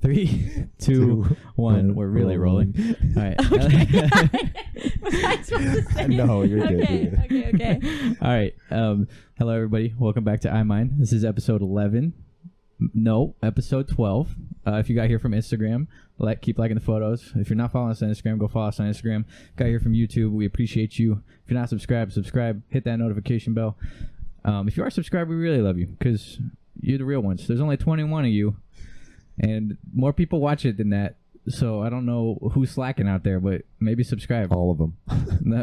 3, 2, 1. We're really rolling. All right. Okay. Was I supposed to say? No, you're good. Okay. All right. Hello, everybody. Welcome back to iMind. This is episode 11. No, episode 12. If you got here from Instagram, keep liking the photos. If you're not following us on Instagram, go follow us on Instagram. Got here from YouTube, we appreciate you. If you're not subscribed, subscribe. Hit that notification bell. If you are subscribed, we really love you because you're the real ones. There's only 21 of you, and more people watch it than that. So I don't know who's slacking out there, but maybe subscribe. All of them.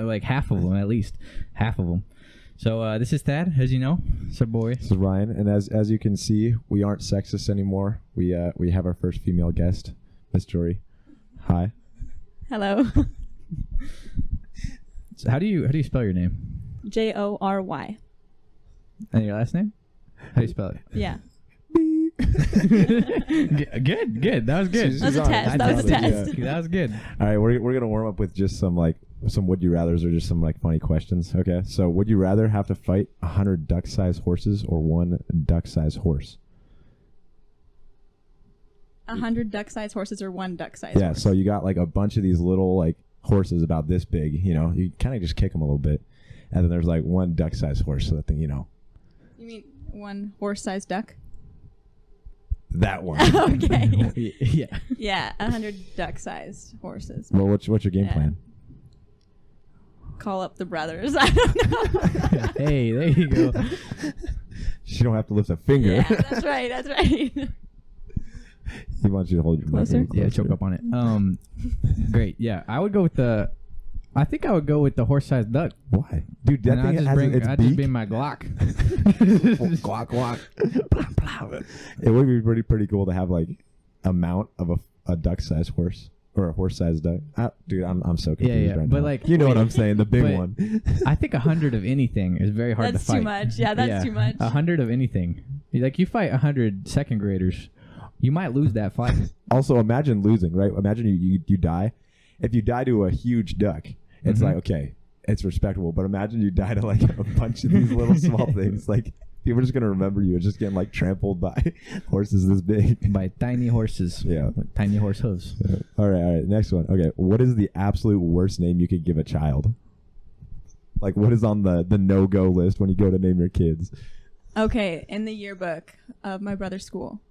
Like half of them, at least. Half of them. So this is Thad, as you know. It's our boy. This is Ryan, and as you can see, we aren't sexist anymore. We have our first female guest, Miss Jory. Hi. Hello. So how do you spell your name? Jory. And your last name? How do you spell it? Yeah. Good. That was good. That was a test. That was a test. That was good. All right, we're gonna warm up with just some would you rather's or just some funny questions. Okay, so would you rather have to fight 100 duck-sized horses or one duck-sized horse? 100 duck-sized horses or one duck-sized horse? Yeah, so you got a bunch of these little horses about this big. You kind of just kick them a little bit, and then there's one duck-sized horse. So that thing, You mean one horse-sized duck? That one. Okay. Yeah. Yeah, 100 duck-sized horses. Well, what's your game plan? Call up the brothers. I don't know. Hey, there you go. She don't have to lift a finger. Yeah, that's right. He wants you to hold your Closer? mic. Yeah, choke up on it. Great. Yeah, I would go with the horse-sized duck. Why? Dude, that thing has its I'd beak. just bring my Glock. Glock. It would be pretty cool to have a mount of a duck-sized horse or a horse-sized duck. Dude, I'm so confused right but now. You know what I'm saying? The big one. I think 100 of anything is very hard That's to fight. too much. Yeah, that's too much. 100 of anything. You fight 100 second graders, you might lose that fight. Also, imagine losing, right? Imagine you die. If you die to a huge duck, it's okay, it's respectable. But imagine you die to a bunch of these little small things. People are just going to remember you as just getting trampled by horses this big. By tiny horses. Yeah. With tiny horse hooves. All right. Next one. Okay. What is the absolute worst name you could give a child? What is on the no-go list when you go to name your kids? Okay, in the yearbook of my brother's school,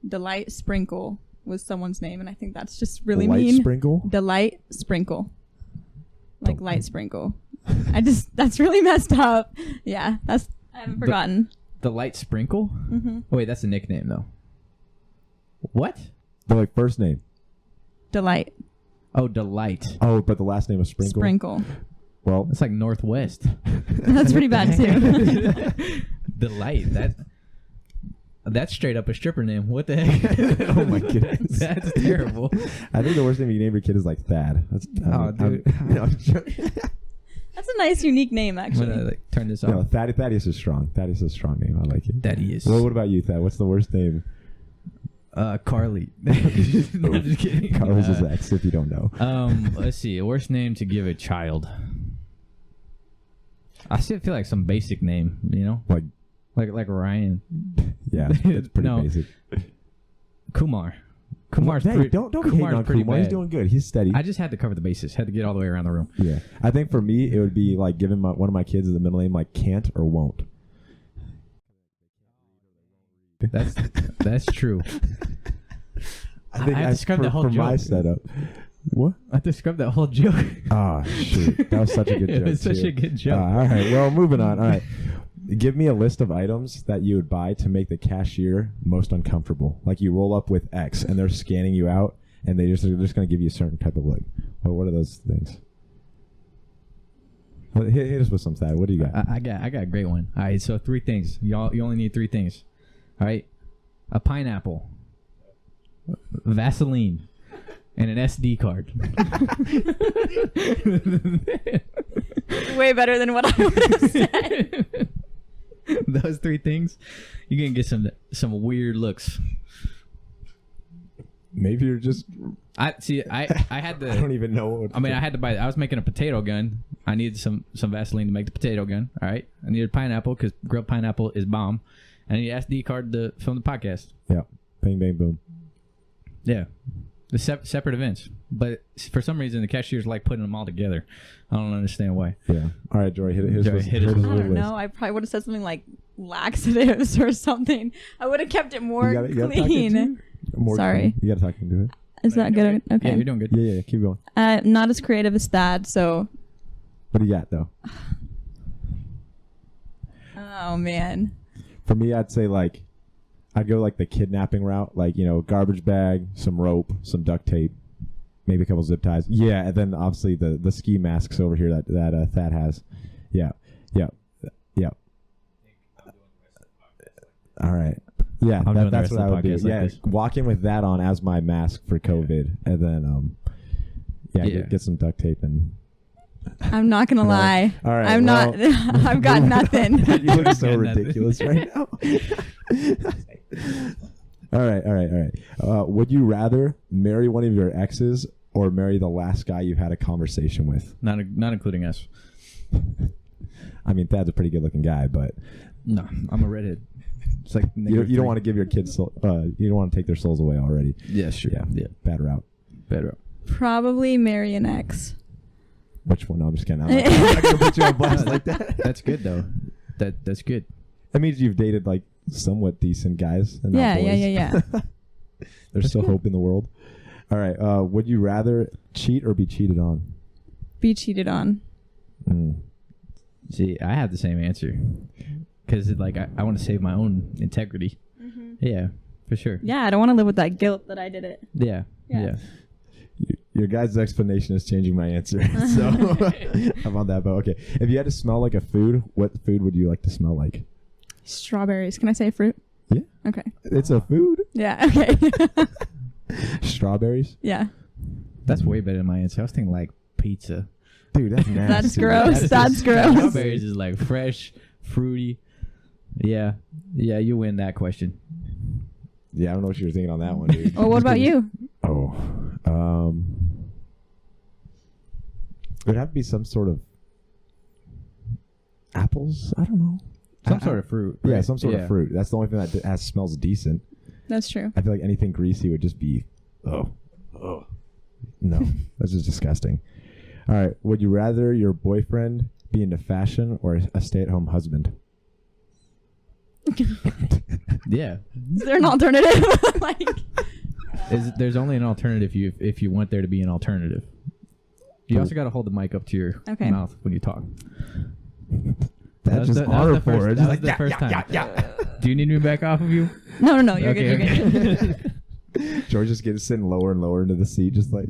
Delight Sprinkle was someone's name, and I think that's just really Light mean. Sprinkle? Delight Sprinkle. Light sprinkle. That's really messed up. Yeah, I haven't forgotten. The Light Sprinkle? Mm-hmm. Oh, wait, that's a nickname, though. What? The first name. Delight. Oh, Delight. Oh, but the last name was Sprinkle? Sprinkle. Well, That's like Northwest. That's pretty bad, too. Delight. That's straight up a stripper name. What the heck? Oh, my goodness. That's terrible. I think the worst name you can name your kid is Thad. Dude. That's a nice, unique name, I'm actually. going to turn this off. No, Thaddeus is strong. Thaddeus is a strong name. I like it. Daddy is. Well, what about you, Thad? What's the worst name? Carly. No, I'm just kidding. Carly's his ex, if you don't know. Let's see. A worst name to give a child. I still feel like some basic name, like Ryan. Yeah, it's pretty No. basic. Kumar. Kumar's Hey, pretty. don't be hating on pretty Kumar. He's bad. doing good. He's steady. I just had to cover the bases. Had to get all the way around the room. Yeah, I think for me it would be giving one of my kids the middle name can't or won't. That's true. I think I that's described the whole for joke. my setup. What? I described that whole joke. Ah, shoot. That was such a good joke. It was such too. a good joke. All right. Well, moving on. All right. Give me a list of items that you would buy to make the cashier most uncomfortable. You roll up with X and they're scanning you out and they're just going to give you a certain type of look. Well, what are those things? Hit us with some, Thad. What do you got? I got a great one. All right, so 3 things. You only need 3 things. All right, a pineapple, Vaseline, and an SD card. Way better than what I would have said. Those 3 things, you're gonna get some weird looks. Maybe you're just. I had to. I don't even know. I had to buy. I was making a potato gun. I needed some Vaseline to make the potato gun. All right. I needed pineapple because grilled pineapple is bomb. And I need an SD card to film the podcast. Yeah. Bang, bang, boom. Yeah. The separate events. But for some reason, the cashiers like putting them all together. I don't understand why. Yeah. All right, Jory, hit it. Jory, hit it. I don't know. I probably would have said something like laxatives or something. I would have kept it more clean. Sorry. You got to talk into it. Is that good? Okay. Yeah, you're doing good. Yeah. Keep going. Not as creative as Thad, so. What do you got, though? Oh, man. For me, I'd say, like, I'd go, like, the kidnapping route. Like, garbage bag, some rope, some duct tape, maybe a couple zip ties. Yeah, and then, obviously, the ski masks over here that Thad has. Yeah. All right. Yeah, that's what I would do. Yeah, walk in with that on as my mask for COVID. And then, get some duct tape and... I'm not gonna lie. All right, I'm not. I've got nothing. You look so ridiculous right now. All right. Would you rather marry one of your exes or marry the last guy you've had a conversation with? Not including us. I mean, Thad's a pretty good-looking guy, but no, I'm a redhead. It's like you don't want to give your kids you don't want to take their souls away already. Yeah, sure. Yeah. Bad route. Probably marry an ex. Which one? No, I'm just kidding. I'm not gonna put you on blast like that. That's good though. That's good. That means you've dated like somewhat decent guys. And Yeah. There's still hope in the world. All right. Would you rather cheat or be cheated on? Be cheated on. See, I have the same answer because like I want to save my own integrity. Mm-hmm. Yeah, for sure. Yeah, I don't want to live with that guilt that I did it. Yeah. Your guys' explanation is changing my answer. So I'm on that boat. Okay. If you had to smell like a food, what food would you like to smell like? Strawberries. Can I say fruit? Yeah. Okay. It's a food? Yeah. Okay. Strawberries? Yeah. That's way better than my answer. I was thinking like pizza. Dude, that's nasty. That's gross. That's gross. Strawberries is like fresh, fruity. Yeah. Yeah, you win that question. Yeah, I don't know what you were thinking on that one, dude. Well, what about you? Oh. It would have to be some sort of apples. I don't know. Some sort of fruit. Right? Yeah, some sort of fruit. That's the only thing that smells decent. That's true. I feel like anything greasy would just be, no, that's just disgusting. All right, would you rather your boyfriend be into fashion or a stay-at-home husband? Yeah. Is there an alternative? There's only an alternative if you want there to be an alternative. You also got to hold the mic up to your mouth when you talk. That's just honor for it. That was the first time. Yeah. Do you need me back off of you? No. You're good. George just getting sitting lower and lower into the seat, just like,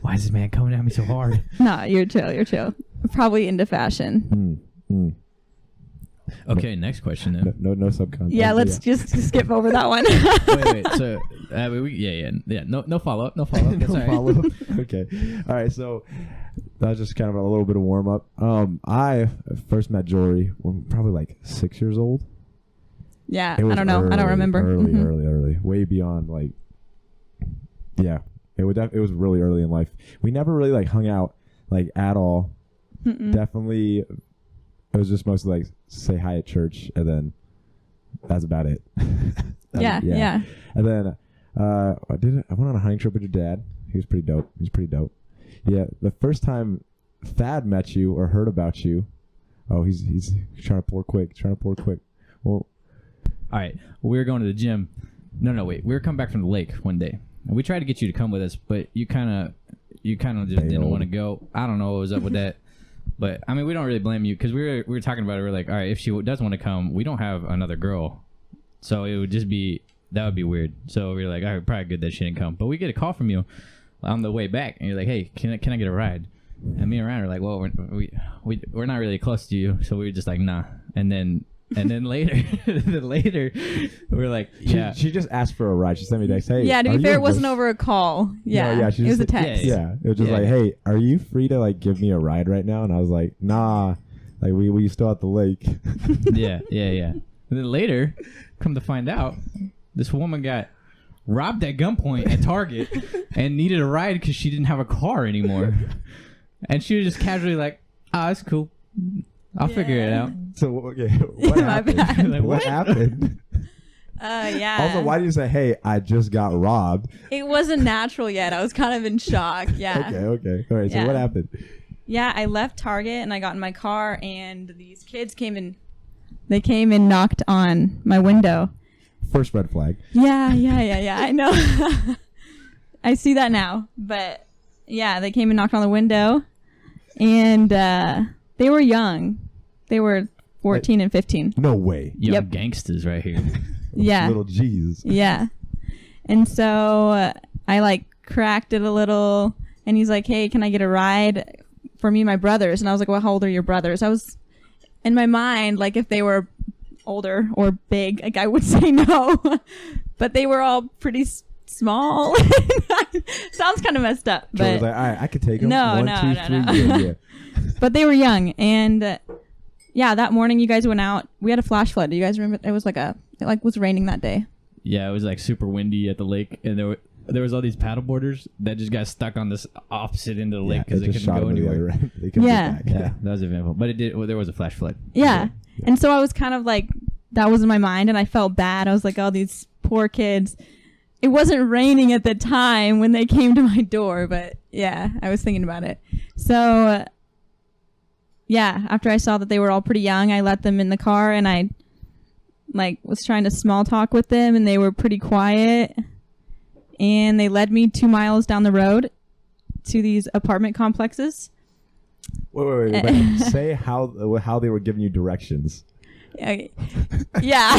why is this man coming at me so hard? Nah, you're chill. Probably into fashion. Okay, next question then. No subcontext. Yeah, let's just skip over that one. wait. So, No follow up. No follow up. That's all right. Okay. All right. So that was just kind of a little bit of warm up. I first met Jory when probably like 6 years old. Yeah, I don't know. I don't remember. Early. Way beyond like. Yeah, it was really early in life. We never really like hung out like at all. Definitely. It was just mostly like say hi at church, and then that's about it. Yeah. And then I went on a hunting trip with your dad. He was pretty dope. Yeah, the first time Thad met you or heard about you, he's trying to pour quick. Well, all right. We were going to the gym. No, wait. We were coming back from the lake one day, and we tried to get you to come with us, but you kind of just didn't want to go. I don't know what was up with that. But I mean, we don't really blame you because we were talking about it. We're like, all right, if she does want to come, we don't have another girl, so it would just be that would be weird. So we were like, all right, probably good that she didn't come. But we get a call from you on the way back, and you're like, hey, can I get a ride? And me and Ryan are like, well, we're not really close to you, so we were just like, nah. And then later, we're like, yeah. She just asked for a ride. She sent me a text. Hey, yeah, to be fair, it wasn't over a call. Yeah, no, it was a text. Yeah, it was just like, hey, are you free to like give me a ride right now? And I was like, nah, like we still at the lake. Yeah. And then later, come to find out, this woman got robbed at gunpoint at Target and needed a ride because she didn't have a car anymore. And she was just casually like, it's cool. I'll figure it out. So, okay, what happened? Like, what happened? Yeah. Also, why did you say, "Hey, I just got robbed"? It wasn't natural yet. I was kind of in shock. Yeah. Okay. All right. So Yeah. what happened? Yeah, I left Target and I got in my car and these kids came in. They came and knocked on my window. First red flag. Yeah. I know. I see that now. But yeah, they came and knocked on the window and they were young. They were 14 and 15. No way. Young Yep. gangsters right here. Yeah. Little G's. Yeah. And so I like cracked it a little and he's like, "Hey, can I get a ride for me and my brothers?" And I was like, "Well, how old are your brothers?" I was in my mind, like if they were older or big, like I would say no, but they were all pretty small. Sounds kind of messed up, Jory was but like, "All right, I could take them." No, One, no, two, no, three, no. yeah. but they were young. And yeah, that morning you guys went out. We had a flash flood. Do you guys remember? It was like was raining that day. Yeah, it was like super windy at the lake, and there was all these paddleboarders that just got stuck on this opposite end of the lake because it they just couldn't shot go him to the anywhere. other end. They couldn't Yeah. get back. Yeah, that was eventful, but it did. Well, there was a flash flood. Yeah. And so I was kind of like, that was in my mind and I felt bad. I was like, "Oh, these poor kids." It wasn't raining at the time when they came to my door, but yeah, I was thinking about it. So yeah, after I saw that they were all pretty young, I let them in the car and I like was trying to small talk with them and they were pretty quiet. And they led me 2 miles down the road to these apartment complexes. Wait. But say how they were giving you directions. Okay. Yeah.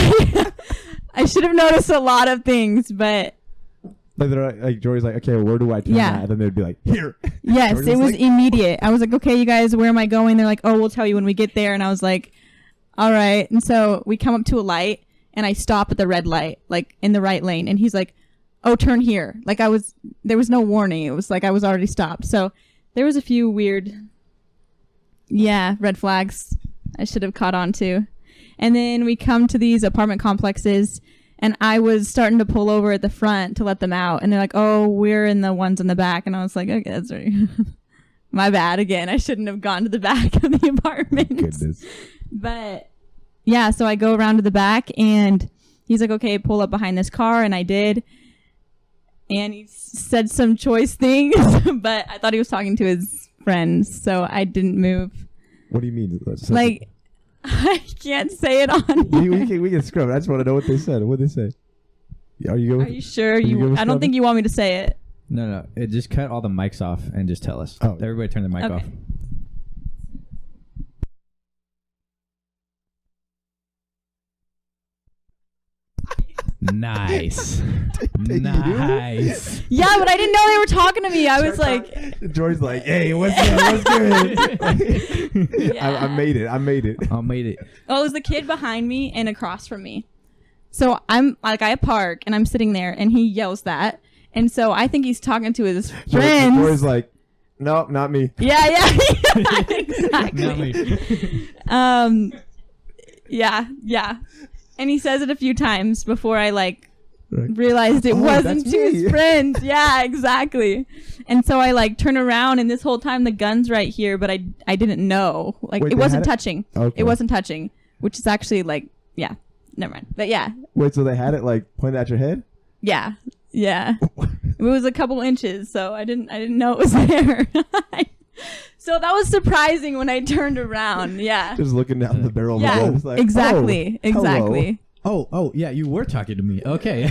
I should have noticed a lot of things, but Like they're like Jory's like, "Okay, where do I turn Yeah. at?" And then they'd be like, "Here." yes, Jory's it was like- immediate. I was like, "Okay, you guys, where am I going?" They're like, "Oh, we'll tell you when we get there." And I was like, "All right." And so we come up to a light and I stop at the red light, like in the right lane. And he's like, "Oh, turn here." Like there was no warning. It was like I was already stopped. So there was a few weird, red flags I should have caught on to. And then we come to these apartment complexes and I was starting to pull over at the front to let them out. And they're like, "Oh, we're in the ones in the back." And I was like, "Okay, that's right." My bad again. I shouldn't have gone to the back of the apartment. Goodness. But yeah, so I go around to the back and he's like, "Okay, pull up behind this car." And I did. And he said some choice things, but I thought he was talking to his friends. So I didn't move. What do you mean? Like, I can't say it on here. we can scrub it. I just want to know what they said. What did they say? Are you Are going? you sure? you go with I don't scrubbing? think you want me to say it. No. It just cut all the mics off and just tell us. Oh. Everybody turn their mic Okay. off. Nice. Nice. Yeah, but I didn't know they were talking to me. I was like, Jory's like, "Hey, what's good? Yeah. I made it. I made it. oh, it was the kid behind me and across from me. So I'm like, I park and I'm sitting there and he yells that. And so I think he's talking to his friends. Jory's like, "No, not me." Yeah. Exactly. Not me. Yeah. And he says it a few times before I like Right. realized it Oh, wasn't that's to me. his friends. Yeah, exactly. And so I like turn around and this whole time the gun's right here, but I didn't know. Like Wait, it they wasn't had it? touching. Okay. It wasn't touching, which is actually like, yeah, never mind. But yeah. Wait, so they had it like pointed at your head? Yeah. It was a couple inches, so I didn't know it was there. So that was surprising when I turned around. Yeah. Just looking down the barrel of the Yeah, gun. It's like, exactly. "Oh, hello." Exactly. Oh, yeah, you were talking to me. Okay.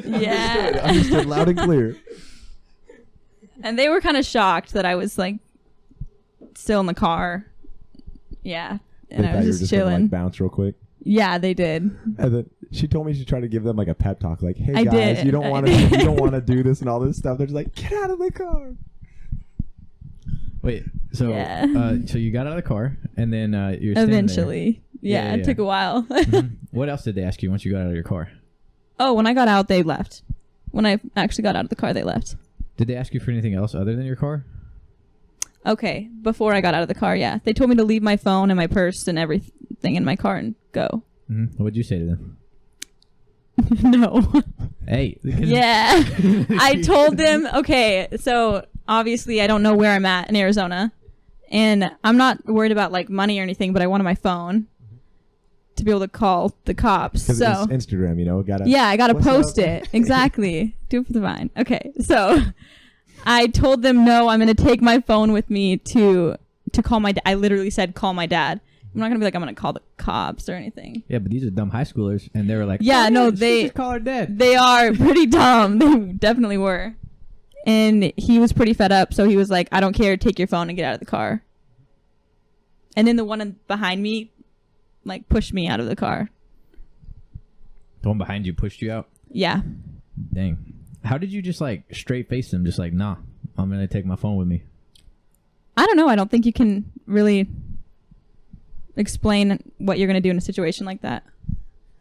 Yeah. Understood loud and clear. And they were kind of shocked that I was like still in the car. Yeah. And They I thought was you were just gonna, chilling. like, bounce real quick. Yeah, they did. And then she told me she tried to give them like a pep talk, like, "Hey I guys, did. you don't I want to, did. you don't want to do this and all this stuff." They're just like, "Get out of the car." Wait, so Yeah. so you got out of the car and then you're standing there. Eventually. Yeah, Yeah, it yeah. took a while. Mhm. What else did they ask you once you got out of your car? Oh, when I got out, they left. When I actually got out of the car, they left. Did they ask you for anything else other than your car? Okay, before I got out of the car, yeah. They told me to leave my phone and my purse and everything in my car and go. Mm-hmm. What'd you say to them? No. Hey. Yeah. I told them, okay, so obviously I don't know where I'm at in Arizona. And I'm not worried about like money or anything, but I wanted my phone to be able to call the cops. Because So it's Instagram, you know, gotta. yeah, I gotta What's post up? it. Exactly. Do it for the Vine. Okay, so I told them no. I'm gonna take my phone with me to call my. I literally said call my dad. I'm not gonna be like I'm gonna call the cops or anything. Yeah, but these are dumb high schoolers, and they were like, Yeah, oh, no, she they- just call her dad. They are pretty dumb. They definitely were. And he was pretty fed up, so he was like, I don't care, take your phone and get out of the car. And then the one behind me, like, pushed me out of the car. The one behind you pushed you out. Yeah. Dang. How did you just like straight face him? Just like, nah, I'm gonna take my phone with me. I don't know. I don't think you can really explain what you're going to do in a situation like that.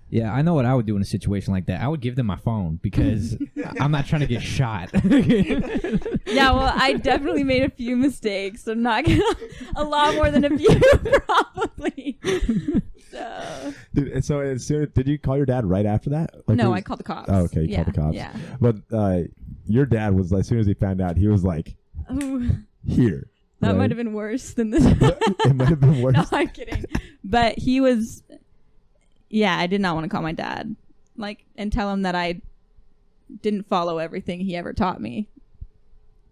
Yeah, I know what I would do in a situation like that. I would give them my phone because I'm not trying to get shot. Yeah, well, I definitely made a few mistakes. I'm not going to, a lot more than a few, probably. So. Dude, and so as soon did you call your dad right after that? Like, No, he was- I called the cops. Oh, okay, you called the cops. Yeah. But your dad was, as soon as he found out, he was like, Ooh, here. that right? might have been worse than this. It might have been worse. No, I'm kidding. But he was, yeah, I did not want to call my dad, like, and tell him that I didn't follow everything he ever taught me.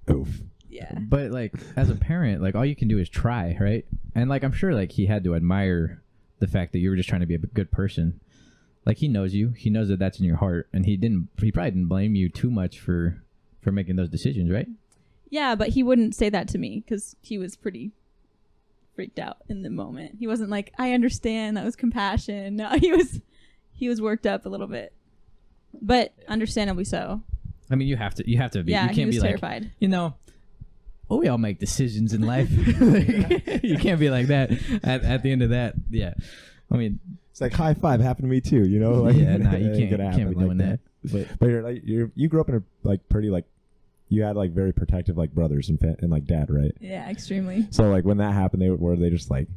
Oof. Yeah. But like, as a parent, like all you can do is try, right? And like, I'm sure like he had to admire the fact that you were just trying to be a good person. Like he knows you, he knows that that's in your heart, and he probably didn't blame you too much for making those decisions, right? Yeah, but he wouldn't say that to me because he was pretty freaked out in the moment. He wasn't like, I understand, that was compassion. No, he was worked up a little bit, but understandably so. I mean, you have to be. Yeah, you can't he was be terrified. like, you know, we all make decisions in life. You can't be like that at the end of that. Yeah, I mean, It's like high five happened to me too, you know? Like, yeah, nah, you it ain't can't gonna be happen doing like that. But you're like you grew up in a like pretty like you had like very protective like brothers and like dad, right? Yeah, extremely. So like when that happened, they just like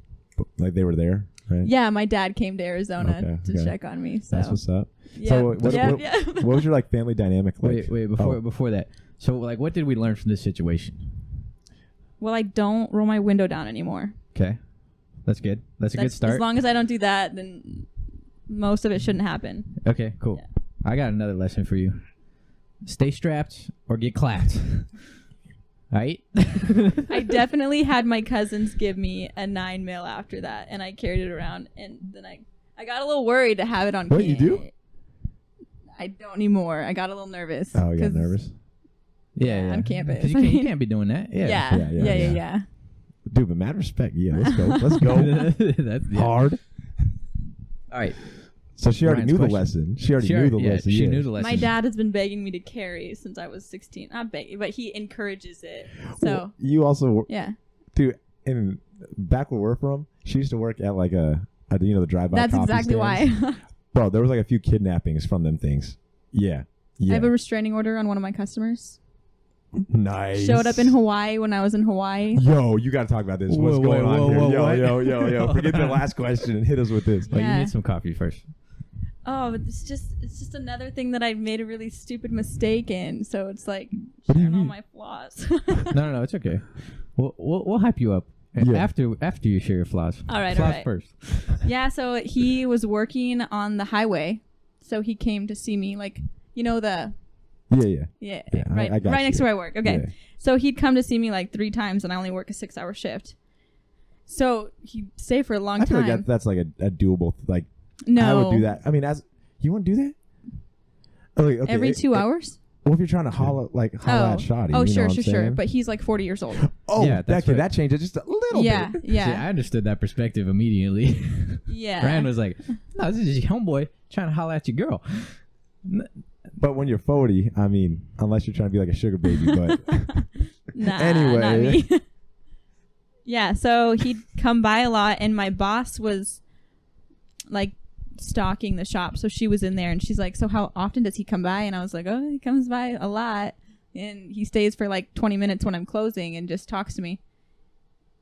they were there, right? Yeah, my dad came to Arizona Okay, to okay. check on me. So That's what's up. yeah, So what, yeah, what, yeah. what was your like family dynamic like? Wait, before that. So like, what did we learn from this situation? Well, I don't roll my window down anymore. Okay, that's good. That's a good start. As long as I don't do that, then most of it shouldn't happen. Okay, cool. Yeah. I got another lesson for you. Stay strapped or get clapped. All right? I definitely had my cousins give me a 9mm after that, and I carried it around, and then I got a little worried to have it on What, you do? I don't anymore. I got a little nervous. Oh, you got 'cause- nervous, Yeah, on campus. 'Cause you can't be doing that. Yeah. Yeah. dude. But mad respect. Yeah, let's go. Let's go That's, yeah. hard. All right. So she already Ryan's knew the question. lesson. She already knew the lesson. She yeah. knew the lesson. My dad has been begging me to carry since I was 16. Not begging, but he encourages it. So, Well, you also, yeah. dude, in back where we're from, she used to work at like the drive-by. That's coffee exactly stands. why. Bro, there was like a few kidnappings from them things. Yeah. I have a restraining order on one of my customers. Nice. Showed up in Hawaii when I was in Hawaii. Yo, you got to talk about this. What's Whoa, going whoa, on whoa, here? whoa, Yo, what? yo. Forget the last question and hit us with this. Well, you Yeah. need some coffee first. Oh, but it's just another thing that I made a really stupid mistake in. So it's like What do you sharing all mean? my flaws. No, it's okay. We'll hype you up Yeah. after you share your flaws. All right, flaws all right. first. Yeah, so he was working on the highway. So he came to see me, like, you know, Yeah. yeah, Yeah, right, I got right next you. to where I work. Okay. Yeah. So he'd come to see me like 3 times, and I only work a 6-hour shift. So he'd stay for a long I feel time. like that's like a doable. Like No. I would do that. I mean, as you want to do that? Oh, wait, okay. Every 2 hours? Well, if you're trying to holler at Shoddy. Oh, you know sure, what I'm sure. saying? But he's like 40 years old. Oh, Yeah, that's that right. changes just a little Yeah, bit. yeah, See, I understood that perspective immediately. yeah. Ryan was like, "No, this is your homeboy trying to holler at your girl." But when you're 40, I mean, unless you're trying to be like a sugar baby, but Nah, Anyway. not me. Yeah, so he'd come by a lot, and my boss was like stalking the shop. So she was in there, and she's like, "So how often does he come by?" And I was like, "Oh, he comes by a lot, and he stays for like 20 minutes when I'm closing and just talks to me,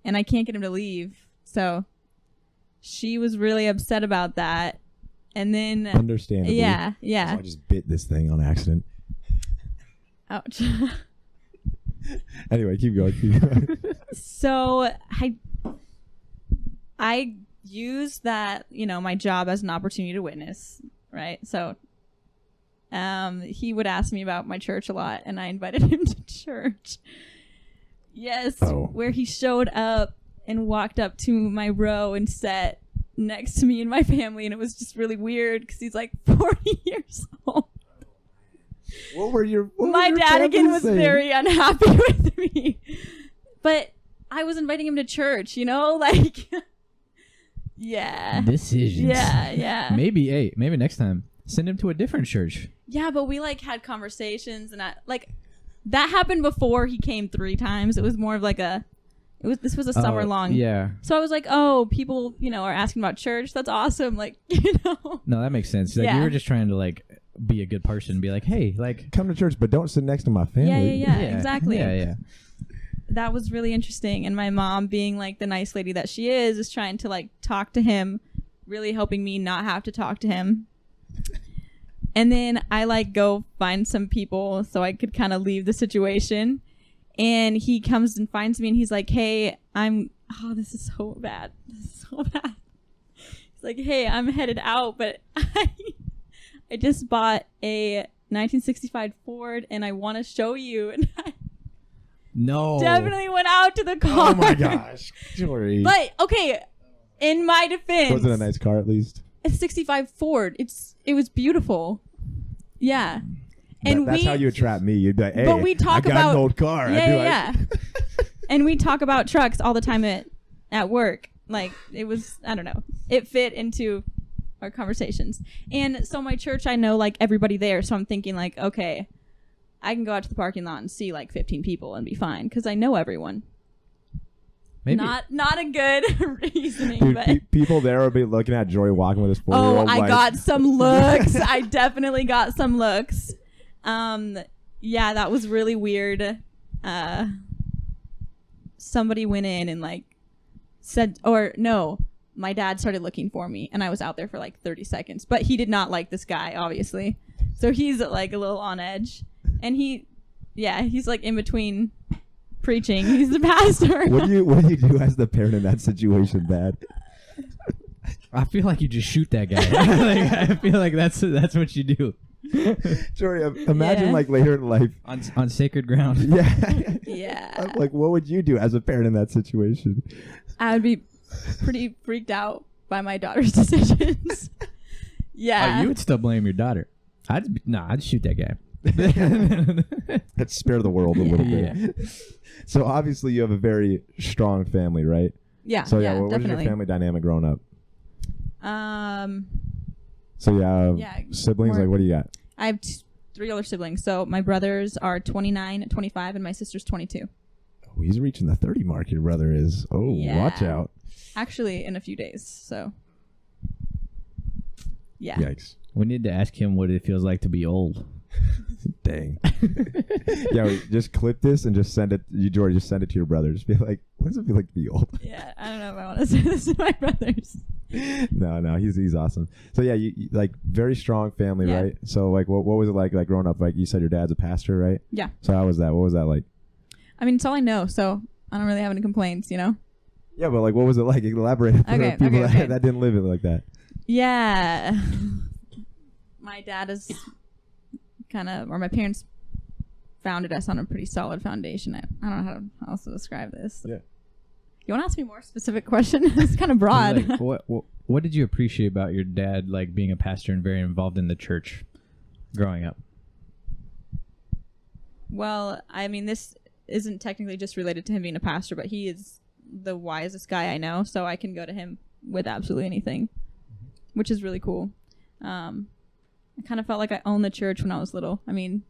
and I can't get him to leave." So she was really upset about that, and then understandably. yeah, So I just bit this thing on accident. ouch. Anyway, keep going. So I use that, my job as an opportunity to witness, right? So he would ask me about my church a lot, and I invited him to church. Yes, where he showed up and walked up to my row and sat next to me and my family, and it was just really weird because he's like 40 years old. What were your my dad again was very unhappy with me, but I was inviting him to church, like yeah, decisions. Yeah. Maybe next time send him to a different church. Yeah, but we like had conversations, and that happened before he came 3 times. It was more of like this was a summer long. Yeah. So I was like, oh, people, are asking about church. That's awesome. Like, No, that makes sense. Like, you were just trying to like be a good person, be like, hey, like come to church, but don't sit next to my family. Yeah, exactly. Yeah. That was really interesting. And my mom, being like the nice lady that she is trying to like talk to him, really helping me not have to talk to him. And then I like go find some people so I could kind of leave the situation. And he comes and finds me, and he's like, hey, this is so bad. He's like, hey, I'm headed out, but I just bought a 1965 Ford, and I want to show you. And I definitely went out to the car. Oh my gosh, Jory. But, okay, in my defense. Was it a nice car at least? A 65 Ford. It was beautiful. Yeah. And that's how you attrapt me. You'd be like, hey, but we talk I got about an old car. Yeah. And we talk about trucks all the time at work. Like, it was, I don't know. It fit into our conversations. And so my church, I know like everybody there. So I'm thinking like, okay, I can go out to the parking lot and see like 15 people and be fine because I know everyone. Maybe. Not a good reasoning. Dude, but people there will be looking at Jory walking with his 4-year-old. I got some looks. I definitely got some looks. Yeah, that was really weird. Somebody went in and like said, or no, my dad started looking for me, and I was out there for like 30 seconds, but he did not like this guy, obviously. So he's like a little on edge, and he's like in between preaching. He's the pastor. What do you do as the parent in that situation, Dad? I feel like you just shoot that guy. Like, I feel like that's what you do. Jory, imagine like later in life on sacred ground. Yeah. Like, what would you do as a parent in that situation? I would be pretty freaked out by my daughter's decisions. Yeah. Oh, you would still blame your daughter. I'd shoot that guy. Let's spare the world a little bit. So obviously you have a very strong family, right? Yeah. So yeah, what was your family dynamic growing up? So siblings. Like, what do you got? I have 3 older siblings. So my brothers are 29, 25, and my sister's 22. Oh, he's reaching the 30 mark. Your brother is. Oh, yeah. Watch out. Actually, in a few days. So. Yeah. Yikes. We need to ask him what it feels like to be old. Dang. Yeah, just clip this and just send it. Jory, just send it to your brother. Just be like, what does it feel like to be old? Yeah, I don't know if I want to say this to my brothers. No, he's awesome. So yeah, you like very strong family, right? So like, what was it like growing up? Like you said, your dad's a pastor, right? Yeah. So how was that? What was that like? I mean, it's all I know, so I don't really have any complaints, Yeah, but like, what was it like? Elaborate for people that didn't live it like that. Yeah. My dad is my parents founded us on a pretty solid foundation. I don't know how else to describe this. Yeah. You want to ask me more specific question? It's kind of broad. Like, what did you appreciate about your dad, like being a pastor and very involved in the church growing up? Well, I mean, this isn't technically just related to him being a pastor, but he is the wisest guy I know, so I can go to him with absolutely anything, which is really cool. I kind of felt like I owned the church when I was little. I mean,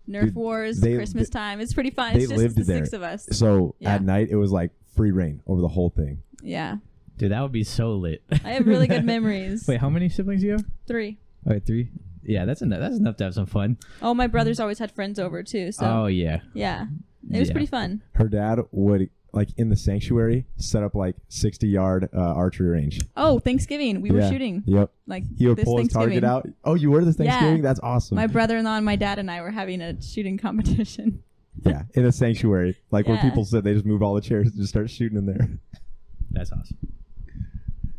Nerf wars, Christmas time. It's pretty fun. It's just the 6 of us. So at night, it was like free reign over the whole thing. Yeah. Dude, that would be so lit. I have really good memories. Wait, how many siblings do you have? 3. Oh, wait, 3? Yeah, that's enough to have some fun. Oh, my brothers always had friends over too. So. Oh, yeah. Yeah. It was pretty fun. Her dad would, like in the sanctuary, set up like 60-yard archery range. Oh, Thanksgiving. We were shooting. Yep. Like he would pull his target out. Oh, you were this Thanksgiving? Yeah. That's awesome. My brother-in-law and my dad and I were having a shooting competition. Yeah, in a sanctuary. Like where people sit, they just move all the chairs and just start shooting in there. That's awesome.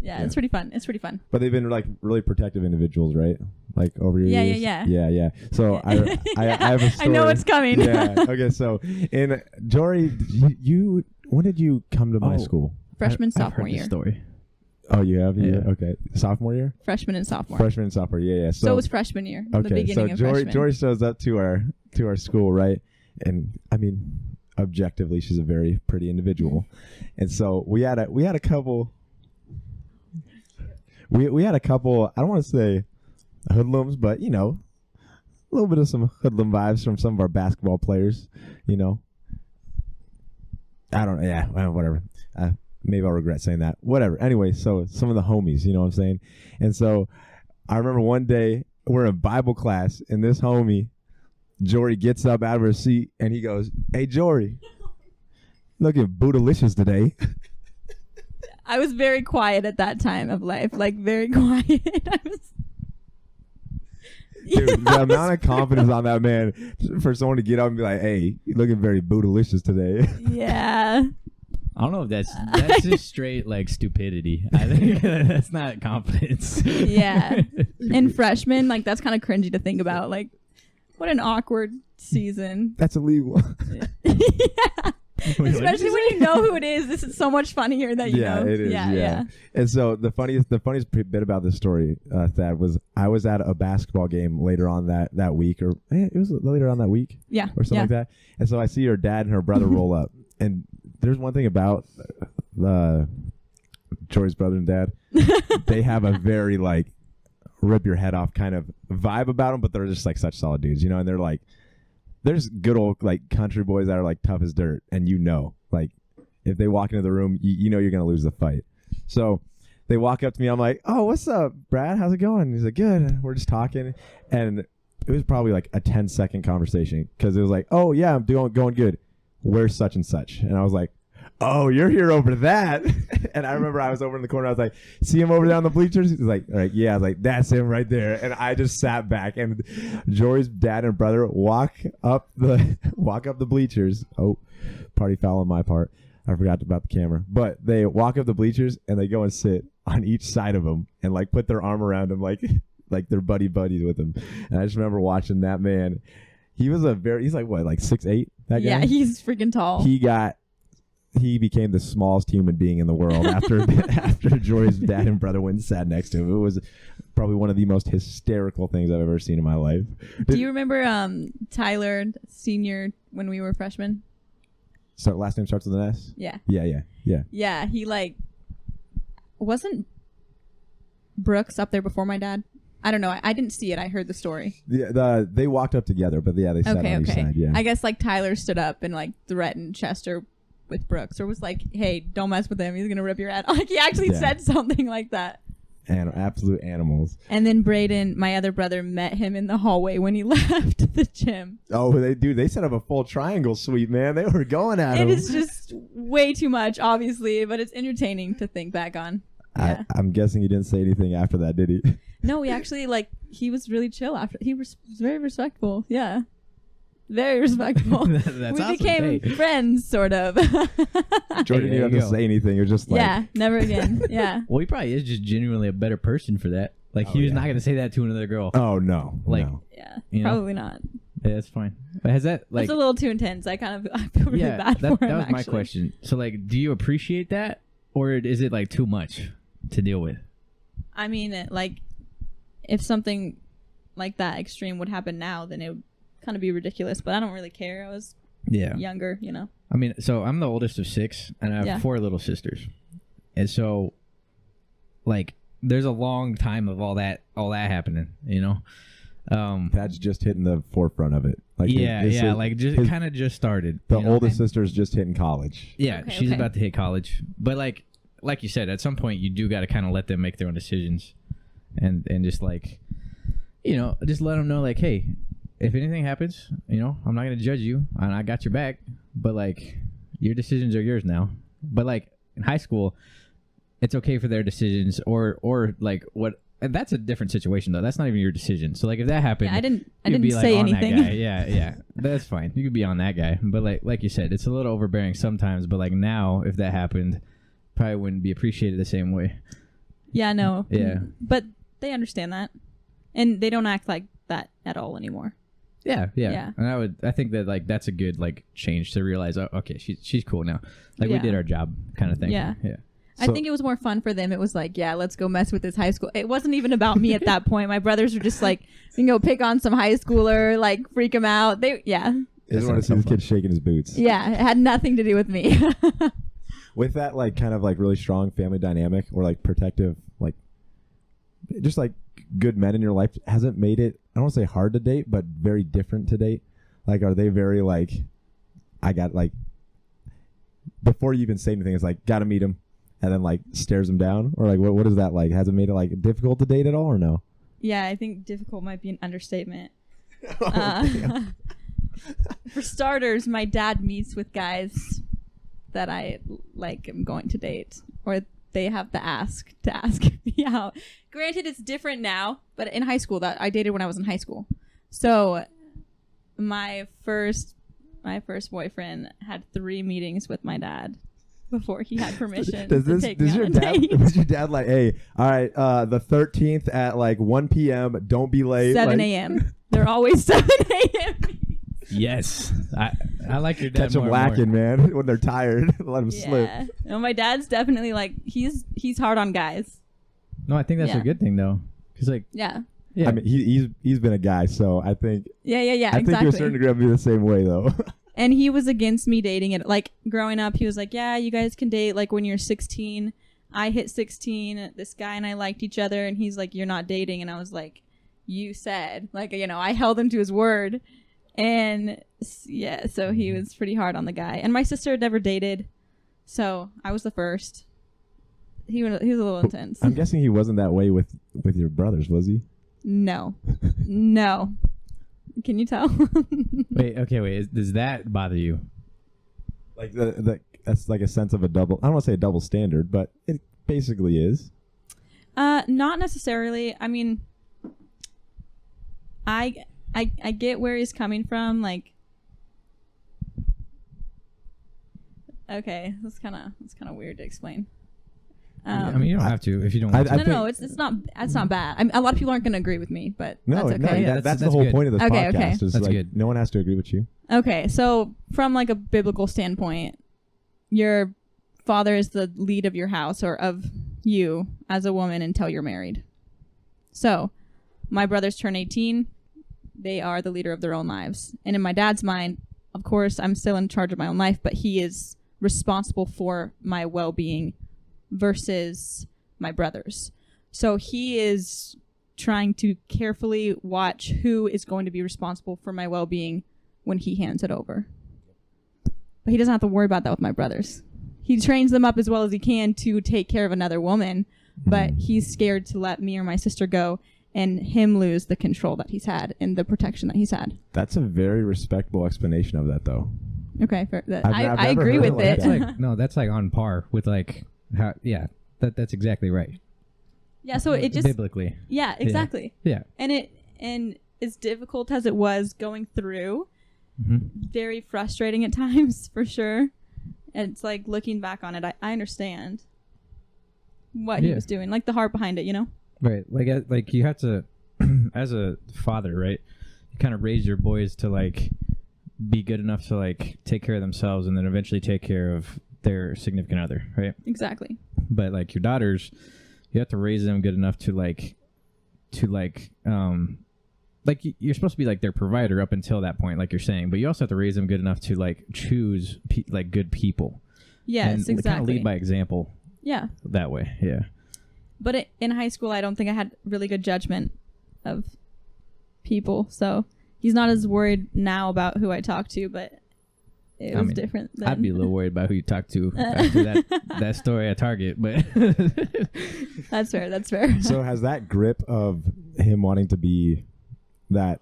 Yeah, it's pretty fun. It's pretty fun. But they've been like really protective individuals, right? Like over your years. Yeah. So I have a story. I know what's coming. Yeah. Okay. So in Jory, you when did you come to my school? Freshman, I've sophomore heard this year. story. Oh, you have? Yeah. Okay. Sophomore year? Freshman and sophomore. Freshman and sophomore. Yeah. So it was freshman year. Okay. The beginning of freshman. Jory shows up to our school, right? And I mean, objectively, she's a very pretty individual, and so we had a couple. We had a couple. I don't want to say hoodlums, but a little bit of some hoodlum vibes from some of our basketball players. I don't. Yeah. Well, whatever. Maybe I'll regret saying that. Whatever. Anyway, so some of the homies, you know what I'm saying? And so I remember one day we're in Bible class and this homie, Jory, gets up out of her seat and he goes, "Hey, Jory, looking bootylicious today." I was very quiet at that time of life, like very quiet. Dude, the amount of confidence on that man for someone to get up and be like, "Hey, you're looking very bootylicious today." Yeah. I don't know if that's just straight like stupidity. I think that's not confidence. Yeah. In freshman, like that's kind of cringy to think about. Like, what an awkward season. That's illegal. Yeah. Especially when you know who it is. This is so much funnier that you know. Yeah, it is. Yeah. And so the funniest bit about this story, Thad, was I was at a basketball game later on that week, or it was later on that week. Yeah. Or something like that. And so I see her dad and her brother roll up. And there's one thing about Jory's brother and dad. They have a very like rip your head off kind of vibe about them, but they're just like such solid dudes, and they're like, there's good old like country boys that are like tough as dirt, and like if they walk into the room, you know you're gonna lose the fight. So they walk up to me, I'm like, "Oh, what's up, Brad? How's it going?" He's like, "Good." We're just talking, and it was probably like a 10-second conversation because it was like, "Oh yeah, I'm going good. Where's such and such?" And I was like, "Oh, you're here over that." And I remember I was over in the corner. I was like, "See him over there on the bleachers?" He's like, "All right, yeah." I was like, "That's him right there." And I just sat back. And Jory's dad and brother walk up the bleachers. Oh, party foul on my part. I forgot about the camera. But they walk up the bleachers and they go and sit on each side of him and like put their arm around him like they're buddies with him. And I just remember watching that man. He's like what, like 6'8"? That guy? Yeah, he's freaking tall. He became the smallest human being in the world after Jory's dad and brother went and sat next to him. It was probably one of the most hysterical things I've ever seen in my life. Do you remember Tyler Sr. when we were freshmen? So last name starts with an S? Yeah. Yeah. Yeah, he like wasn't Brooks up there before my dad? I don't know. I didn't see it. I heard the story. Yeah, they walked up together, but yeah, they sat on each side. Yeah. I guess like Tyler stood up and like threatened Chester with Brooks, or was like, "Hey, don't mess with him. He's gonna rip your head." Like he actually said something like that. And absolute animals. And then Braden, my other brother, met him in the hallway when he left the gym. Oh, they set up a full triangle suite, man. They were going at him. It is just way too much, obviously, but it's entertaining to think back on. Yeah. I'm guessing he didn't say anything after that, did he? No, he was really chill after. He was very respectful. Yeah. Very respectful. That's we awesome. became friends, sort of. Jordan didn't have to say anything. It was just like... Yeah, never again. Yeah. Well, he probably is just genuinely a better person for that. Like, he was not going to say that to another girl. Oh, no. Like, no. Yeah, probably not. Yeah, that's fine. But has that, like... It's a little too intense. I feel really bad for him, that was my question. So, like, do you appreciate that? Or is it, like, too much to deal with? I mean, if something like that extreme would happen now, then it would kind of be ridiculous. But I don't really care. I was younger, I mean, so I'm the oldest of 6, and I have 4 little sisters. And so, like, there's a long time of all that happening, That's just hitting the forefront of it. Like just started. The oldest sister's just hitting college. Yeah, she's about to hit college. But like you said, at some point you do got to kind of let them make their own decisions, and just like, just let them know, like, hey, if anything happens, I'm not gonna judge you, and I got your back. But like, your decisions are yours now. But like in high school, it's okay for their decisions, or like what. And that's a different situation, though. That's not even your decision. So, like, if that happened, I didn't be, say like, anything. That guy. Yeah, that's fine. You could be on that guy, but like you said, it's a little overbearing sometimes. But like now, if that happened, probably wouldn't be appreciated the same way. Yeah, no. Yeah. But they understand that. And they don't act like that at all anymore. Yeah. Yeah. And I think that like that's a good like change to realize. Oh, okay, she's cool now. Like we Yeah. did our job, kind of thing. Yeah. Yeah. I think it was more fun for them. It was like, yeah, let's go mess with this high school. It wasn't even about me at that point. My brothers were just like, you can go pick on some high schooler, like freak him out. They I just want to see this kid shaking his boots. Yeah, it had nothing to do with me. With that, like, kind of like really strong family dynamic or like protective, like, just like good men in your life hasn't made it, I don't want to say hard to date, but very different to date. Like, are they very like, I got like, before you even say anything, it's like, gotta meet him, and then like stares him down? Or like, what is that like? Has it made it like difficult to date at all or no? Yeah, I think difficult might be an understatement. Oh, For starters, my dad meets with guys that I like am going to date, or they have to ask me out. Granted, it's different now, but in high school, that I dated when I was in high school. So my first boyfriend had 3 meetings with my dad before he had permission to take me on a date. Does your dad like, hey, all right, the 13th at like 1 p.m. Don't be late. 7 a.m. They're always 7 a.m. Yes. I like your dad Catch them more lacking, and more. man. When they're tired, let them slip. No, my dad's definitely like he's hard on guys. No, I think that's a good thing though, because like Yeah. yeah, I mean, he's been a guy, so I think Yeah. I think to a certain degree I'll be the same way though. And he was against me dating it. Like growing up, he was like, "Yeah, you guys can date like when you're 16." I hit 16. This guy and I liked each other, and he's like, "You're not dating." And I was like, "You said." Like, you know, I held him to his word. And yeah, so he was pretty hard on the guy. And my sister had never dated, so I was the first. He was a little intense. I'm guessing he wasn't that way with your brothers, was he? No. Can you tell? wait. Does that bother you? Like that's like a sense of a double. I don't want to say a double standard, but it basically is. Not necessarily. I mean, I get where he's coming from. Like, okay, that's kind of weird to explain. I mean, you don't have to if you don't want to. No, it's not bad. I mean, a lot of people aren't going to agree with me, but that's okay. Yeah, that's the whole good. point of this Okay, podcast. okay. Is That's like, good. no one has to agree with you. Okay, so from like a biblical standpoint, your father is the lead of your house or of you as a woman until you're married. So, my brothers turn 18. They are the leader of their own lives. And in my dad's mind, of course, I'm still in charge of my own life, but he is responsible for my well-being versus my brothers. So he is trying to carefully watch who is going to be responsible for my well-being when he hands it over. But he doesn't have to worry about that with my brothers. He trains them up as well as he can to take care of another woman, but he's scared to let me or my sister go and him lose the control that he's had and the protection that he's had. That's a very respectable explanation of that, though. Okay, I've I never agree heard with it like it. that. That's like on par with like how that's exactly right. Yeah, so it just biblically. Yeah, exactly. Yeah. And as difficult as it was going through, Mm-hmm. very frustrating at times for sure. And it's like looking back on it, I understand what he was doing, like the heart behind it, you know? Right. Like you have to, as a father, right? You kind of raise your boys to like be good enough to like take care of themselves and then eventually take care of their significant other, right? Exactly. But like your daughters, you have to raise them good enough to you're supposed to be like their provider up until that point, like you're saying, but you also have to raise them good enough to like choose like good people. Yes, and exactly. kind of lead by example. Yeah. That way, yeah. But in high school, I don't think I had really good judgment of people, so he's not as worried now about who I talk to, but it was different then. I'd be a little worried about who you talk to after that story at Target, but That's fair. So has that grip of him wanting to be that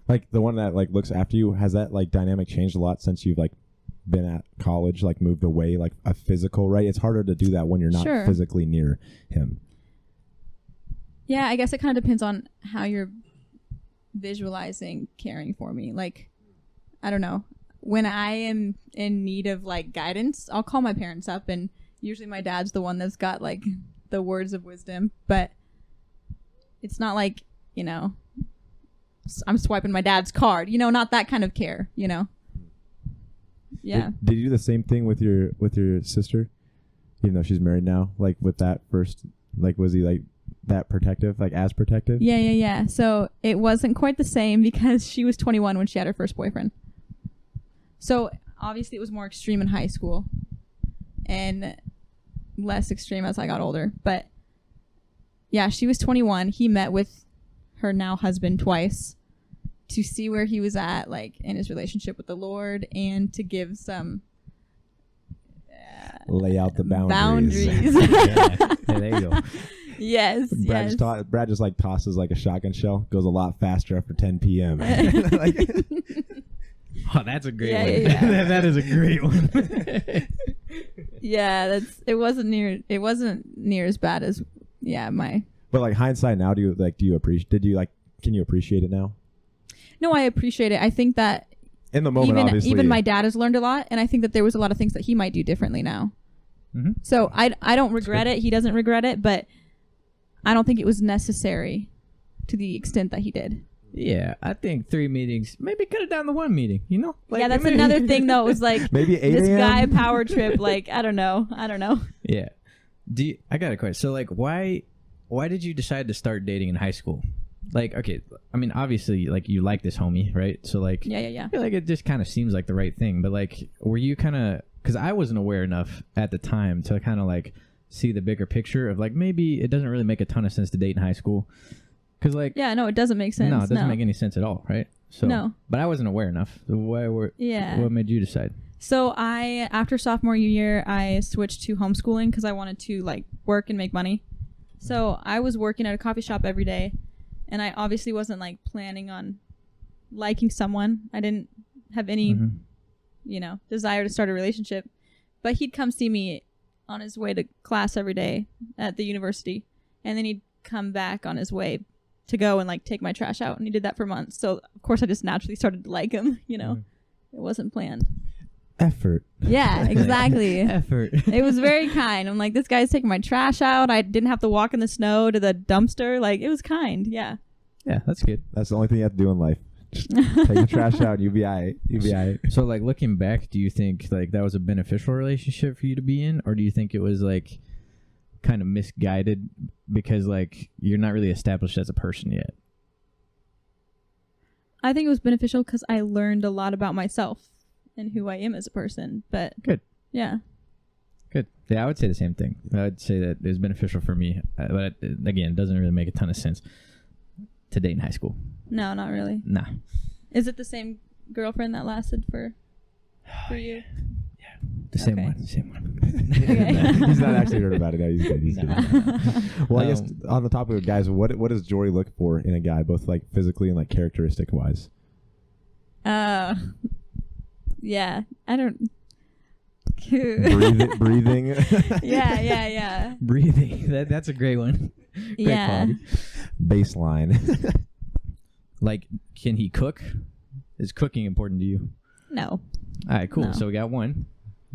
like the one that like looks after you, has that like dynamic changed a lot since you've like been at college, like moved away, like a physical, right? It's harder to do that when you're not physically near him. Yeah, I guess it kind of depends on how you're visualizing caring for me. Like, I don't know. When I am in need of like guidance, I'll call my parents up and usually my dad's the one that's got like the words of wisdom, but it's not like, you know, I'm swiping my dad's card, you know, not that kind of care, you know. Yeah. Did you do the same thing with your sister, even though she's married now? Like with that first, like was he like that protective, like as protective? Yeah. So it wasn't quite the same because she was 21 when she had her first boyfriend. So obviously it was more extreme in high school and less extreme as I got older. But yeah, she was 21. He met with her now husband twice to see where he was at, like in his relationship with the Lord, and to give some lay out the boundaries. Yeah, there you go. Yes. Brad just like tosses like a shotgun shell. Goes a lot faster after 10 p.m. Like, oh, that's a great one. Yeah. That is a great one. Yeah, it wasn't near as bad as my. But like hindsight now, can you appreciate it now? No, I appreciate it. I think that in the moment, obviously, even my dad has learned a lot, and I think that there was a lot of things that he might do differently now. Mm-hmm. So I don't regret it. He doesn't regret it, but I don't think it was necessary to the extent that he did. Yeah, I think 3 meetings. Maybe cut it down to 1 meeting. You know? Like, yeah, that's another thing though. It was like maybe 8 this a.m.? guy power trip. Like I don't know. Yeah. I got a question. So like, why did you decide to start dating in high school? Like, okay, I mean, obviously, like you like this homie, right? So like, yeah. I feel like it just kind of seems like the right thing. But like, were you kind of? Because I wasn't aware enough at the time to kind of like see the bigger picture of like maybe it doesn't really make a ton of sense to date in high school. Because like, yeah, no, it doesn't make sense. No, it doesn't make any sense at all, right? So no, but I wasn't aware enough. So what made you decide? So after sophomore year, I switched to homeschooling because I wanted to like work and make money. So I was working at a coffee shop every day, and I obviously wasn't like planning on liking someone. I didn't have any, desire to start a relationship. But he'd come see me on his way to class every day at the university, and then he'd come back on his way to go and like take my trash out, and he did that for months. So of course I just naturally started to like him. It wasn't planned. Effort. Yeah, exactly. Effort. It was very kind. I'm like, this guy's taking my trash out. I didn't have to walk in the snow to the dumpster. Like, it was kind. Yeah. Yeah, that's good. That's the only thing you have to do in life. Just take the trash out and you'll be all right. So, like, looking back, do you think, like, that was a beneficial relationship for you to be in? Or do you think it was, like, kind of misguided because, like, you're not really established as a person yet? I think it was beneficial because I learned a lot about myself and who I am as a person. But good. Yeah. Good. Yeah, I would say the same thing. I would say that it was beneficial for me. But, again, it doesn't really make a ton of sense to date in high school. No, not really. Nah. Is it the same girlfriend that lasted for you? Yeah. The same one. Okay. He's not actually heard about it. No, he's good. Well, I guess on the topic of guys, what does Jory look for in a guy, both like physically and like characteristic wise? Yeah. I don't. Breathing. Yeah. Breathing. That's a great one. Great Yeah. quality. Baseline. Like, can he cook? Is cooking important to you? No. All right, cool. No. So we got one.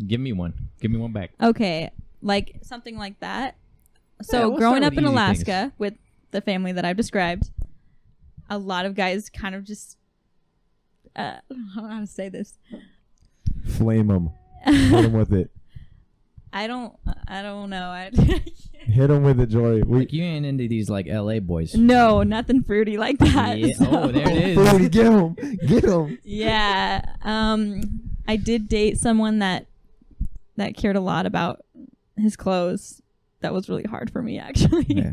Give me one. Give me one back. Okay. Like something like that. So Yeah, we'll growing start up with in easy Alaska things. with the family that I've described, a lot of guys kind of just I don't know how to say this. Flame him. Hit him with it. I don't know. Hit him with it, Jory. Like, you ain't into these, like, LA boys. No, nothing fruity like that. Yeah. So. Oh, there it is. Fruity, get him. Get him. Yeah. I did date someone that cared a lot about his clothes. That was really hard for me, actually. Yeah.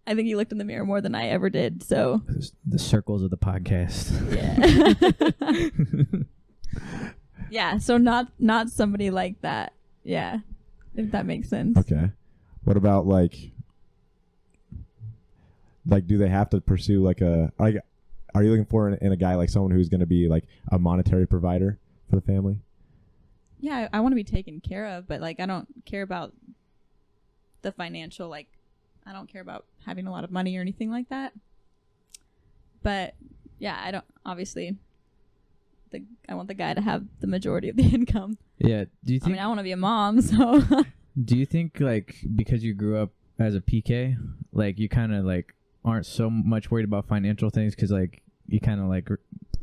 I think he looked in the mirror more than I ever did. So The circles of the podcast. yeah. Yeah. So not somebody like that. Yeah. If that makes sense. Okay. What about like do they have to pursue like are you looking for in a guy like someone who's going to be like a monetary provider for the family? Yeah, I want to be taken care of, but like I don't care about the financial, like I don't care about having a lot of money or anything like that. But yeah, I don't obviously I want the guy to have the majority of the income. Yeah. Do you think I mean, I want to be a mom, so Do you think like because you grew up as a PK, like you kind of like aren't so much worried about financial things because like you kind of like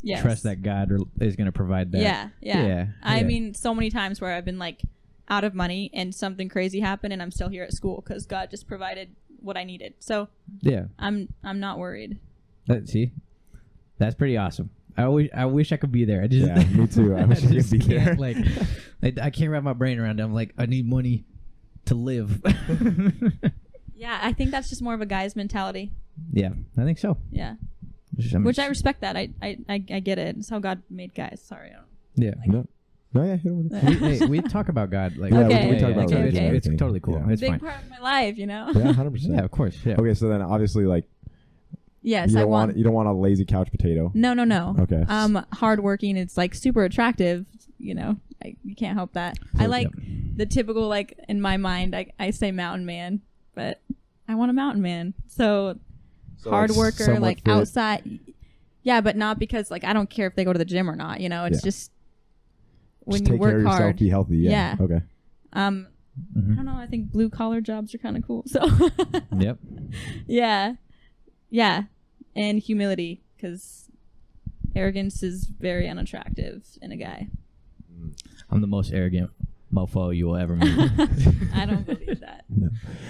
Yes. trust that God is going to provide that? Yeah. I yeah. mean, so many times where I've been like out of money and something crazy happened and I'm still here at school because God just provided what I needed. So Yeah. I'm not worried. See, that's pretty awesome. I wish I could be there. I just Yeah, me too. I wish I could just be there. can't, like I can't wrap my brain around it. I'm like, I need money to live. Yeah, I think that's just more of a guy's mentality. Yeah, I think so. Yeah. I'm- Which I respect that. I get it. It's how God made guys. Sorry. I don't Yeah. No, yeah, hit him with it. we talk about God. Like, Yeah, Okay. we talk about Okay, religion and okay. It's everything. totally cool. Yeah. It's big fine. part of my life, you know? Yeah, 100%. Yeah, of course. Yeah. Okay, so then obviously, like, Yes, you I don't want. you don't want a lazy couch potato. No. Okay. Hardworking. It's like super attractive. You know, you can't help that. I like the typical, like, in my mind, I say mountain man, but I want a mountain man. So hard like, worker, somewhat like fit. outside. Yeah, but not because like I don't care if they go to the gym or not. You know, it's Yeah. just when Just you take care work of yourself, hard. be healthy. Yeah. Yeah. Okay. Mhm. I don't know. I think blue collar jobs are kind of cool. So Yep. yeah, and humility, because arrogance is very unattractive in a guy. I'm the most arrogant mofo you will ever meet. I don't believe that. No.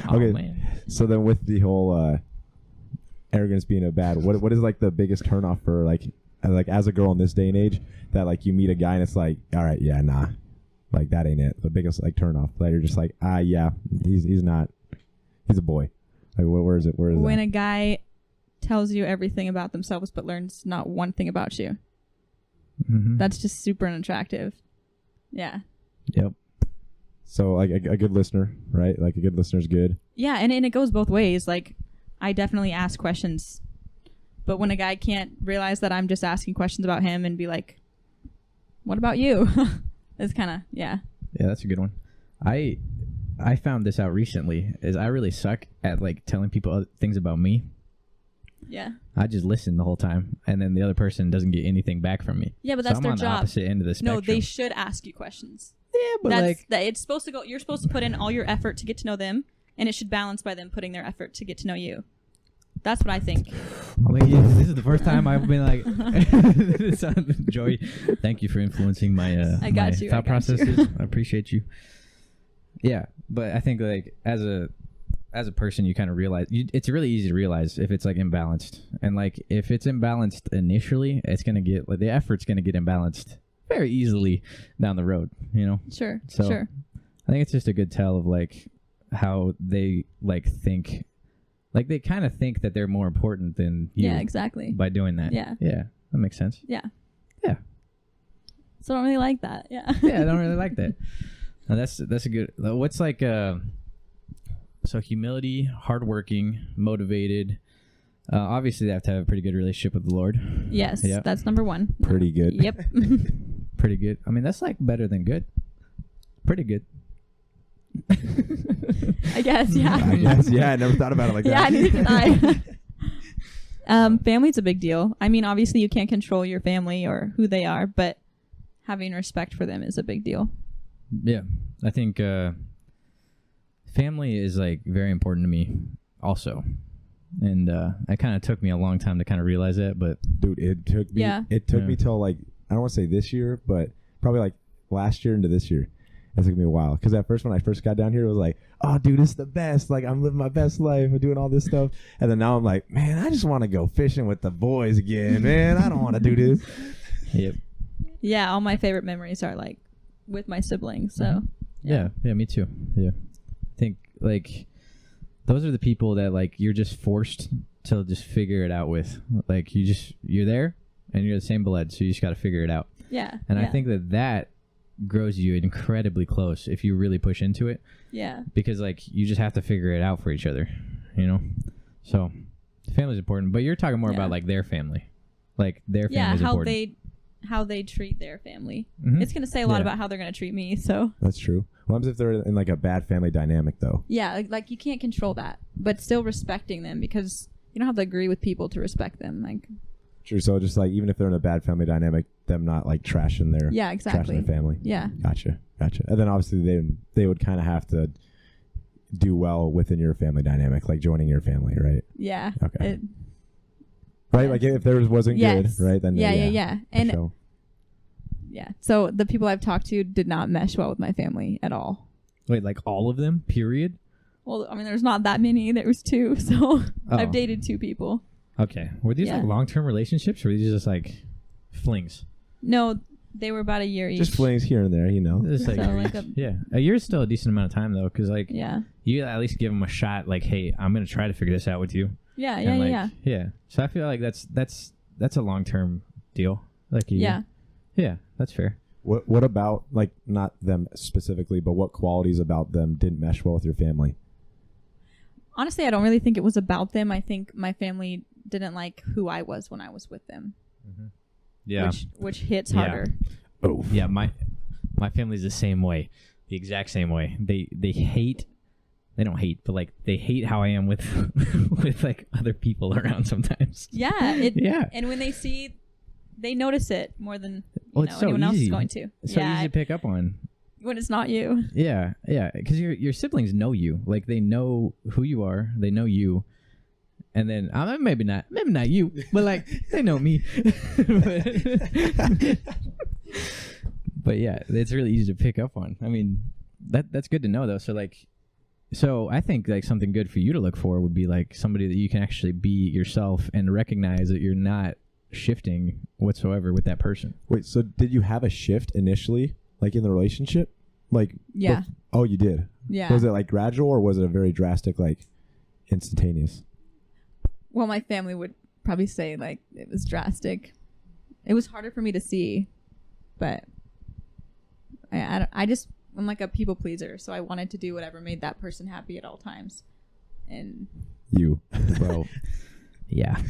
Oh, Okay. man. So then, with the whole arrogance being a bad, what is like the biggest turnoff for like as a girl in this day and age that like you meet a guy and it's like, all right, yeah, nah, like that ain't it. The biggest like turnoff that you're just like, yeah, he's not, he's a boy. Like where is it? Where is When that? a guy tells you everything about themselves but learns not one thing about you, Mhm. that's just super unattractive. Yeah. Yep. So like a good listener, right? Like a good listener's good. Yeah, and it goes both ways. Like, I definitely ask questions, but when a guy can't realize that I'm just asking questions about him and be like, what about you? It's kind of, yeah. Yeah, that's a good one. I found this out recently. Is I really suck at like telling people other things about me. Yeah. I just listen the whole time, and then the other person doesn't get anything back from me. Yeah, but So that's I'm their on the job. opposite end of the spectrum. No, they should ask you questions. Yeah, but That's like, that. It's supposed to go. You're supposed to put in all your effort to get to know them, and it should balance by them putting their effort to get to know you. That's what I think. I mean, yeah, this is the first time I've been like, Jory, thank you for influencing my I got my you, thought I got processes. you. I appreciate you. Yeah, but I think like as a person, you kind of realize it's really easy to realize if it's like imbalanced, and like if it's imbalanced initially, it's gonna get like the effort's gonna get imbalanced very easily down the road. You know. Sure. So Sure. I think it's just a good tell of like how they like think. Like they kind of think that they're more important than you Yeah. Exactly. by doing that. Yeah. Yeah. That makes sense. Yeah. Yeah. So I don't really like that. Yeah. Yeah, I don't really like that. Now that's a good. What's like so humility, hardworking, motivated. Obviously, they have to have a pretty good relationship with the Lord. Yes. Yeah. That's number one. Pretty good. Yep. Pretty good. I mean, that's like better than good. Pretty good. I guess. Yeah. I guess. Yeah, I never thought about it like Yeah, that. neither did I. Family's a big deal. I mean, obviously you can't control your family or who they are, but having respect for them is a big deal. Yeah, I think family is like very important to me, also, and it kind of took me a long time to kind of realize that. But Dude, it took me. Yeah. It took Yeah. me till like I don't want to say this year, but probably like last year into this year. It took me a while because at first when I first got down here, it was like, oh, dude, it's the best. Like I'm living my best life. I'm doing all this stuff, and then now I'm like, man, I just want to go fishing with the boys again, man. I don't want to do this. yep. Yeah, all my favorite memories are like with my siblings. So Yeah, me too. Yeah. I think like those are the people that like you're just forced to just figure it out with. Like you're there and you're the same blood, so you just got to figure it out. yeah. And yeah. I think that grows you incredibly close if you really push into it, yeah. because like you just have to figure it out for each other, you know? So family's important, but you're talking more Yeah. about like their family. Like their Yeah, family's how important. how they treat their family. Mhm. It's going to say a lot Yeah. about how they're going to treat me. So That's true. What happens if they're in like a bad family dynamic though? yeah, like you can't control that, but still respecting them, because you don't have to agree with people to respect them. Like, True. So just like even if they're in a bad family dynamic, them not like trashing their yeah, exactly. trashing their family. Yeah. Gotcha. And then obviously they would kind of have to do well within your family dynamic, like joining your family, right? Yeah. Okay. Right, like if theirs wasn't Yes. good, right? Then Yeah. for And sure. yeah, so the people I've talked to did not mesh well with my family at all. Wait, like all of them? Period. Well, I mean, there's not that many. There was 2, so I've dated 2 people. Okay. Were these like long-term relationships, or were these just like flings? No, they were about a year each. Just flings here and there, you know. Just like, So, like a year is still a decent amount of time though, because like Yeah. you at least give them a shot. Like, hey, I'm gonna try to figure this out with you. Yeah. And, like, yeah. So I feel like that's a long-term deal. Like, yeah, that's fair. What about, like, not them specifically, but what qualities about them didn't mesh well with your family? Honestly, I don't really think it was about them. I think my family didn't like who I was when I was with them. Mm-hmm. Yeah. Which hits harder. Oh. Yeah, my family's the same way. The exact same way. They hate. They don't hate, but like they hate how I am with with like other people around sometimes. Yeah. Yeah. And when they see, they notice it more than it's so anyone else easy. is going to. It's so easy to pick up on. When it's not you. Yeah, because your siblings know you. Like they know who you are. They know you. And then maybe not you, but like they know me. But yeah, it's really easy to pick up on. I mean, that's good to know though. So I think like something good for you to look for would be like somebody that you can actually be yourself and recognize that you're not shifting whatsoever with that person. Wait, so did you have a shift initially, like in the relationship? Like, yeah. Oh, you did? Yeah. Was it like gradual or was it a very drastic, like instantaneous? Well, my family would probably say like it was drastic. It was harder for me to see, but I'm like a people pleaser, so I wanted to do whatever made that person happy at all times. And you, well, yeah,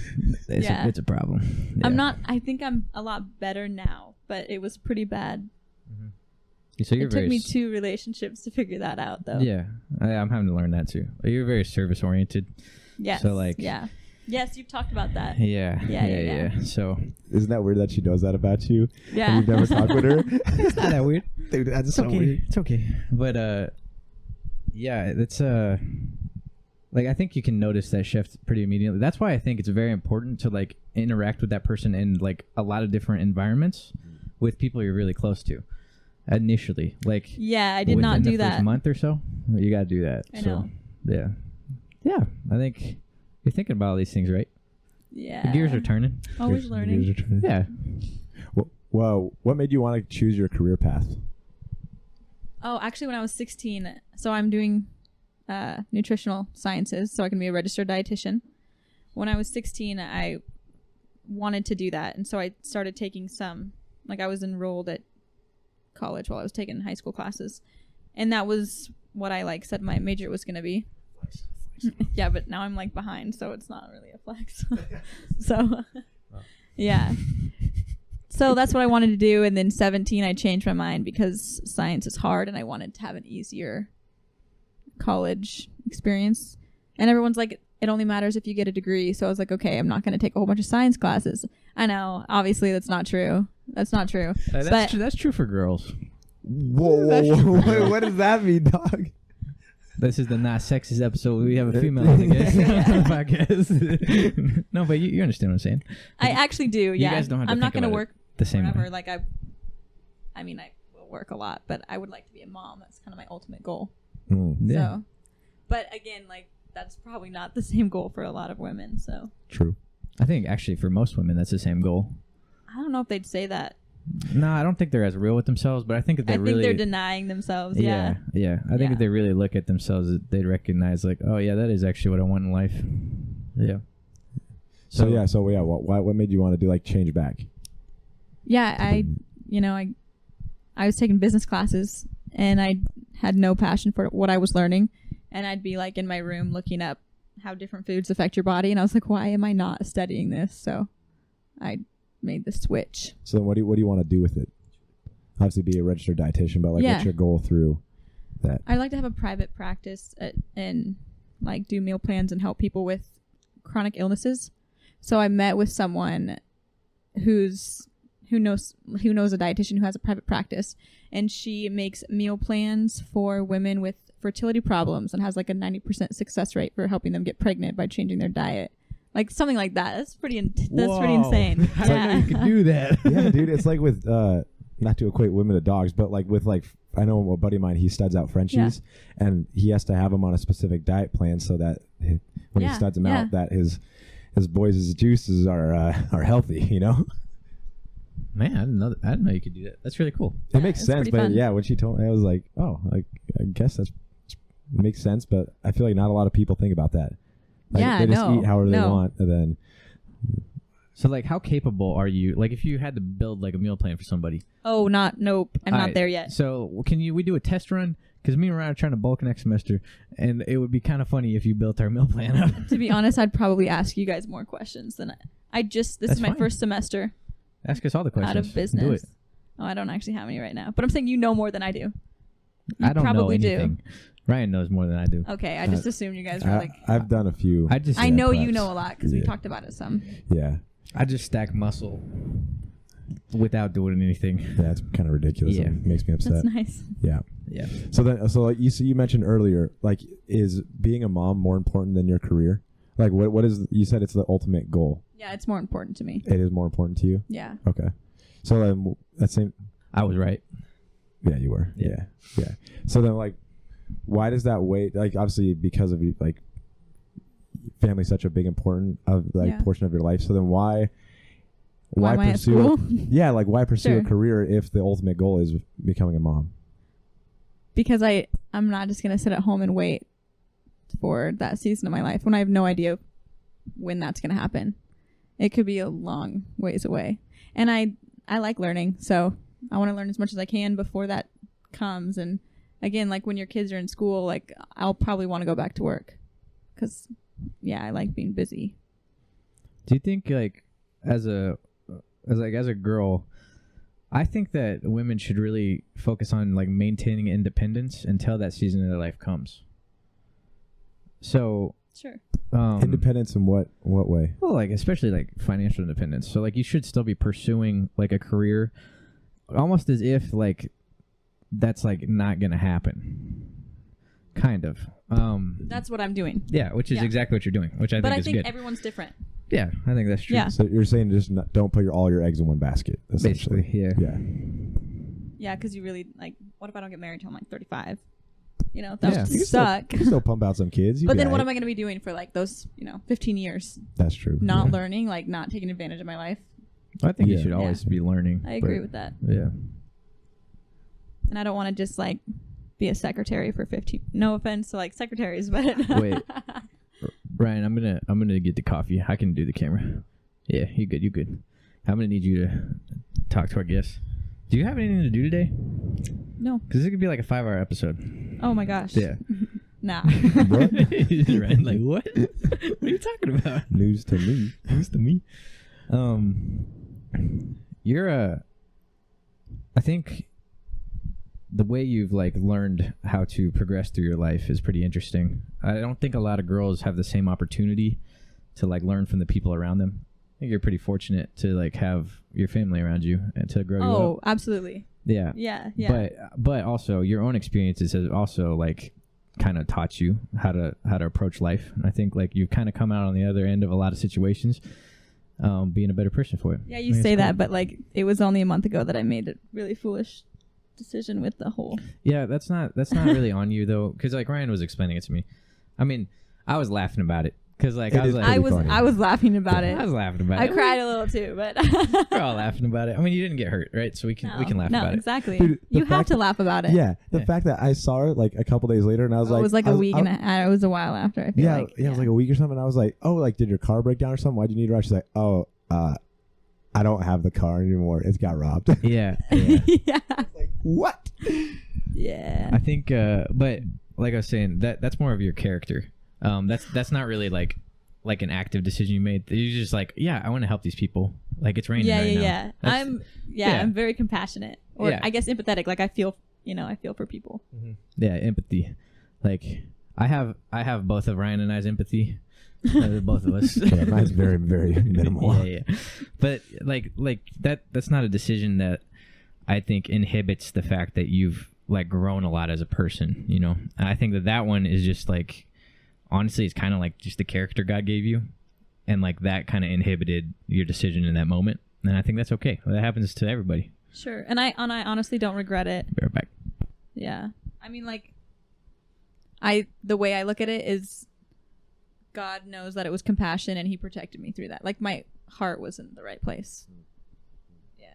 it's a problem. Yeah. I think I'm a lot better now, but it was pretty bad. Mm-hmm. So it took me 2 relationships to figure that out, though. Yeah, I'm having to learn that too. You're very service oriented. Yes. So like, yeah. Yes, you've talked about that. Yeah. So isn't that weird that she knows that about you? Yeah. And you've never talked with her? It's not that weird. Dude, that's It's so okay. weird. It's okay. But yeah, it's like I think you can notice that shift pretty immediately. That's why I think it's very important to like interact with that person in like a lot of different environments with people you're really close to. Initially, like I did not do the that. First month or so, you got to do that. I know. Yeah. I think you're thinking about all these things, right? Yeah. The gears are turning. Always learning. Gears are turning. Yeah. Well, what made you want to choose your career path? Oh, actually, when I was 16, so I'm doing nutritional sciences, so I can be a registered dietitian. When I was 16, I wanted to do that, and so I started taking I was enrolled at college while I was taking high school classes, and that was what I said my major was going to be. Yeah, but now I'm behind, so it's not really a flex. So, yeah. So that's what I wanted to do, and then 17 I changed my mind because science is hard and I wanted to have an easier college experience. And everyone's like, it only matters if you get a degree. So I was like, okay, I'm not going to take a whole bunch of science classes. I know, obviously that's not true. That's not true. That's true for girls. Whoa. Wait, what does that mean, dog? This is the not sexist episode. We have a female on the guest on the podcast. No, but you understand what I'm saying. I actually do. Yeah, you guys don't have to I'm not going to work the same forever. way. I mean, I will work a lot, but I would like to be a mom. That's kind of my ultimate goal. Yeah. So, but again, that's probably not the same goal for a lot of women. So True. I think actually for most women that's the same goal. I don't know if they'd say that. No, I don't think they're as real with themselves, but I think if they they're denying themselves. Yeah. I think if they really look at themselves, they'd recognize oh yeah, that is actually what I want in life. Yeah. So what made you want to do change back? Yeah, I was taking business classes and I had no passion for what I was learning, and I'd be in my room looking up how different foods affect your body, and I was like, why am I not studying this? So I made the switch. So then what do you want to do with it? Obviously be a registered dietitian, but what's your goal through that? I'd like to have a private practice and do meal plans and help people with chronic illnesses. So I met with someone who knows a dietitian who has a private practice, and she makes meal plans for women with fertility problems and has like a 90% success rate for helping them get pregnant by changing their diet. Like something like that. That's pretty insane. I didn't know you could do that. Yeah, dude. It's like with not to equate women to dogs, but like with like I know a buddy of mine. He studs out Frenchies, and he has to have them on a specific diet plan so that when he studs them out, that his boys' juices are healthy. You know. Man, I didn't know you could do that. That's really cool. It makes sense, but fun. when she told me, I was like, oh, like I guess it makes sense, but I feel like not a lot of people think about that. Like, they just eat however they want, and then. So, like, how capable are you? Like, if you had to build like a meal plan for somebody. Oh, nope. I'm not there yet. So, we do a test run? Because me and Ryan are trying to bulk next semester, and it would be kind of funny if you built our meal plan up. To be honest, I'd probably ask you guys more questions than this is my fine. First semester. Ask us all the questions. Out of business. Do it. Oh, I don't actually have any right now. But I'm saying you know more than I do. I don't probably know anything. Ryan knows more than I do. Okay, I just assumed you guys were like... I've done a few. I know you know a lot because we talked about it some. Yeah. I just stack muscle without doing anything. Yeah, it's kind of ridiculous. Yeah. It makes me upset. That's nice. Yeah. Yeah. So like you mentioned earlier, like, is being a mom more important than your career? Like, what is, you said it's the ultimate goal. Yeah, it's more important to me. It is more important to you? Yeah. Okay. So that same... I was right. Yeah, you were. Yeah. So then, like, why does that weight? Like, obviously, because of like family's such a big important portion of your life. So then, why am I pursue? at school? Yeah, like why pursue Sure. a career if the ultimate goal is becoming a mom? Because I'm not just gonna sit at home and wait for that season of my life when I have no idea when that's gonna happen. It could be a long ways away, and I like learning, so I want to learn as much as I can before that comes. And again, like when your kids are in school, like I'll probably want to go back to work because I like being busy. Do you think like as a girl, I think that women should really focus on like maintaining independence until that season of their life comes. So Sure. Independence in what way? Well, like especially like financial independence. So like you should still be pursuing like a career, almost as if like that's like not gonna happen. Kind of. That's what I'm doing. Yeah, which is exactly what you're doing, which I think is good. But I think everyone's different. Yeah, I think that's true. Yeah. So you're saying just don't put all your eggs in one basket, essentially. Basically, yeah. Yeah, because you really like. What if I don't get married till I'm like 35? You know, that would You suck. can still pump out some kids. But then what am I going to be doing for like those 15 years? That's true. Not learning, like not taking advantage of my life. I think you should always be learning. I agree with that. Yeah. And I don't want to just like be a secretary for 15. No offense to like secretaries, but Wait, Ryan, I'm gonna get the coffee. I can do the camera. Yeah, you good. I'm gonna need you to talk to our guests. Do you have anything to do today? No. Because it could be like a 5-hour episode. Oh my gosh. Yeah. Nah. What? Ryan, like what? What are you talking about? News to me. News to me. I think the way you've like learned how to progress through your life is pretty interesting. I don't think a lot of girls have the same opportunity to like learn from the people around them. I think you're pretty fortunate to like have your family around you and to grow you up. Oh, absolutely. Yeah. Yeah. Yeah. But also your own experiences has also like kind of taught you how to approach life. And I think like you've kind of come out on the other end of a lot of situations, being a better person for it. Yeah, you say that, but like it was only a month ago that I made a really foolish decision with the whole. Yeah, that's not really on you though, because like Ryan was explaining it to me. I mean, I was laughing about it because like I was laughing about it. I was laughing about it. I cried a little too, but we're all laughing about it. I mean, you didn't get hurt, right? So we can laugh about it. Exactly. Dude, you have to laugh about it. Yeah, the fact that I saw it like a couple days later, and I was like, it was like a week, and it was a while after. I feel like. Yeah, it was like a week or something. And I was like, oh, like did your car break down or something? Why do you need a ride? She's like, oh, I don't have the car anymore. It's got robbed. Yeah. Yeah. Like, what? Yeah. I think, but like I was saying, that's more of your character. That's not really like an active decision you made. You're just like, yeah, I want to help these people. Like it's raining right now. Yeah. I'm very compassionate, or I guess empathetic. Like I feel for people. Mm-hmm. Yeah, empathy. Like I have both of Ryan and I's empathy. Both of us. Yeah, mine's very, very minimal. Yeah. But like that's not a decision that I think inhibits the fact that you've like grown a lot as a person, you know. And I think that one is just like, honestly, it's kind of like just the character God gave you, and like that kind of inhibited your decision in that moment. And I think that's okay. That happens to everybody. Sure. And I honestly don't regret it. Be right back. Yeah. I mean, like, the way I look at it is God knows that it was compassion and he protected me through that. Like, my heart was in the right place. Yeah.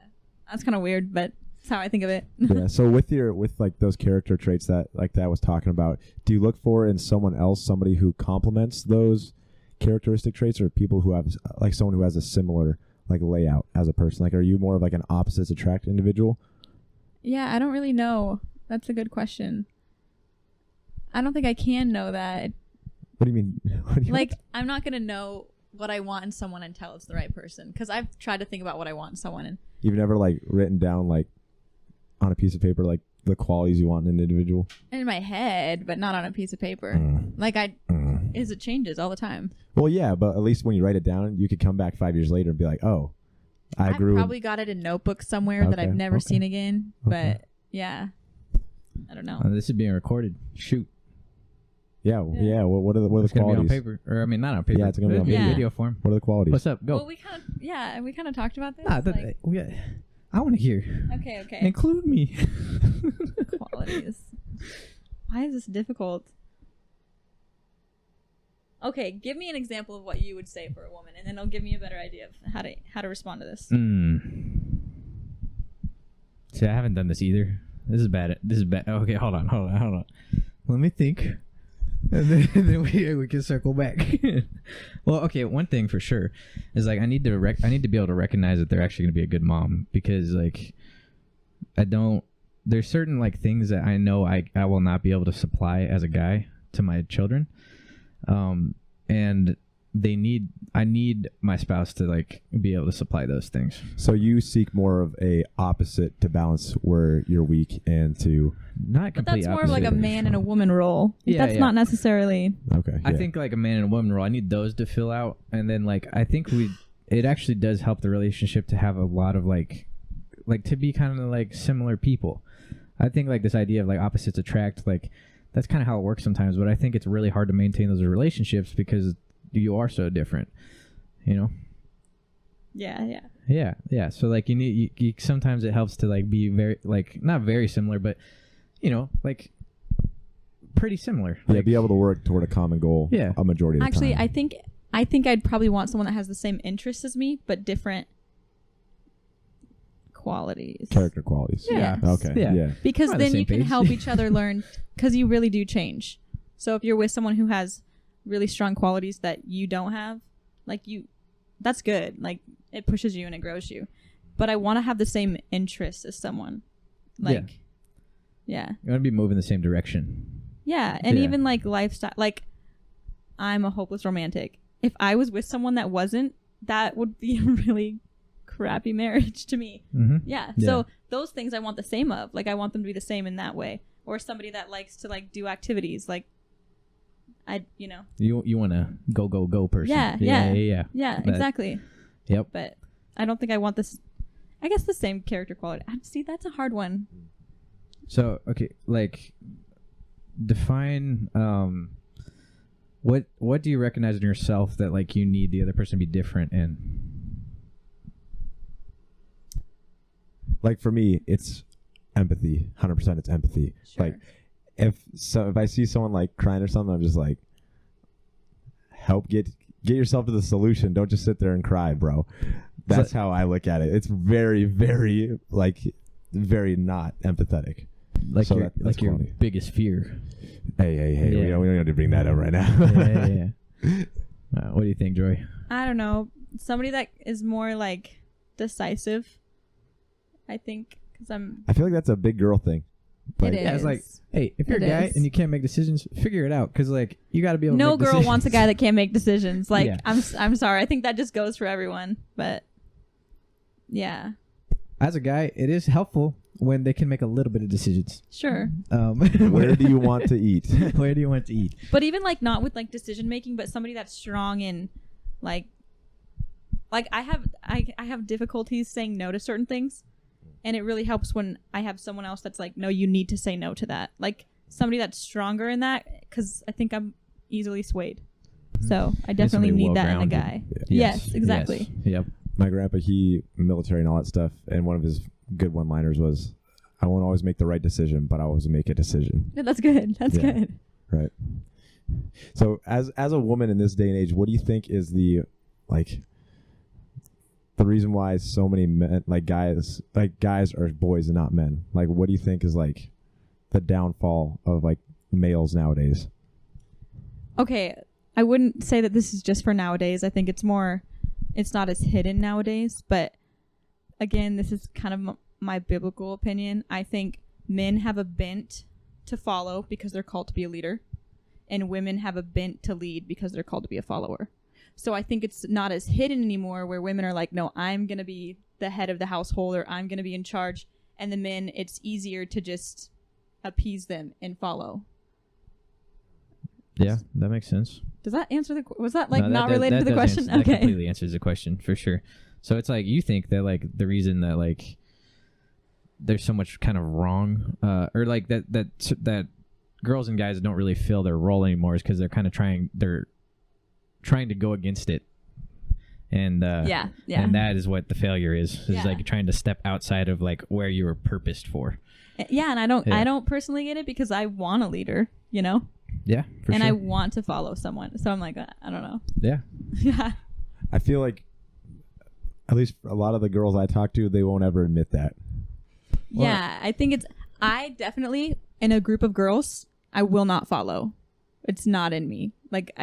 That's kind of weird, but that's how I think of it. Yeah. So with like those character traits that I was talking about, do you look for in someone else somebody who complements those characteristic traits, or people who have like someone who has a similar like layout as a person? Like, are you more of like an opposites attract individual? Yeah, I don't really know. That's a good question. I don't think I can know that. What do you mean? Like, I'm not going to know what I want in someone until it's the right person. Because I've tried to think about what I want in someone. And you've never like written down like on a piece of paper like the qualities you want in an individual? In my head, but not on a piece of paper. Like, it changes all the time. Well, yeah, but at least when you write it down, you could come back 5 years later and be like, oh, I probably got it in notebooks somewhere that I've never seen again. But yeah, I don't know. This is being recorded. Shoot. Yeah. What are the qualities? Gonna be on paper, or I mean, not on paper. Yeah, it's gonna be on video form. What are the qualities? What's up? Go. Well, we kind of talked about this. I want to hear. Okay. Include me. Qualities. Why is this difficult? Okay, give me an example of what you would say for a woman, and then it'll give me a better idea of how to respond to this. See, I haven't done this either. This is bad. Okay, hold on. Let me think. And then we can circle back. Well, okay, one thing for sure is like I need to be able to recognize that they're actually going to be a good mom, because like there's certain like things that I know I will not be able to supply as a guy to my children. And I need my spouse to like be able to supply those things. So you seek more of a opposite to balance where you're weak and to not complete. But that's more of opposite. like a man and a woman role. Yeah, that's not necessarily. Okay. I think like a man and a woman role, I need those to fill out, and then like I think it actually does help the relationship to have a lot of like to be kind of like similar people. I think like this idea of like opposites attract, like that's kind of how it works sometimes, but I think it's really hard to maintain those relationships because you are so different, you know? Yeah. So like you sometimes it helps to like be very like not very similar, but you know, like pretty similar. Yeah, like, be able to work toward a common goal. Yeah. A majority of the Actually, time. I think I'd probably want someone that has the same interests as me, but different qualities. Character qualities. Yes. Okay. Yeah. Yeah. Because We're on the then same you can page. help each other learn, because you really do change. So if you're with someone who has really strong qualities that you don't have, like that's good. Like it pushes you and it grows you. But I want to have the same interests as someone. Like, yeah. You want to be moving the same direction. Yeah. And Yeah. even like lifestyle, like I'm a hopeless romantic. If I was with someone that wasn't, that would be a really crappy marriage to me. Mm-hmm. Yeah. Yeah. So those things I want the same of. Like I want them to be the same in that way. Or somebody that likes to like do activities. Like you want to go person. Yeah. That- Exactly. Yep. But I don't think I want this. I guess the same character quality. See, that's a hard one. So okay, like define what do you recognize in yourself that like you need the other person to be different in? Like for me, it's empathy. 100% it's empathy. Sure. Like if I see someone like crying or something, I'm just like, help get yourself to the solution. Don't just sit there and cry, bro. That's how I look at it. It's very, very very not empathetic. Like So your that's your quality. biggest fear. Hey. Yeah. We don't need to bring that up right now. Yeah. What do you think, Jory? I don't know. Somebody that is more like decisive. I think because I feel like that's a big girl thing. Like, It is. Yeah, it's like, hey, if you're a It guy is. and you can't make decisions, figure it out, because like you got to be able. No to make girl decisions. wants a guy that can't make decisions. Like Yeah. I'm sorry. I think that just goes for everyone. But yeah, As a guy, it is helpful when they can make a little bit of decisions. sure. Where do you want to eat? Where do you want to eat? But even like not with like decision making, but somebody that's strong in like I have difficulties saying no to certain things, And it really helps when I have someone else that's like, no, you need to say no to that. Like somebody that's stronger in that, because I think I'm easily swayed. So I definitely need that in a guy. Yes, exactly. Yes. Yep. My grandpa, he military and all that stuff, and one of his good one-liners was, "I won't always make the right decision, but I always make a decision." Yeah, that's good. That's good. Right. So as a woman in this day and age, what do you think is the reason why so many men, guys are boys and not men? Like, what do you think is like the downfall of like males nowadays? Okay, I wouldn't say that this is just for nowadays. I think it's not as hidden nowadays. But again, this is kind of my biblical opinion. I think men have a bent to follow because they're called to be a leader, and women have a bent to lead because they're called to be a follower. So I think it's not as hidden anymore where women are like, no, I'm going to be the head of the household, or I'm going to be in charge. And the men, it's easier to just appease them and follow. Yeah, that makes sense. Does that answer was that like No, not related to the question? That Okay. completely answers the question for sure. So it's like you think that like the reason that like there's so much kind of wrong or like that girls and guys don't really feel their role anymore is because they're trying to go against it. And and that is what the failure is like trying to step outside of like where you were purposed for. Yeah, and I don't personally get it because I want a leader, you know? Yeah, for and sure. I want to follow someone. So I'm like, I don't know. Yeah. Yeah. I feel like at least a lot of the girls I talk to, they won't ever admit that. Yeah, I think I definitely, in a group of girls, I will not follow. It's not in me. Like,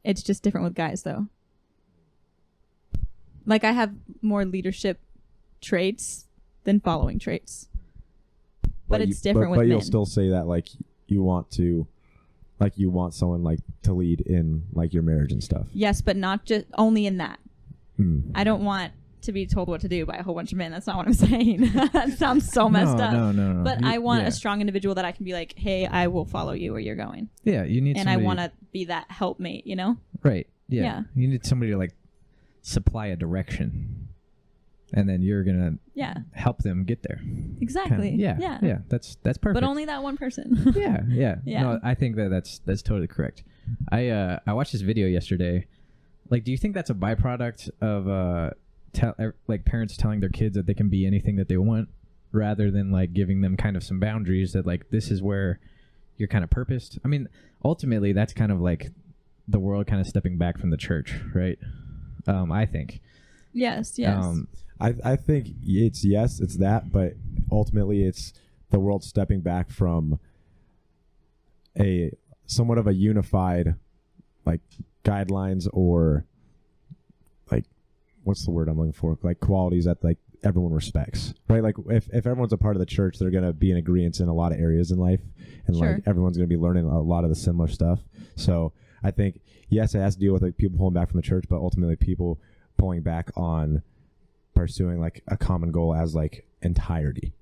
it's just different with guys, though. Like, I have more leadership traits than following traits. But it's different with men. But you'll still say that, like, you want someone, like, to lead in, like, your marriage and stuff. Yes, but not just only in that. I don't want to be told what to do by a whole bunch of men. That's not what I'm saying. That sounds so messed up. No. But I want a strong individual that I can be like, hey, I will follow you where you're going. Yeah, you need and somebody... I want to be that helpmate, you know? Right. Yeah. You need somebody to like supply a direction. And then you're going to help them get there. Exactly. Yeah. That's perfect. But only that one person. Yeah. No, I think that's totally correct. I watched this video yesterday. Like, do you think that's a byproduct of like parents telling their kids that they can be anything that they want, rather than like giving them kind of some boundaries that like this is where you're kind of purposed? I mean, ultimately that's kind of like the world kind of stepping back from the church, right? I think. Yes. I think it's that, but ultimately it's the world stepping back from a somewhat of a unified like guidelines, or like, what's the word I'm looking for? Like qualities that like everyone respects, right? Like if everyone's a part of the church, they're going to be in agreement in a lot of areas in life, and like everyone's going to be learning a lot of the similar stuff. So I think, yes, it has to deal with like people pulling back from the church, but ultimately people pulling back on pursuing like a common goal as like entirety.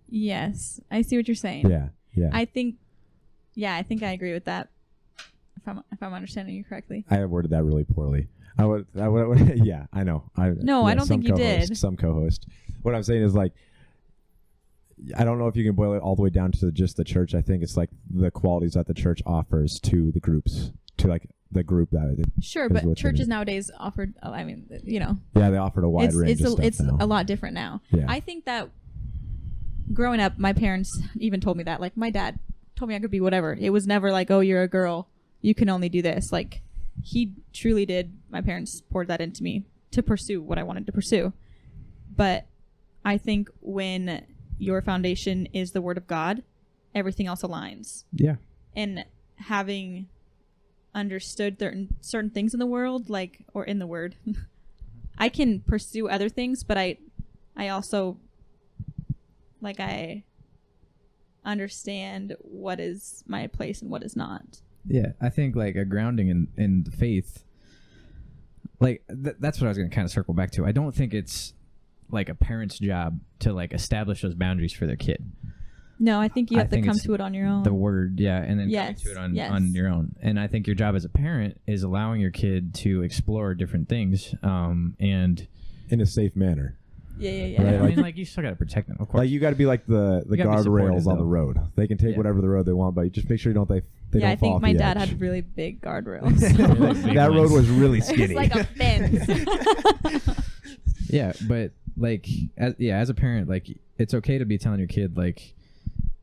Yes, I see what you're saying. Yeah. I think I agree with that. If I'm understanding you correctly. I worded that really poorly. I would yeah, I know. I don't think you did. Some co-host. What I'm saying is like, I don't know if you can boil it all the way down to just the church. I think it's like the qualities that the church offers to the groups, to like the group that. Sure, but churches nowadays offered. I mean, you know. Yeah, they offered a wide range of stuff. It's now. a lot different now. Yeah. I think that growing up, my parents even told me that. Like my dad told me I could be whatever. It was never like, oh, you're a girl, you can only do this. Like he truly did. My parents poured that into me to pursue what I wanted to pursue. But I think when your foundation is the Word of God, everything else aligns. Yeah. And having understood certain things in the world, like, or in the Word, I can pursue other things, but I also, like, I understand what is my place and what is not. Yeah, I think like a grounding in the faith, like that's what I was going to kind of circle back to. I don't think it's like a parent's job to like establish those boundaries for their kid. No, I think you have to come to it on your own. The Word, yeah, and then coming to it on your own. And I think your job as a parent is allowing your kid to explore different things, and in a safe manner. Yeah. Right, I mean, like you still gotta protect them, of course. Like you got to be like the You gotta be supportive, guardrails on the though. road. They can take whatever the road they want, but just make sure you don't they Yeah, I don't fall think off my the dad edge. had really big guardrails. Like big That road ones. was really It skinny. was like a fence. Yeah, but like, as a parent, like it's okay to be telling your kid, like,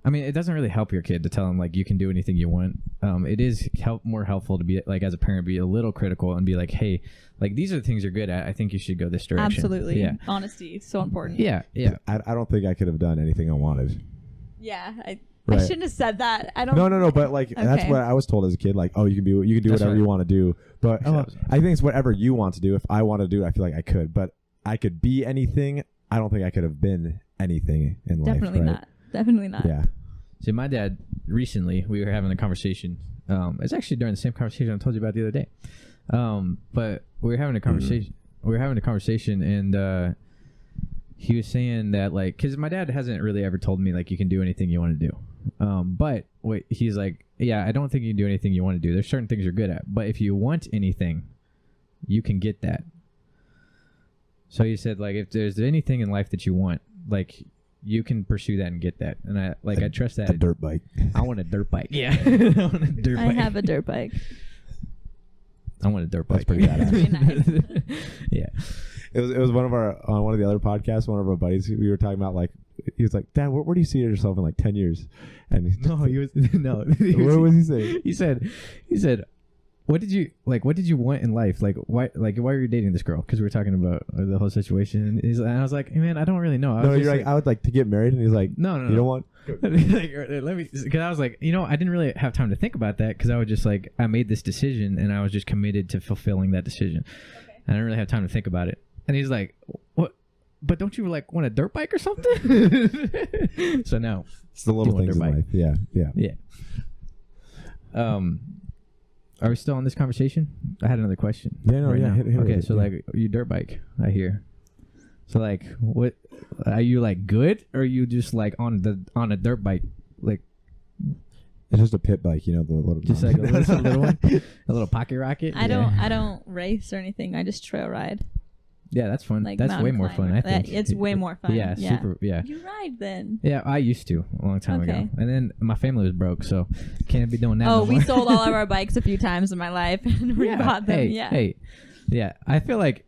I mean, it doesn't really help your kid to tell them like you can do anything you want. It is more helpful to be like, as a parent, be a little critical and be like, hey, like these are the things you're good at. I think you should go this direction. Absolutely. Yeah. Honesty is so important. Yeah. I don't think I could have done anything I wanted. Yeah. I Right. shouldn't have said that. I don't. No. But like that's Okay. what I was told as a kid. Like, oh, you can do That's whatever right. you want to do. But That's what I think it's whatever you want to do. If I want to do it, I feel like I could. But I could be anything. I don't think I could have been anything in life. Definitely right? not. Definitely not. Yeah. See, my dad recently, we were having a conversation. It's actually during the same conversation I told you about the other day. But we were having a conversation. We were having a conversation, and he was saying that, like, because my dad hasn't really ever told me like you can do anything you want to do. But he's like, yeah, I don't think you can do anything you want to do. There's certain things you're good at, but if you want anything, you can get that. So he said, like, if there's anything in life that you want, like, you can pursue that and get that. And I trust that. A dirt bike. I want a dirt bike. Yeah. I want a dirt I bike. have a dirt bike. I want a dirt bike. That's pretty badass. Pretty nice. Yeah. It was one of our on one of the other podcasts. One of our buddies, we were talking about, like, he was like, Dad, where do you see yourself in like 10 years? And He was what was he saying? He said, what did you want in life? Like, why were you dating this girl? Because we were talking about the whole situation. And I was like, hey, man, I don't really know. No, you're like, I would like to get married. And he's like, no. You don't want? Like, let me, because I was like, I didn't really have time to think about that, because I was just like, I made this decision and I was just committed to fulfilling that decision. Okay. I didn't really have time to think about it. And he's like, what? But don't you like want a dirt bike or something? So now It's the little doing things in dirt life. bike. Yeah. Are we still on this conversation? I had another question. Yeah, no, yeah, now. hit it Okay, with it, so yeah. like, you dirt bike, I hear. So like, what are you like good, or are you just like on a dirt bike, like It's just a pit bike, you know, the little. just like a little one, a little pocket rocket? I Yeah. don't race or anything. I just trail ride. Yeah, that's fun. Like That's way mountain more fun, climber. I think. It's way more fun. Yeah, Yeah. super. Yeah. You ride then. Yeah, I used to a long time ago, Okay. and then my family was broke, so can't be doing that. Oh, no we more. sold all of our bikes a few times in my life and we bought them. Hey, yeah. I feel like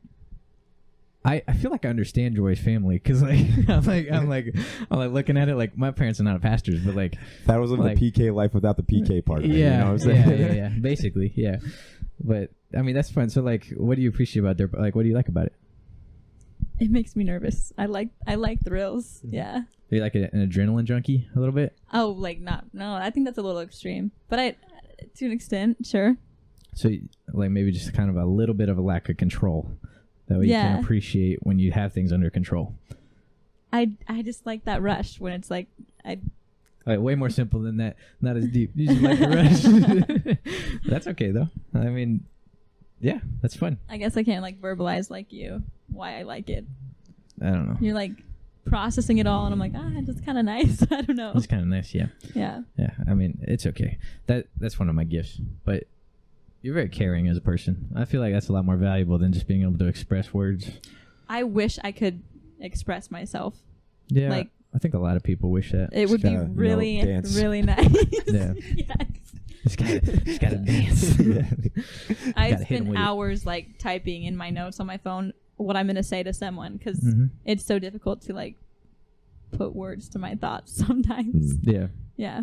I feel like I understand Joy's family, because like I'm like looking at it like my parents are not pastors, but like That was like- the PK life without the PK part. Of it, yeah, you know what I'm saying? yeah, basically, yeah. But I mean, that's fun. So like, what do you appreciate about dirt? Like, what do you like about it? It makes me nervous. I like thrills. Yeah. Are you like an adrenaline junkie a little bit? Oh, like no, I think that's a little extreme. But to an extent, sure. So like maybe just kind of a little bit of a lack of control that way you Yeah. can appreciate when you have things under control. I just like that rush when it's like Like, way more simple than that. Not as deep. You just like the rush. That's okay though. I mean, yeah, that's fun. I guess I can't like verbalize like you why I like it. I don't know. You're like processing it all, and I'm like, it's kind of nice. I don't know. It's kind of nice, yeah. Yeah. Yeah, I mean, it's okay. That's one of my gifts. But you're very caring as a person. I feel like that's a lot more valuable than just being able to express words. I wish I could express myself. Yeah, Like, I think a lot of people wish that. It would be gotta, really, dance. really nice. Yeah. Yes. Just gotta dance. I Gotta hit 'em spend with it. hours like typing in my notes on my phone what I'm gonna say to someone, because Mhm. it's so difficult to like put words to my thoughts sometimes. Yeah. Yeah.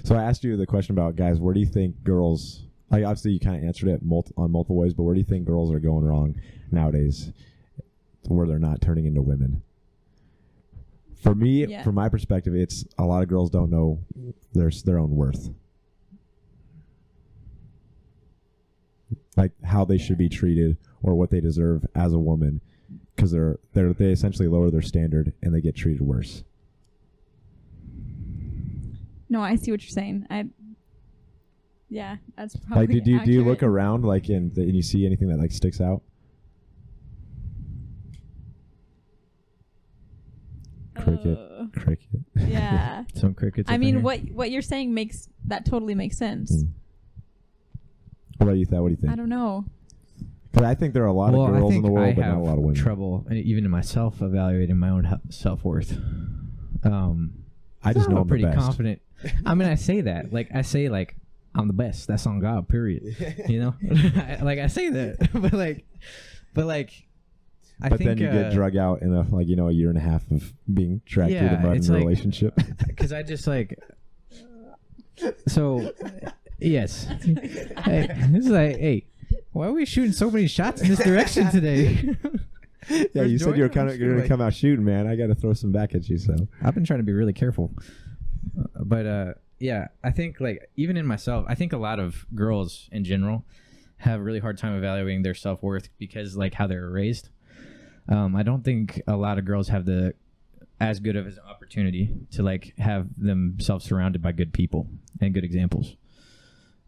So I asked you the question about guys. Where do you think girls? Like, obviously, you kind of answered it on multiple ways, but where do you think girls are going wrong nowadays, where they're not turning into women? For me, Yeah. from my perspective, it's a lot of girls don't know their own worth, like how they should be treated or what they deserve as a woman, because they essentially lower their standard and they get treated worse. No, I see what you're saying. Yeah, that's probably Like, do you look accurate. around like and you see anything that like sticks out? Cricket. Cricket. Yeah. Some crickets. I up in mean, here. what you're saying totally makes sense. What about you, Thad? What do you think? I don't know. Because I think there are a lot of girls in the world, but not a lot of women. Trouble, even in myself, evaluating my own self-worth. I just know I'm pretty the best. confident. I mean, I say that. Like, I say, like, I'm the best. That's on God, period. You know? I say that. but I think... then you get drug out in a year and a half of being dragged through the mud in a relationship. Because I just, like... So, yes. Hey, it's like, hey, why are we shooting so many shots in this direction today? Yeah, you said you're going to come out shooting, man. I got to throw some back at you, so. I've been trying to be really careful. Yeah, I think, like, even in myself, I think a lot of girls in general have a really hard time evaluating their self-worth because, like, how they were raised. I don't think a lot of girls have as good of an opportunity to, like, have themselves surrounded by good people and good examples.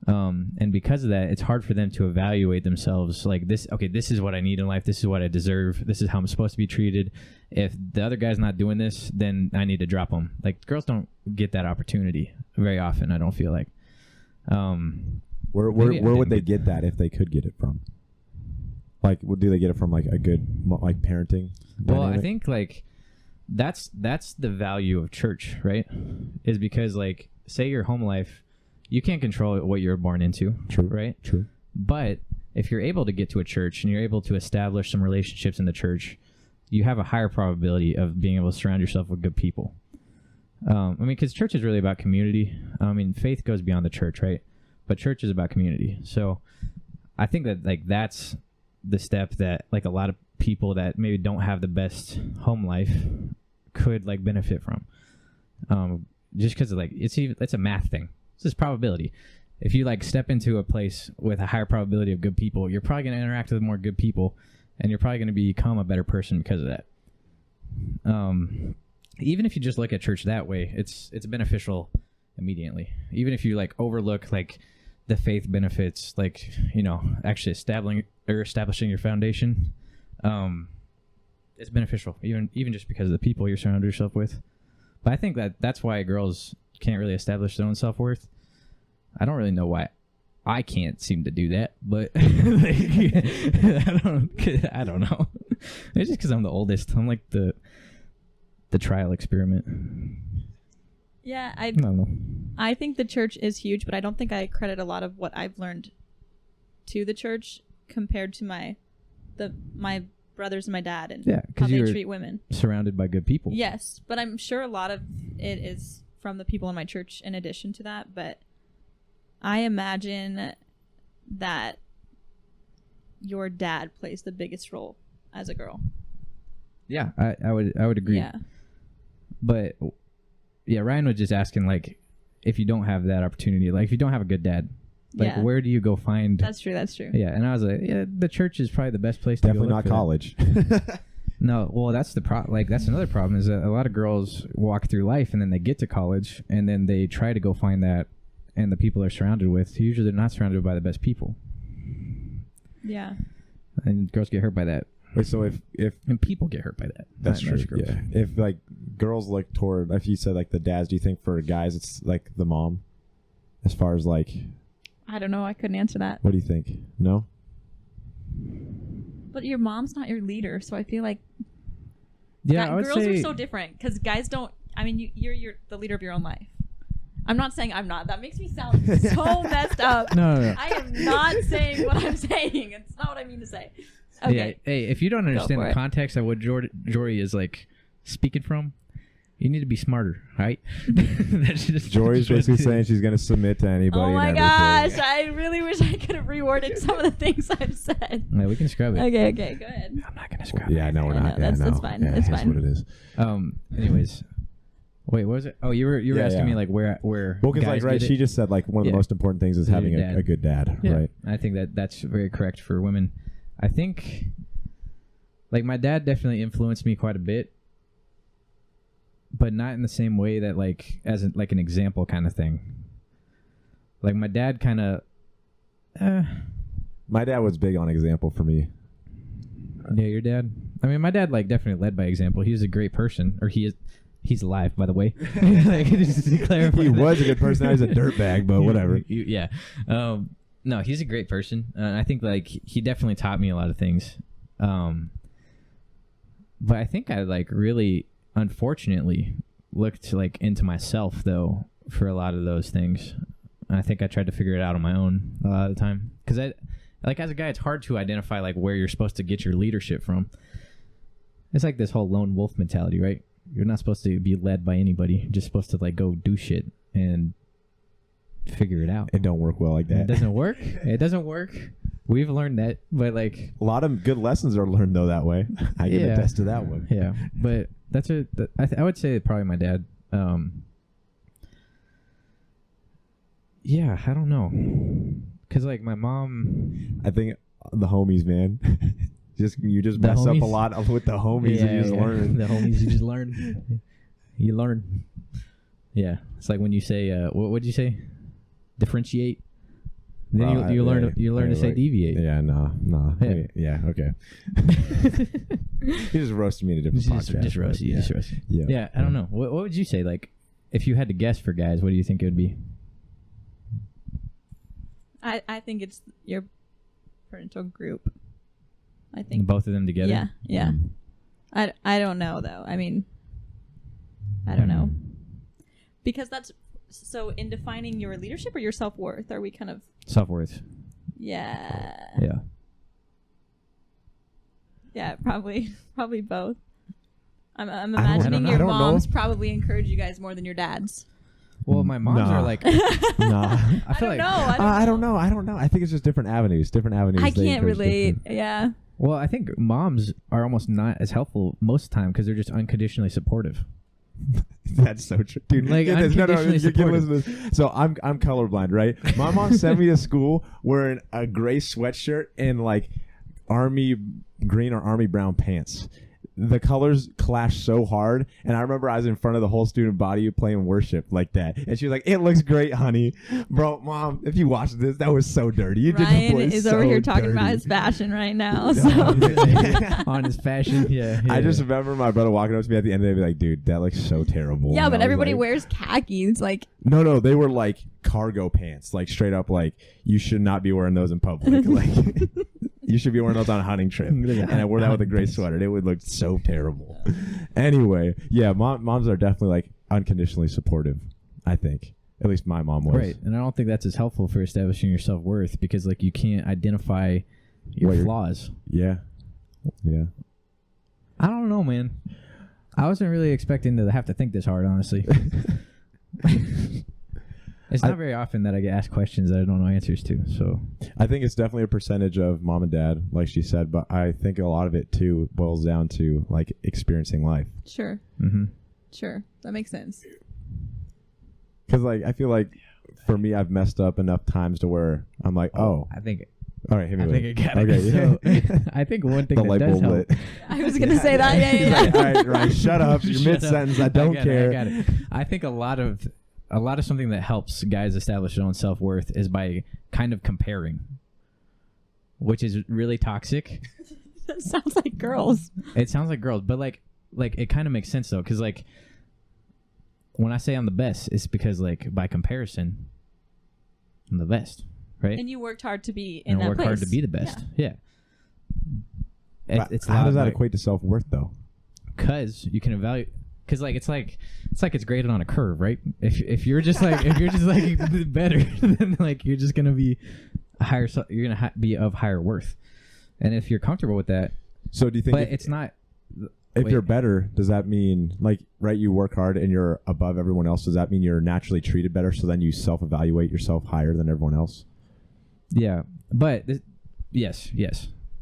And because of that, it's hard for them to evaluate themselves like this. Okay, this is what I need in life. This is what I deserve. This is how I'm supposed to be treated. If the other guy's not doing this, then I need to drop him. Like, girls don't get that opportunity very often, I don't feel like. Where would they get that if they could get it from? Like, do they get it from, like, a good, like, parenting dynamic? Well, I think, like, that's the value of church, right? Is because, like, say your home life, you can't control what you're born into. True. Right? True. But if you're able to get to a church and you're able to establish some relationships in the church, you have a higher probability of being able to surround yourself with good people. I mean, because church is really about community. I mean, faith goes beyond the church, right? But church is about community. So I think that, like, that's the step that, like, a lot of people that maybe don't have the best home life could, like, benefit from. Just because, like, it's a math thing. It's just probability. If you, like, step into a place with a higher probability of good people, you're probably going to interact with more good people, and you're probably going to become a better person because of that. Even if you just look at church that way, it's beneficial immediately. Even if you, like, overlook, like, the faith benefits, like, you know, actually establishing your foundation, it's beneficial, even just because of the people you're surrounded yourself with. But I think that's why girls can't really establish their own self-worth. I don't really know why I can't seem to do that, but like, I don't know. It's just because I'm the oldest. I'm like the trial experiment. Yeah, I don't know. I think the church is huge, but I don't think I credit a lot of what I've learned to the church compared to my brothers and my dad and how they treat women. Surrounded by good people. Yes, but I'm sure a lot of it is from the people in my church in addition to that, but I imagine that your dad plays the biggest role as a girl. Yeah, I would agree. Yeah. But yeah, Ryan was just asking, like, if you don't have that opportunity, like, if you don't have a good dad, like, where do you go find? That's true. Yeah, and I was like, yeah, the church is probably the best place to go. Definitely not college. No, well, that's the like, that's another problem, is that a lot of girls walk through life and then they get to college and then they try to go find that, and the people they're surrounded with, usually they're not surrounded by the best people. Yeah. And girls get hurt by that. Wait, so if and people get hurt by that. That's true. Yeah. If, like, girls look toward, if you said, like, the dads, do you think for guys it's like the mom? As far as, like, I don't know. I couldn't answer that. What do you think? No? But your mom's not your leader, so I feel like girls are so different because guys don't. I mean, you're the leader of your own life. I'm not saying I'm not. That makes me sound so messed up. No. I am not saying what I'm saying. It's not what I mean to say. Okay. Yeah, hey, if you don't understand the context of what Jory is, like, speaking from, you need to be smarter, right? Jory's basically saying she's going to submit to anybody. Oh my gosh, I really wish I could have reworded some of the things I've said. Yeah, we can scrub it. Okay, go ahead. I'm not going to scrub it. Yeah, no, we're not. That's fine. Yeah, it's fine. That's what it is. Anyways. Wait, what was it? Oh, you were asking me, like, where well, because, like, right, she just said, like, one of the most important things is having a good dad, right? I think that's very correct for women. I think, like, my dad definitely influenced me quite a bit, but not in the same way that, like, as like an example kind of thing. Like, my dad kind of my dad was big on example for me. Yeah, your dad? I mean, my dad, like, definitely led by example. He was a great person, or he's alive, by the way. Like, just to clarify, he was a good person. Now he's a dirtbag, but whatever. Yeah. No, he's a great person. I think like he definitely taught me a lot of things. But I think I like really, unfortunately, looked like into myself though for a lot of those things. I think I tried to figure it out on my own a lot of the time. Because I, like as a guy, it's hard to identify like where you're supposed to get your leadership from. It's like this whole lone wolf mentality, right? You're not supposed to be led by anybody. You're just supposed to like go do shit and figure it out. It don't work well like that. It doesn't work. It doesn't work. We've learned that, but like A lot of good lessons are learned though that way. I can attest to that one. Yeah, but that's I would say probably my dad. Yeah, I don't know, cause like my mom. I think the homies, man. You just The mess up a homies? lot with the homies and you just learn. The homies, you just learn. You learn. Yeah, it's like when you say, what'd you say? Differentiate. Then you learn. You learn to say deviate. Yeah, no. Yeah. Yeah, okay. You just roasted me in a different podcast. Just roast you. Yeah. Just roast you. Yeah. Yeah, I don't know. What would you say? Like, if you had to guess for guys, what do you think it would be? I think it's your parental group. I think Both of them together. Yeah, yeah. Mm. I don't know though. I mean, I don't know, because that's so in defining your leadership or your self-worth. Are we kind of Self-worth. Yeah. Probably both. I'm imagining your moms probably encourage you guys more than your dads. Well, my moms Nah. are like. Nah. I feel like. I don't know. I think it's just different avenues. I they can't encourage relate. different- Yeah. Well, I think moms are almost not as helpful most of the time because they're just unconditionally supportive. That's so true, dude. Like, Get this. unconditionally You can supportive. listen to this. So I'm colorblind, right? My mom sent me to school wearing a gray sweatshirt and like army green or army brown pants. The colors clashed so hard, and I remember I was in front of the whole student body playing worship like that, and she was like, "It looks great, honey." Bro, mom, if you watch this, that was so dirty. You did the Ryan boy is so over here talking dirty. about his fashion right now. So On his fashion. Yeah. I just remember my brother walking up to me at the end of the day, be like, "Dude, that looks so terrible." yeah, And but I was everybody like, wears khakis. Like No, they were like cargo pants, like straight up, like you should not be wearing those in public. Like you should be wearing those on a hunting trip. And I wore that with a gray sweater. It would look so terrible. Anyway, yeah, moms are definitely like unconditionally supportive. I think at least my mom was. Right, and I don't think that's as helpful for establishing your self-worth because like you can't identify your flaws. Yeah. I don't know, man. I wasn't really expecting to have to think this hard, honestly. It's not very often that I get asked questions that I don't know answers to. So I think it's definitely a percentage of mom and dad, like she said, but I think a lot of it too boils down to like experiencing life. sure, mm-hmm. sure, that makes sense. Because like I feel like for me, I've messed up enough times to where I'm like, oh, I think all right, hit me I with think it. it got it. Okay, So, I think one thing the that light does bulb help. lit. I was gonna say that. Yeah, yeah. All right, right. Shut up. You're Shut up. mid-sentence. I don't care. I got it. I think a lot of something that helps guys establish their own self-worth is by kind of comparing, which is really toxic. That sounds like girls. It sounds like girls, but like it kind of makes sense though, because like when I say I'm the best, it's because like by comparison, I'm the best, right? And you worked hard to be in And that work place. hard to be the best. Yeah. It's How does that like, equate to self-worth though? because you can evaluate. Because like it's graded on a curve, right? If you're just like better, then like you're just gonna be higher. You're gonna be of higher worth, and if you're comfortable with that, So do you think but it's not. if wait. you're better, does that mean like right? You work hard and you're above everyone else. Does that mean you're naturally treated better? So then you self-evaluate yourself higher than everyone else. Yeah, but yes.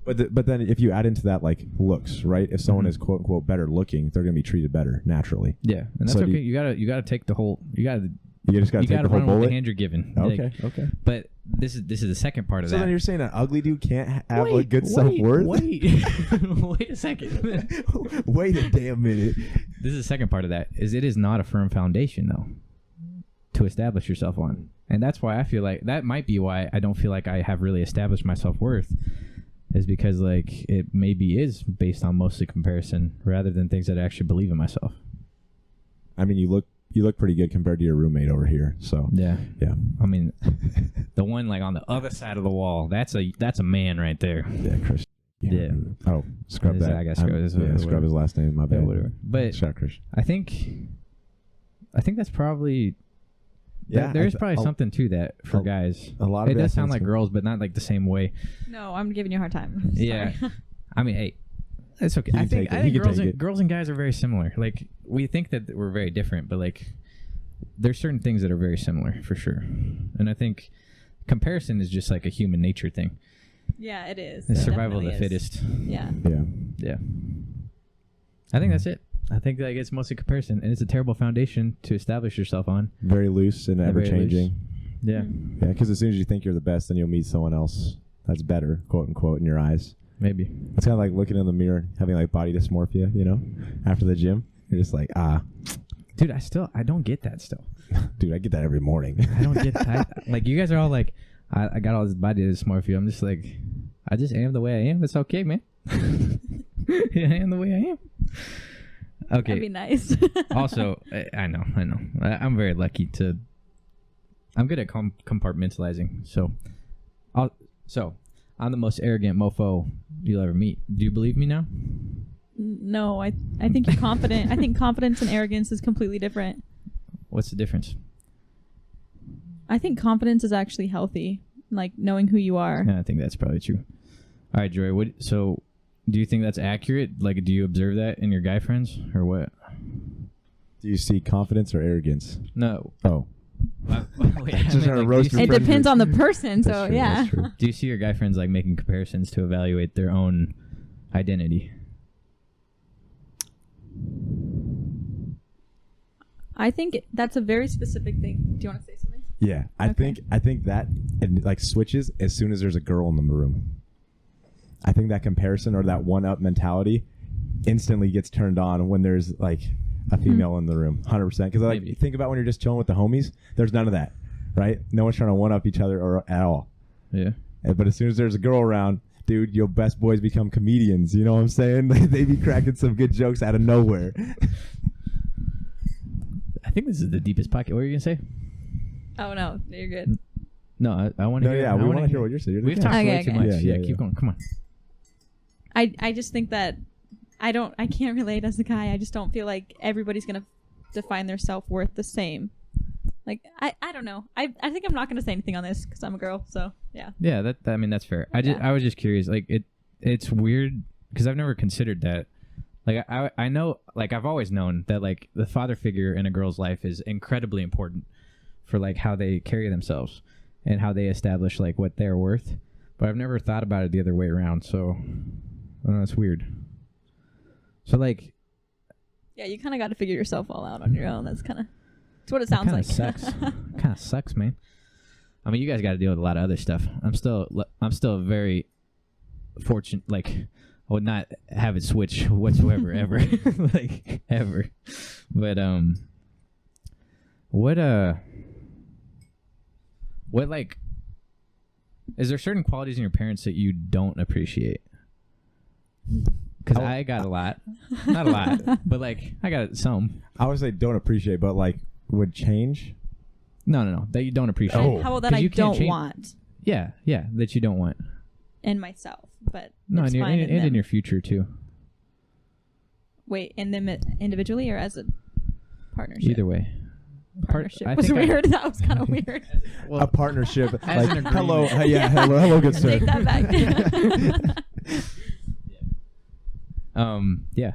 But then if you add into that like looks, right? If someone Mhm. is quote unquote better looking, they're gonna be treated better naturally. Yeah, and that's So okay. do You gotta take the whole. You gotta You take the whole run with bullet. the hand you're given. Okay, okay. But this is the second part of So that. then you're saying an ugly dude can't have a Wait, good self-worth? Wait a second. Wait a damn minute. This is the second part of that. It is not a firm foundation though to establish yourself on, and that's why I feel like that might be why I don't feel like I have really established my self-worth. Is because like it maybe is based on mostly comparison rather than things that I actually believe in myself. I mean, you look you look pretty good compared to your roommate over here. So Yeah. yeah, I mean, the one like on the other side of the wall, that's a man right there. yeah, Chris. Yeah. Oh, scrub Is that. I guess scrub is yeah, whatever. scrub his last name. My Yeah, bad. whatever. But Shout out, Chris. I think that's probably Yeah, there is probably something to that for guys. A lot of it does I think sound like so. girls, but not like the same way. No, I'm giving you a hard time. Yeah. Sorry. I mean, hey, it's okay. He I can think take it. He can girls take and it. girls and guys are very similar. Like we think that we're very different, but like there's certain things that are very similar for sure. And I think comparison is just like a human nature thing. Yeah, it is. It's It survival of the definitely is. fittest. Yeah. Yeah. Yeah. I think that's it. I think like it's mostly comparison, and it's a terrible foundation to establish yourself on. Very loose and ever Very loose. changing. Yeah. Yeah, because as soon as you think you're the best, then you'll meet someone else that's better, quote unquote, in your eyes. Maybe. It's kind of like looking in the mirror, having like body dysmorphia, you know, after the gym. You're just like, Dude, I don't get that still. dude, I get that every morning. I don't get like you guys are all like, I got all this body dysmorphia. I'm just like, I just am the way I am. It's okay, man. I am the way I am. Okay. That'd be nice. Also, I know. I'm very lucky to. I'm good at compartmentalizing. So, I'm the most arrogant mofo you'll ever meet. Do you believe me now? No, I think you're confident. I think confidence and arrogance is completely different. What's the difference? I think confidence is actually healthy, like knowing who you are. Yeah, I think that's probably true. All right, Jory. So, do you think that's accurate? Like, do you observe that in your guy friends, or what? Do you see confidence or arrogance? No. Oh. Wait, I Just mean, trying to like, roast do you It your see- depends on the person, so That's true, yeah. that's true. Do you see your guy friends like making comparisons to evaluate their own identity? I think that's a very specific thing. Do you want to say something? Yeah, I Okay. think that it like switches as soon as there's a girl in the room. I think that comparison or that one-up mentality instantly gets turned on when there's like a female in the room, 100%. Because like Maybe. think about when you're just chilling with the homies, there's none of that, right? No one's trying to one-up each other or at all. Yeah. But as soon as there's a girl around, dude, your best boys become comedians. You know what I'm saying? They be cracking some good jokes out of nowhere. I think this is the deepest pocket. What were you gonna say? Oh no, you're good. No, I want to. No, hear, yeah, we want to hear what you're saying. You're the We've cat. talked Okay, way too okay. much. Yeah, Yeah, yeah, keep going. Come on. I just think that I can't relate as a guy. I just don't feel like everybody's gonna define their self-worth the same. Like I don't know. I think I'm not gonna say anything on this because I'm a girl. So yeah. Yeah, that I mean that's fair. Yeah. I was just curious. Like it's weird because I've never considered that. Like I know, like I've always known that like the father figure in a girl's life is incredibly important for like how they carry themselves and how they establish like what they're worth. But I've never thought about it the other way around. So I don't know, it's weird. So like Yeah, you kind of got to figure yourself all out on your own. That's what it sounds like. Sucks. Kind of sucks, man. I mean, you guys got to deal with a lot of other stuff. I'm still very fortunate. Like, I would not have it switch whatsoever, ever, like ever. But what like, is there certain qualities in your parents that you don't appreciate? Because I got a lot, not a lot, but like I got some. I would say don't appreciate, but like would change. No, that you don't appreciate. Oh. How about that 'Cause I you can't don't change- want Yeah, that you don't want. in myself, but No, it's and, fine and in in them. your future too. Wait, in them individually or as a partnership? Either way. Partnership I was think that was kind of weird. A partnership, As like an hello, agreement. yeah, hello, good sir. Take that back. Yeah.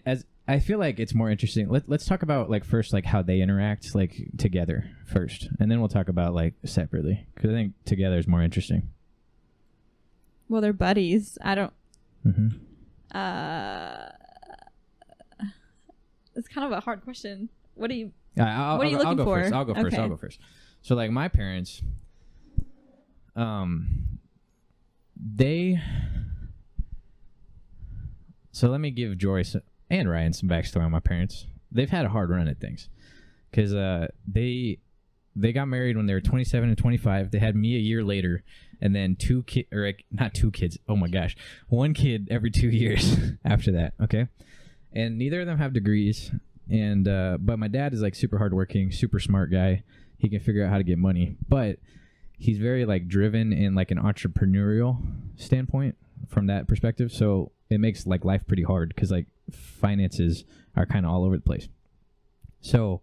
As I feel like it's more interesting. Let's talk about like first like how they interact like together first, and then we'll talk about like separately because I think together is more interesting. Well, they're buddies. I don't. Mm-hmm. It's kind of a hard question. What do you? What What are you looking go for? First. I'll go first. Okay. I'll go first. So like my parents, So let me give Jory and Ryan some backstory on my parents. They've had a hard run at things because they got married when they were 27 and 25. They had me a year later, and then not two kids. Oh my gosh, one kid every 2 years after that. Okay, and neither of them have degrees. And but my dad is like super hardworking, super smart guy. He can figure out how to get money, but he's very like driven in like an entrepreneurial standpoint from that perspective. So it makes like life pretty hard because like finances are kind of all over the place. So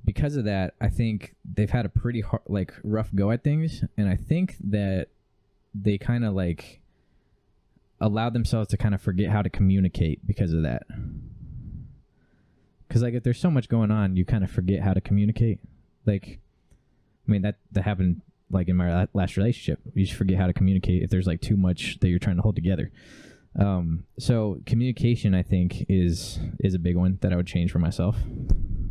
because of that, I think they've had a pretty hard, like rough go at things, and I think that they kind of like allowed themselves to kind of forget how to communicate because of that. Because like if there's so much going on, you kind of forget how to communicate. Like, I mean that happened like in my last relationship. You just forget how to communicate if there's like too much that you're trying to hold together. So communication, I think, is a big one that I would change for myself.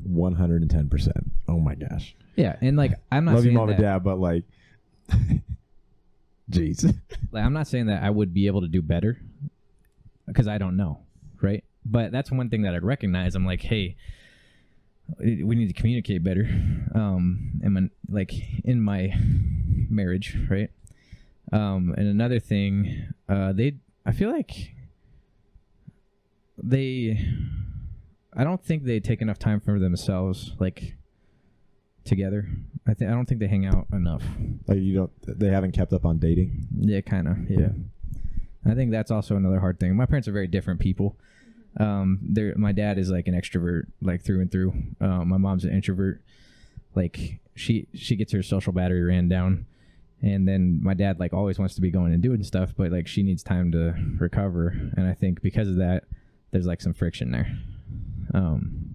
110%. Oh my gosh. Yeah, and like I'm not love saying you, mom that, and dad, but like, jeez. like I'm not saying that I would be able to do better because I don't know, right? But that's one thing that I'd recognize. I'm like, hey, we need to communicate better. Like in my marriage, right? And another thing, I feel like I don't think they take enough time for themselves, like together. I don't think they hang out enough. Like they haven't kept up on dating. Yeah, kind of. Yeah. I think that's also another hard thing. My parents are very different people. My dad is like an extrovert, like through and through. My mom's an introvert. Like she gets her social battery ran down, and then my dad like always wants to be going and doing stuff, but like she needs time to recover. And I think because of that, there's like some friction there.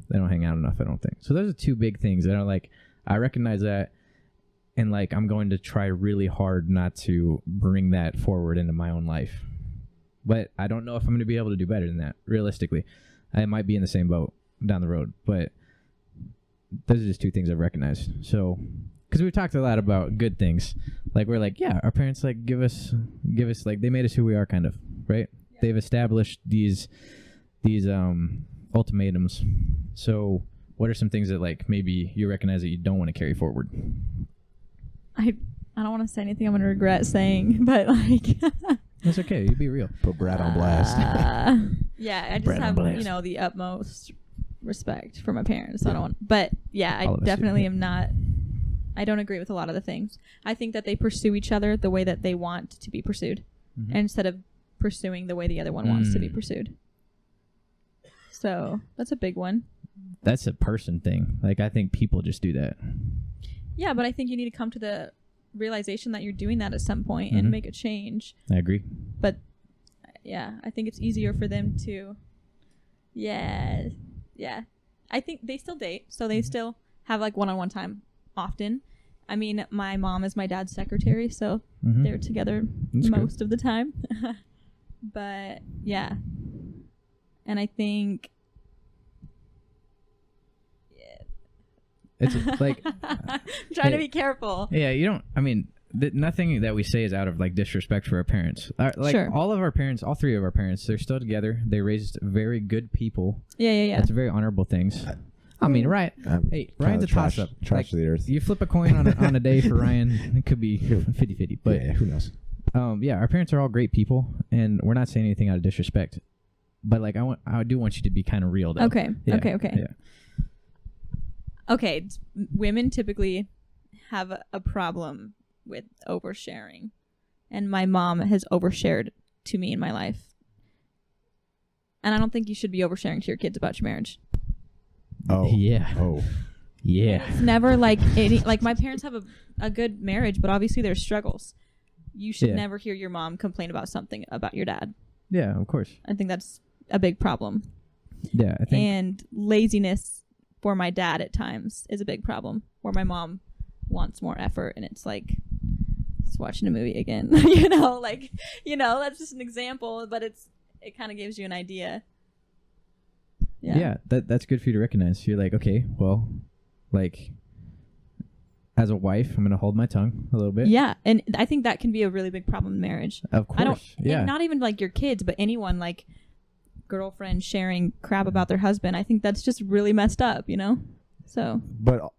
They don't hang out enough, I don't think. So those are two big things that are like, I recognize that, and like I'm going to try really hard not to bring that forward into my own life. But I don't know if I'm going to be able to do better than that, realistically. I might be in the same boat down the road, but those are just two things I've recognized. So, because we talked a lot about good things. Like, we're like, yeah, our parents, like, give us, like, they made us who we are, kind of, right? Yeah. They've established these ultimatums. So, what are some things that, like, maybe you recognize that you don't want to carry forward? I don't want to say anything I'm going to regret saying, but, like... That's okay. You be real. Put Brad on blast. Yeah, I just have, the utmost respect for my parents. So I don't. But yeah, I definitely am not. I don't agree with a lot of the things. I think that they pursue each other the way that they want to be pursued, instead of pursuing the way the other one wants to be pursued. So that's a big one. That's a person thing. Like, I think people just do that. Yeah, but I think you need to come to the realization that you're doing that at some point and make a change. I agree. But yeah, I think it's easier for them to yeah. I think they still date, so they still have like one-on-one time often. I mean, my mom is my dad's secretary, so they're together most of the time. But yeah. And I think it's like I'm trying to be careful. Yeah, you don't. I mean, nothing that we say is out of like disrespect for our parents. Like sure. All of our parents, all three of our parents, they're still together. They raised very good people. Yeah. That's very honorable things. I mean, Ryan. Hey, Ryan's a toss up. Trash to the earth. You flip a coin on a day for Ryan, it could be 50-50. But yeah, who knows? Yeah, our parents are all great people, and we're not saying anything out of disrespect. But like, I do want you to be kind of real, though. Okay. Yeah. Okay. Yeah. Okay, women typically have a problem with oversharing, and my mom has overshared to me in my life, and I don't think you should be oversharing to your kids about your marriage. Oh yeah. Oh yeah. It's never like any, like my parents have a good marriage, but obviously there's struggles. You should never hear your mom complain about something about your dad. Yeah, of course. I think that's a big problem. Yeah, I think. And laziness for my dad at times is a big problem, where my mom wants more effort, and it's like just watching a movie again. That's just an example, but it kind of gives you an idea. Yeah, that's good for you to recognize. You're like, okay, well, like, as a wife, I'm gonna hold my tongue a little bit. Yeah, and I think that can be a really big problem in marriage. Of course. And not even like your kids, but anyone, like girlfriend sharing crap about their husband. I think that's just really messed up, So. But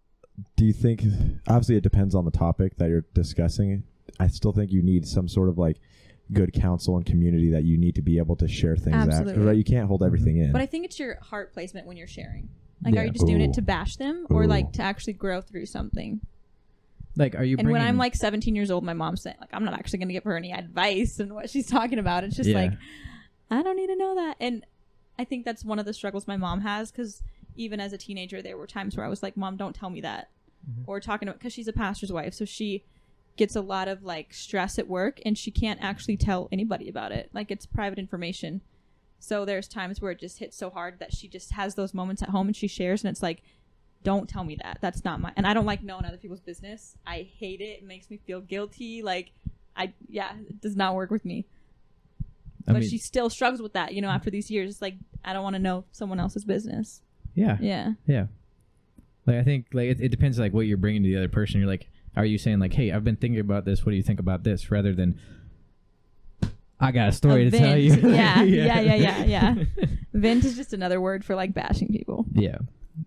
do you think, obviously it depends on the topic that you're discussing. I still think you need some sort of like good counsel and community that you need to be able to share things at. Absolutely. Right? You can't hold everything in. But I think it's your heart placement when you're sharing. Like, Yeah. are you just doing Ooh. it to bash them or Ooh. like to actually grow through something? Like, are you And when I'm like 17 years old, my mom's saying, like, I'm not actually going to give her any advice and what she's talking about. It's just like, I don't need to know that. And I think that's one of the struggles my mom has, because even as a teenager, there were times where I was like, Mom, don't tell me that. Or talking about, because she's a pastor's wife, so she gets a lot of like stress at work and she can't actually tell anybody about it. Like, it's private information. So there's times where it just hits so hard that she just has those moments at home and she shares, and it's like, don't tell me that. That's not my... And I don't like knowing other people's business. I hate it. It makes me feel guilty. Like, it does not work with me. But she still struggles with that, after these years. It's like, I don't want to know someone else's business. Yeah. Like, I think like it depends like what you're bringing to the other person. You're like, are you saying like, hey, I've been thinking about this. What do you think about this? Rather than, I got a story to tell you. Yeah. Vent is just another word for like bashing people. Yeah.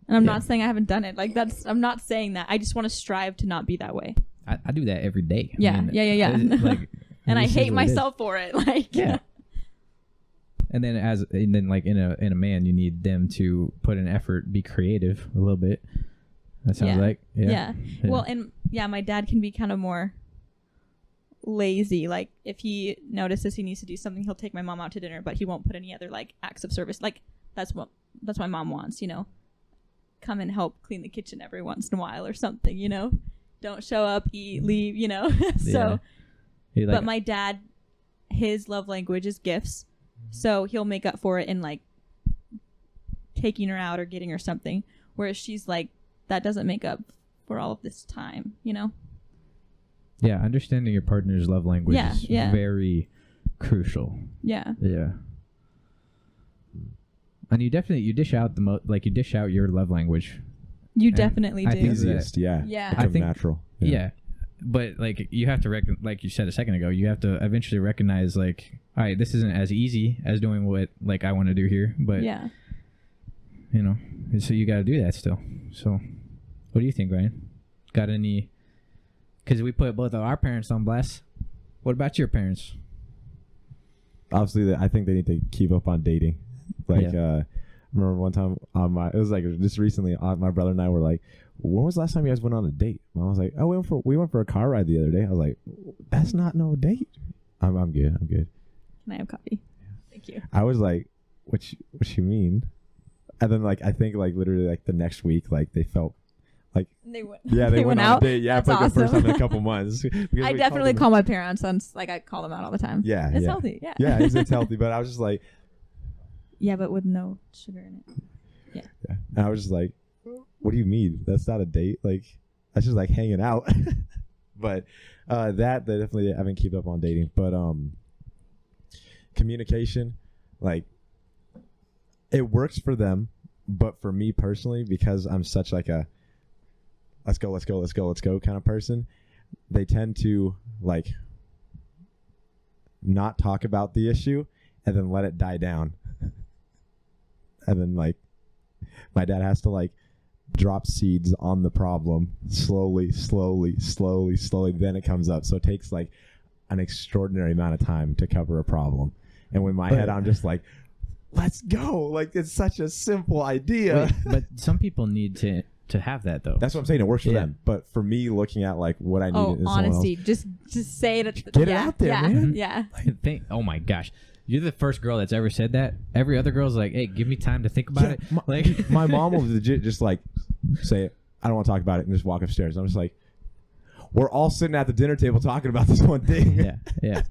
And I'm not saying I haven't done it. Like, I'm not saying that. I just want to strive to not be that way. I do that every day. Yeah. Like, and I hate myself for it. Like, yeah. And then like in a man, you need them to put an effort, be creative a little bit. That sounds like yeah. Well, and my dad can be kind of more lazy. Like, if he notices he needs to do something, he'll take my mom out to dinner, but he won't put any other like acts of service. Like, that's what my mom wants. Come and help clean the kitchen every once in a while or something. Don't show up, eat, leave. So, but my dad, his love language is gifts. So he'll make up for it in like taking her out or getting her something. Whereas she's like, that doesn't make up for all of this time, Yeah, understanding your partner's love language is very crucial. Yeah. Yeah. And you dish out you dish out your love language. You definitely do. Easiest, yeah. Yeah. I think natural. Yeah. But like you have to like you said a second ago, you have to eventually recognize like, all right, this isn't as easy as doing what like I want to do here, but yeah. So you got to do that still. So what do you think, Ryan? Got any? Because we put both of our parents on blast. What about your parents? Obviously, I think they need to keep up on dating. Like, I remember one time it was like just recently, my brother and I were like, when was the last time you guys went on a date? Mom was like, oh, we went for a car ride the other day. I was like, that's not no date. I'm good. Can I have coffee? Yeah. Thank you. I was like, what you mean? And then like I think like literally like the next week like they felt like they went on out. a date. Yeah, That's for like awesome. the first time in a couple months. I definitely call my parents on like I call them out all the time. Yeah, it's healthy. Yeah, it's healthy. But I was just like, yeah, but with no sugar in it. Yeah. And I was just like, what do you mean? That's not a date. Like that's just like hanging out. But that they definitely haven't keep up on dating. But communication, like it works for them, but for me personally, because I'm such like a let's go kind of person, they tend to like not talk about the issue and then let it die down. And then like my dad has to like drop seeds on the problem slowly, then it comes up. So it takes like an extraordinary amount of time to cover a problem. And in my head, I'm just like, let's go. Like, it's such a simple idea. Wait, but some people need to have that, though. That's what I'm saying. It works for them. But for me, looking at, like, what I need is honesty. Just say it. Get it out there, man. Yeah. Oh, my gosh. You're the first girl that's ever said that. Every other girl's like, hey, give me time to think about it. My mom will legit just, like, say, I don't want to talk about it, and just walk upstairs. I'm just like, we're all sitting at the dinner table talking about this one thing. Yeah.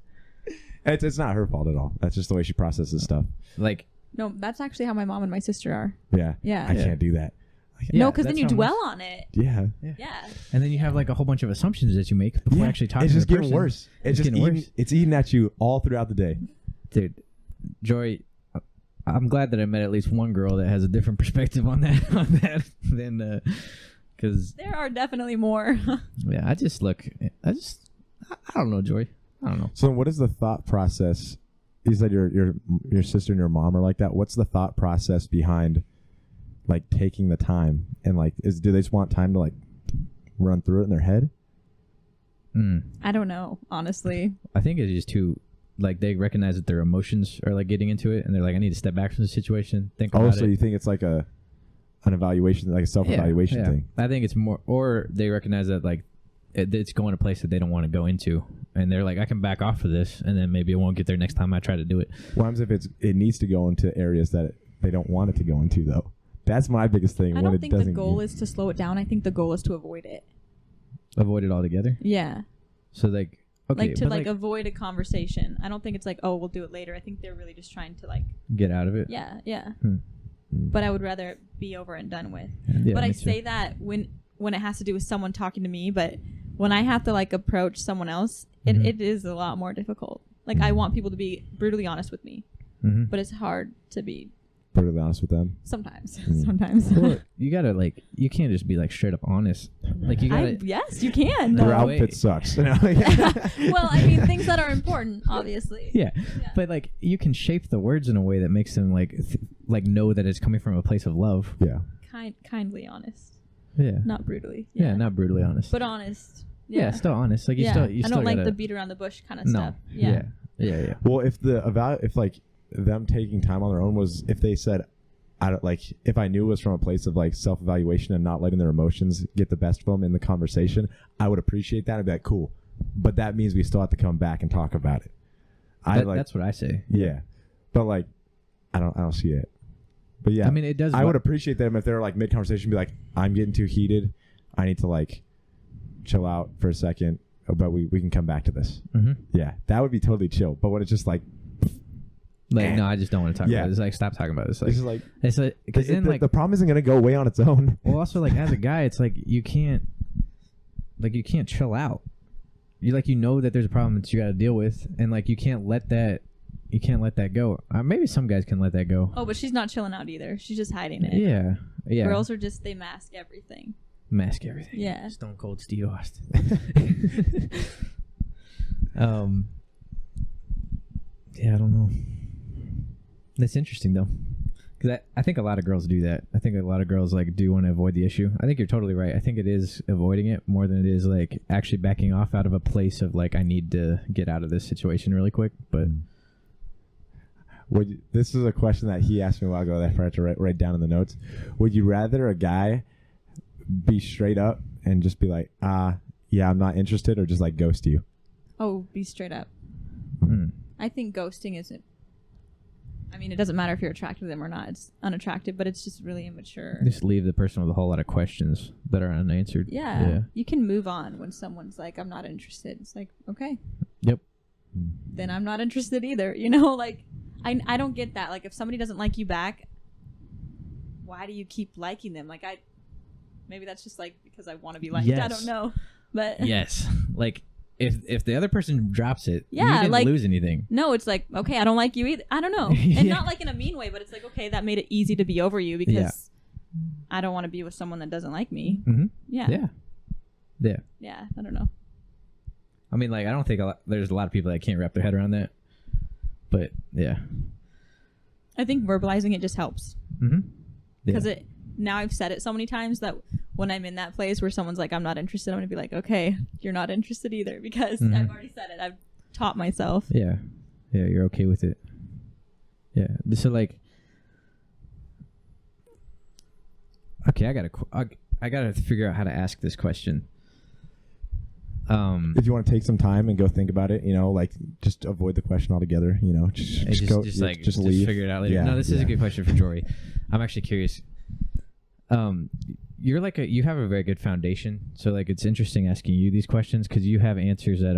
It's not her fault at all. That's just the way she processes stuff. Like, no, that's actually how my mom and my sister are. Yeah. I can't do that. No, because then you dwell on it. Yeah. And then you have like a whole bunch of assumptions that you make before actually talking to the person. It's just getting worse. It's just worse. It's eating at you all throughout the day. Dude, Jory, I'm glad that I met at least one girl that has a different perspective on that than because there are definitely more. Yeah, I don't know, Jory. I don't know. So what is the thought process? You said your sister and your mom are like that. What's the thought process behind like taking the time and like do they just want time to like run through it in their head? I don't know, honestly. I think it's just too like they recognize that their emotions are like getting into it, and they're like, I need to step back from the situation, think about it. So you think it's like an evaluation, like a self-evaluation thing? I think it's more, or they recognize that like it's going to a place that they don't want to go into, and they're like, I can back off of this, and then maybe it won't get there next time I try to do it. What happens if it needs to go into areas that they don't want it to go into, though? That's my biggest thing. I don't think the goal is to slow it down. I think the goal is to avoid it. Avoid it altogether? Yeah. So like, okay, like to like avoid a conversation. I don't think it's like, oh, we'll do it later. I think they're really just trying to like get out of it. Yeah. But I would rather it be over and done with. Yeah, but I say that when it has to do with someone talking to me, but when I have to like approach someone else, it is a lot more difficult. Like I want people to be brutally honest with me, but it's hard to be brutally honest with them sometimes. Sometimes. Well, you gotta like, you can't just be like straight up honest. Like you gotta. Yes, you can. Your outfit sucks. Well, I mean things that are important, obviously. Yeah, but like you can shape the words in a way that makes them like like know that it's coming from a place of love. Yeah. Kindly honest. Yeah. Not brutally. Yeah, not brutally honest. But honest. Yeah, still honest. Like you still. I don't like the beat around the bush kind of stuff. Yeah. Well, if like them taking time on their own was, if they said, I don't like, if I knew it was from a place of like self-evaluation and not letting their emotions get the best of them in the conversation, I would appreciate that. I'd be like, cool. But that means we still have to come back and talk about it. That's what I say. Yeah. But like, I don't see it. But yeah, I mean, it does. I would appreciate them if they're like mid-conversation, be like, I'm getting too heated. I need to like chill out for a second, but we can come back to this. Yeah, that would be totally chill. But when it's just like no, I just don't want to talk about it. It's like, stop talking about this. Like, it's like because then like the problem isn't going to go away on its own. Well, also like as a guy, it's like you can't chill out. You know that there's a problem that you got to deal with, and like you can't let that go. Maybe some guys can let that go. Oh, but she's not chilling out either. She's just hiding it. Yeah. Girls are just, they mask everything. Yeah. Stone Cold Steve Austin. Yeah, I don't know. That's interesting though, because I think a lot of girls do that. I think a lot of girls like do want to avoid the issue. I think you're totally right. I think it is avoiding it more than it is like actually backing off out of a place of like, I need to get out of this situation really quick. But this is a question that he asked me a while ago that I forgot to write down in the notes. Would you rather a guy be straight up and just be like, yeah, I'm not interested, or just like ghost you? Oh, be straight up. I think ghosting isn't. I mean, it doesn't matter if you're attracted to them or not. It's unattractive, but it's just really immature. Just leave the person with a whole lot of questions that are unanswered. Yeah. You can move on when someone's like, I'm not interested. It's like, okay. Yep. Then I'm not interested either. You know, like, I don't get that. Like, if somebody doesn't like you back, why do you keep liking them? Like, maybe that's just like because I want to be liked. Yes. I don't know. But yes. Like, if the other person drops it, you didn't like, lose anything. No, it's like, okay, I don't like you either. I don't know. And not like in a mean way, but it's like, okay, that made it easy to be over you because I don't want to be with someone that doesn't like me. Yeah, I don't know. I mean, like, I don't think there's a lot of people that can't wrap their head around that. But, yeah. I think verbalizing it just helps. Because now I've said it so many times that when I'm in that place where someone's like, I'm not interested, I'm going to be like, okay, you're not interested either, because I've already said it. I've taught myself. Yeah, you're okay with it. Yeah. So, like, okay, I gotta figure out how to ask this question. If you want to take some time and go think about it, like just avoid the question altogether, just leave. Figure it out later. No, this is a good question for Jory. I'm actually curious. You're like you have a very good foundation, so like it's interesting asking you these questions because you have answers that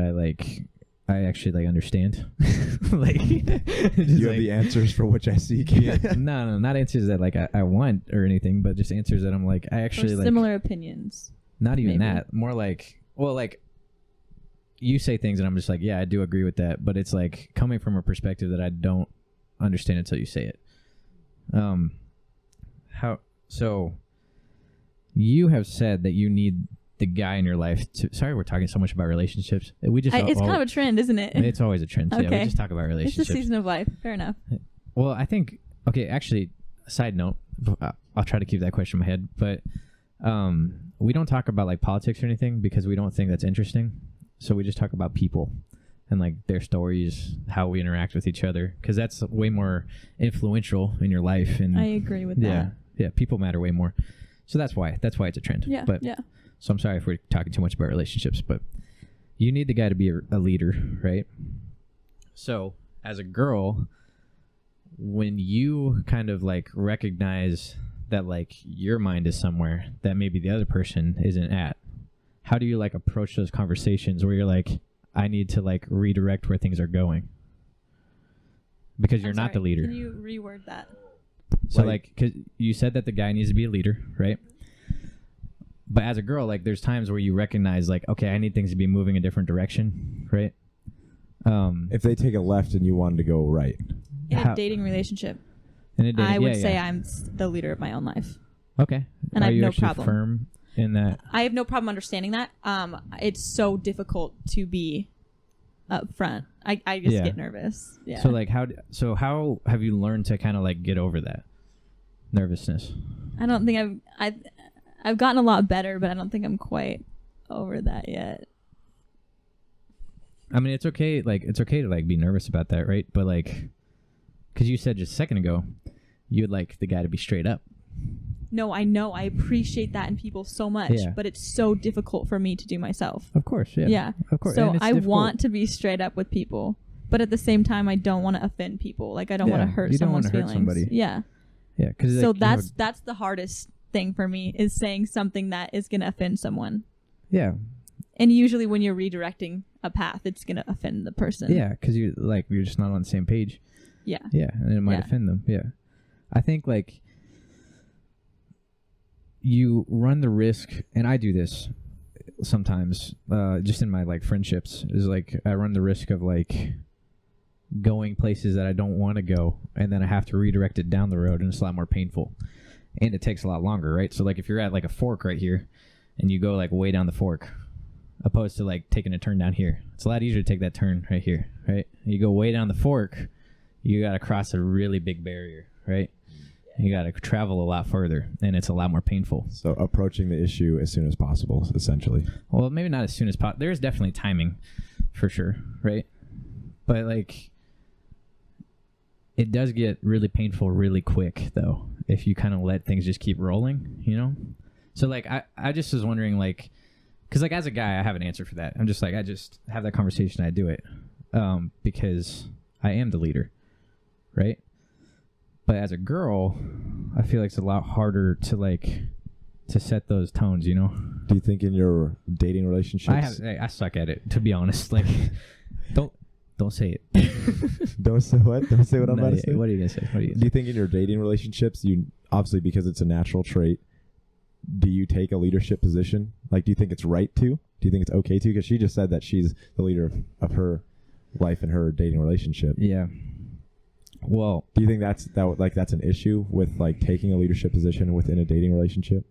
I actually understand. Like you have the answers for which I seek. No, not answers that like I want or anything, but just answers that I'm like I actually like similar opinions. Not even that. More like, well, like you say things and I'm just like, yeah, I do agree with that, but it's like coming from a perspective that I don't understand until you say it. So you have said that you need the guy in your life to. Sorry, we're talking so much about relationships. We just it's kind of a trend, isn't it? It's always a trend. Okay. Yeah, we just talk about relationships. It's a season of life. Fair enough. Well, I think actually, side note, I'll try to keep that question in my head, but we don't talk about like politics or anything because we don't think that's interesting. So we just talk about people. and like their stories, how we interact with each other, because that's way more influential in your life. And I agree with that. Yeah, people matter way more. So that's why it's a trend. Yeah. But yeah. so I'm sorry if we're talking too much about relationships, but you need the guy to be a leader, right? So as a girl, when you kind of like recognize that like your mind is somewhere that maybe the other person isn't at, how do you like approach those conversations where you're like, I need to like redirect where things are going? Because you're not the leader. Can you reword that? So like, cause you said that the guy needs to be a leader, right? But as a girl, like there's times where you recognize like, okay, I need things to be moving a different direction, right? If they take a left and you wanted to go right. In a dating relationship, I would say I'm the leader of my own life. Okay. And Are I have you no actually problem. firm in that? I have no problem understanding that. It's so difficult to be up front. I just get nervous. Yeah. So like how have you learned to kind of like get over that nervousness? I don't think I've gotten a lot better, but I don't think I'm quite over that yet. I mean, it's okay to like be nervous about that, right? But like, because you said just a second ago, you'd like the guy to be straight up. No, I know. I appreciate that in people so much, but it's so difficult for me to do myself. Of course, yeah. Yeah. Of course. So I want to be straight up with people, but at the same time, I don't want to offend people. Like I don't want to hurt someone's feelings. Somebody. Yeah. Yeah. Because so that's the hardest thing for me, is saying something that is going to offend someone. Yeah. And usually when you're redirecting a path, it's going to offend the person. Yeah, because you're just not on the same page. Yeah. Yeah, and it might offend them. Yeah. I think like you run the risk, and I do this sometimes, just in my like friendships, is like I run the risk of like going places that I don't want to go, and then I have to redirect it down the road, and it's a lot more painful. And it takes a lot longer, right? So like if you're at like a fork right here and you go like way down the fork, opposed to like taking a turn down here, it's a lot easier to take that turn right here, right? You go way down the fork, you got to cross a really big barrier, right? You got to travel a lot further, and it's a lot more painful. So approaching the issue as soon as possible, essentially. Well, maybe not as soon as possible. There's definitely timing for sure, right? But like it does get really painful really quick though, if you kind of let things just keep rolling, you know? So like I just was wondering, like, because like as a guy I have an answer for that. I'm just like, I just have that conversation, I do it because I am the leader, right? But as a girl, I feel like it's a lot harder to set those tones, you know? Do you think in your dating relationships? I suck at it, to be honest. Like, don't say it. Don't say what? Don't say what I'm about to say? What are you going to say? Do you think in your dating relationships, you obviously, because it's a natural trait, do you take a leadership position? Like, do you think it's right to? Do you think it's okay to? Because she just said that she's the leader of her life and her dating relationship. Yeah. Well, do you think that's an issue with like taking a leadership position within a dating relationship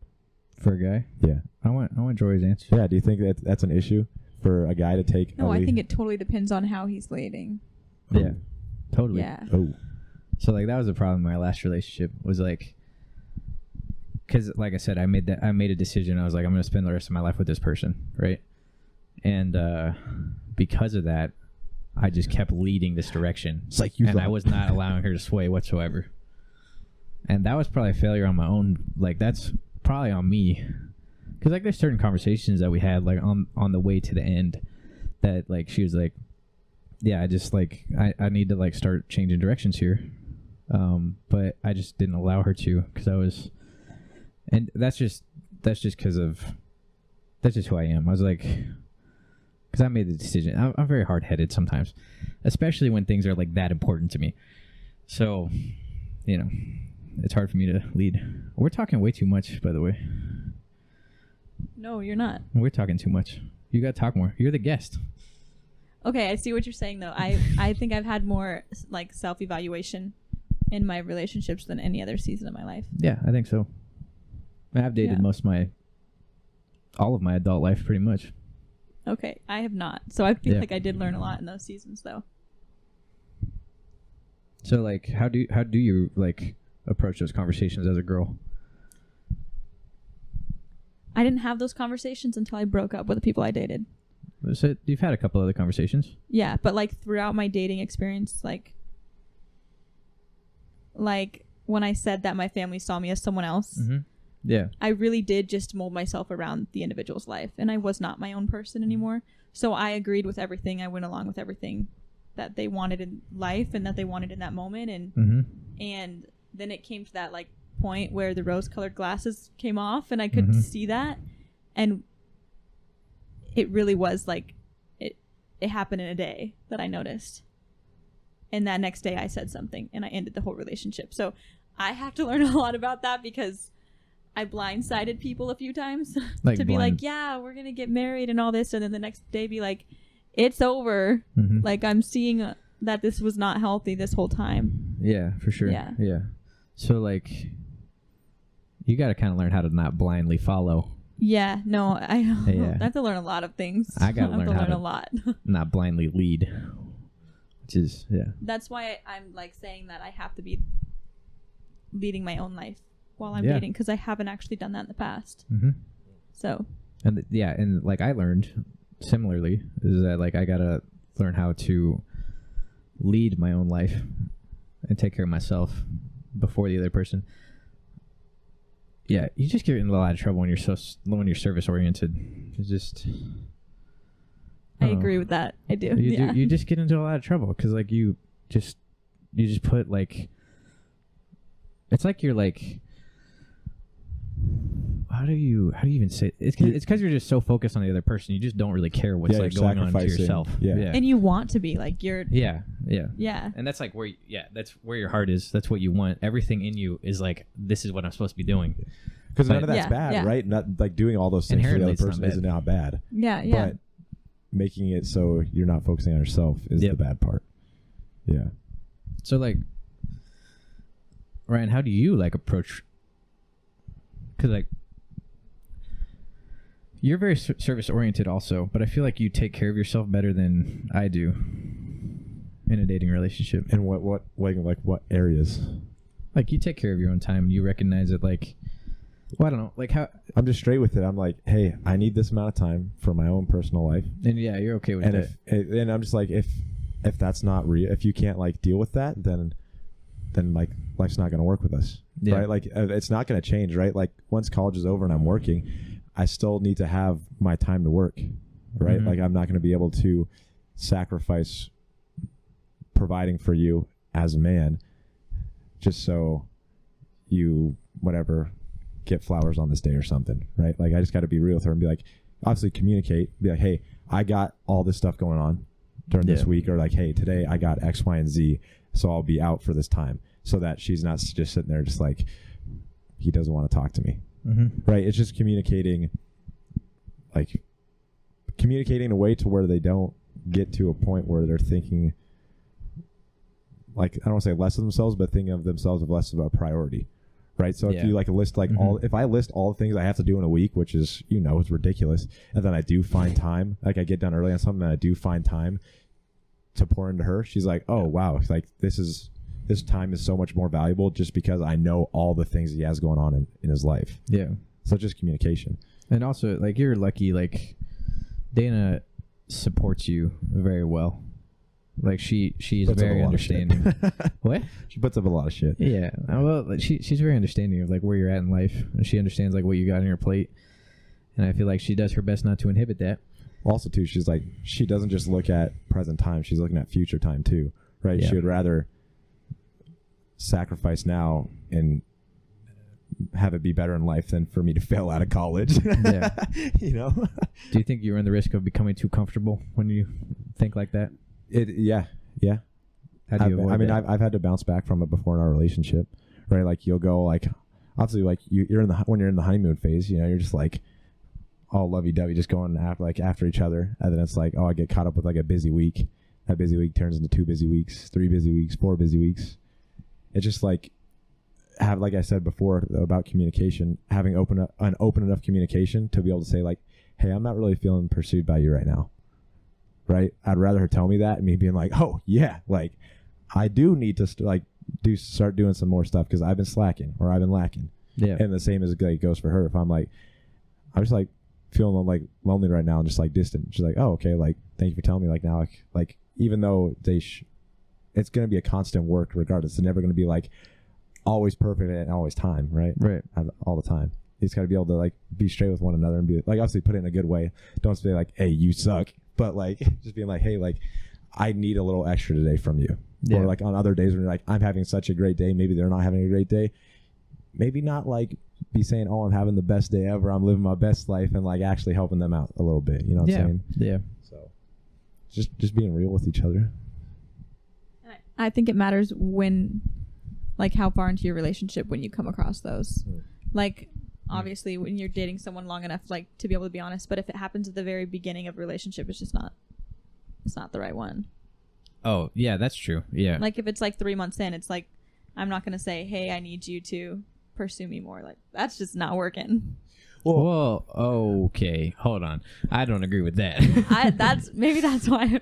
for a guy? Yeah. I want Jory's answer. Yeah. Do you think that's an issue for a guy to take? No, I think it totally depends on how he's leading. Yeah. Totally. Yeah. Oh. So like that was the problem in my last relationship, was like, because like I said, I made a decision. I was like, I'm going to spend the rest of my life with this person, right? And because of that, I just kept leading this direction. It's like I was not allowing her to sway whatsoever. And that was probably a failure on my own. Like that's probably on me, because like there's certain conversations that we had like on the way to the end that like she was like, yeah, I just like I need to like start changing directions here, but I just didn't allow her to, because I was, and that's just because of that's just who I am. I was like, because I made the decision. I'm very hard-headed sometimes, especially when things are like that important to me. So, you know, it's hard for me to lead. We're talking way too much, by the way. No, you're not. We're talking too much. You got to talk more. You're the guest. Okay, I see what you're saying, though. I think I've had more like self-evaluation in my relationships than any other season of my life. Yeah, I think so. I've dated all of my adult life pretty much. Okay, I have not. So I feel like I did learn a lot in those seasons, though. So like, how do you like approach those conversations as a girl? I didn't have those conversations until I broke up with the people I dated. So you've had a couple other conversations. Yeah, but like throughout my dating experience, like when I said that my family saw me as someone else, yeah, I really did just mold myself around the individual's life, and I was not my own person anymore. So I agreed with everything. I went along with everything that they wanted in life and that they wanted in that moment, and then it came to that like point where the rose-colored glasses came off, and I could see that, and it really was like it happened in a day that I noticed. And that next day I said something and I ended the whole relationship. So I have to learn a lot about that because I blindsided people a few times to be like, yeah, we're going to get married and all this. And then the next day be like, it's over. Like I'm seeing that this was not healthy this whole time. Yeah, for sure. Yeah. So like you got to kind of learn how to not blindly follow. Yeah, no, I have to learn a lot of things. I got to learn a lot. Not blindly lead. Is, that's why I'm like saying that I have to be leading my own life while I'm dating, because I haven't actually done that in the past. So and and like I learned similarly is that like I gotta learn how to lead my own life and take care of myself before the other person. Yeah, you just get in a lot of trouble when you're service oriented. It's just I agree with that. I do. You just get into a lot of trouble because like you just put like it's like you're like how do you even say it? It's because you're just so focused on the other person you just don't really care what's like going on to yourself. And you want to be like you're and that's like where that's where your heart is. That's what you want. Everything in you is like this is what I'm supposed to be doing because none of that's bad, right? Not like doing all those things for the other person is not bad. But making it so you're not focusing on yourself is the bad part. Yeah. So like, Ryan, how do you like approach? Because like, you're very service oriented also, but I feel like you take care of yourself better than I do in a dating relationship. And what areas? Like you take care of your own time. You recognize it. Like, well, I don't know. Like how I'm just straight with it. I'm like, hey, I need this amount of time for my own personal life. And you're okay with that. And I'm just like, if that's not real, if you can't like deal with that, then like life's not going to work with us, right? Like it's not going to change, right? Like once college is over and I'm working, I still need to have my time to work, right? Like I'm not going to be able to sacrifice providing for you as a man just so you get flowers on this day or something, right? Like I just got to be real with her and be like, obviously communicate, be like, hey, I got all this stuff going on during this week, or like, hey, today I got X, Y, and Z, so I'll be out for this time, so that she's not just sitting there just like, he doesn't want to talk to me, right? It's just communicating in a way to where they don't get to a point where they're thinking, like, I don't want to say less of themselves, but thinking of themselves as less of a priority. Right. So if you like list like if I list all the things I have to do in a week, which is, it's ridiculous. And then I do find time, like I get done early on something and I do find time to pour into her. She's like, oh, wow. Like this time is so much more valuable just because I know all the things he has going on in his life. Yeah. So just communication. And also like you're lucky, like Dana supports you very well. Like she's very understanding. What? She puts up a lot of shit. Yeah. Well, she's very understanding of like where you're at in life, and she understands like what you got on your plate. And I feel like she does her best not to inhibit that. Also, too, she's like, she doesn't just look at present time; she's looking at future time too, right? Yeah. She would rather sacrifice now and have it be better in life than for me to fail out of college. Yeah. Do you think you run the risk of becoming too comfortable when you think like that? Yeah. How do you avoid that? I've had to bounce back from it before in our relationship, right? Like you'll go like, obviously like when you're in the honeymoon phase, you're just like all lovey-dovey, just going after each other, and then it's like, oh, I get caught up with like a busy week. That busy week turns into 2 busy weeks, 3 busy weeks, 4 busy weeks. It's just like like I said before about communication, having an open enough communication to be able to say like, hey, I'm not really feeling pursued by you right now. Right? I'd rather her tell me that and me being like, oh yeah, like I do need to start doing some more stuff because I've been slacking or I've been lacking. Yeah. And the same as goes for her. If I'm just like, feeling like lonely right now and just like distant. She's like, oh, okay, like thank you for telling me. Like now, like even though it's going to be a constant work regardless. It's never going to be like always perfect and always time, right? Right. All the time. You just got to be able to like be straight with one another and be like, obviously put it in a good way. Don't say like, hey, you suck, but like just being like, hey, like I need a little extra today from you. Yeah. Or like on other days when you're like, I'm having such a great day, maybe they're not having a great day. Maybe not like be saying, oh, I'm having the best day ever, I'm living my best life, and like actually helping them out a little bit. You know what I'm saying? Yeah. So just being real with each other. I think it matters when, like, how far into your relationship when you come across those. Like, obviously, when you're dating someone long enough, like, to be able to be honest. But if it happens at the very beginning of a relationship, it's not the right one. Oh, yeah, that's true. Yeah. Like, if it's like 3 months in, it's like, I'm not going to say, hey, I need you to pursue me more. Like, that's just not working. Well, okay. Hold on. I don't agree with that. That's why I'm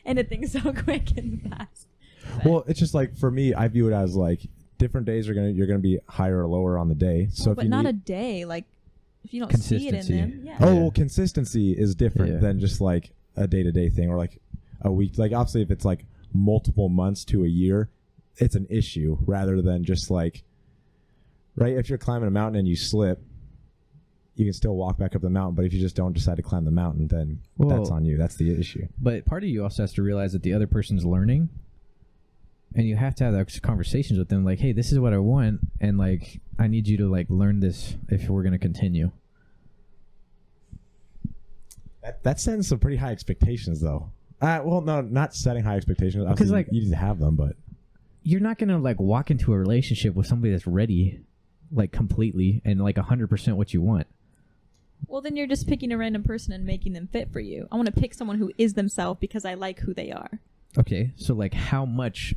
ended things so quick and fast. Well, it's just like for me, I view it as like different days you're gonna be higher or lower on the day. So but not a day. Like if you don't see it in them, yeah. Oh, well, consistency is different than just like a day-to-day thing or like a week. Like obviously, if it's like multiple months to a year, it's an issue rather than just like right. If you're climbing a mountain and you slip, you can still walk back up the mountain. But if you just don't decide to climb the mountain, then that's on you. That's the issue. But part of you also has to realize that the other person's learning. And you have to have those conversations with them, like, hey, this is what I want, and, like, I need you to, like, learn this if we're going to continue. That sends some pretty high expectations, though. Well, no, not setting high expectations. Because, like, you need to have them, but... You're not going to, like, walk into a relationship with somebody that's ready, like, completely, and, like, 100% what you want. Well, then you're just picking a random person and making them fit for you. I want to pick someone who is themselves because I like who they are. Okay, so, like, how much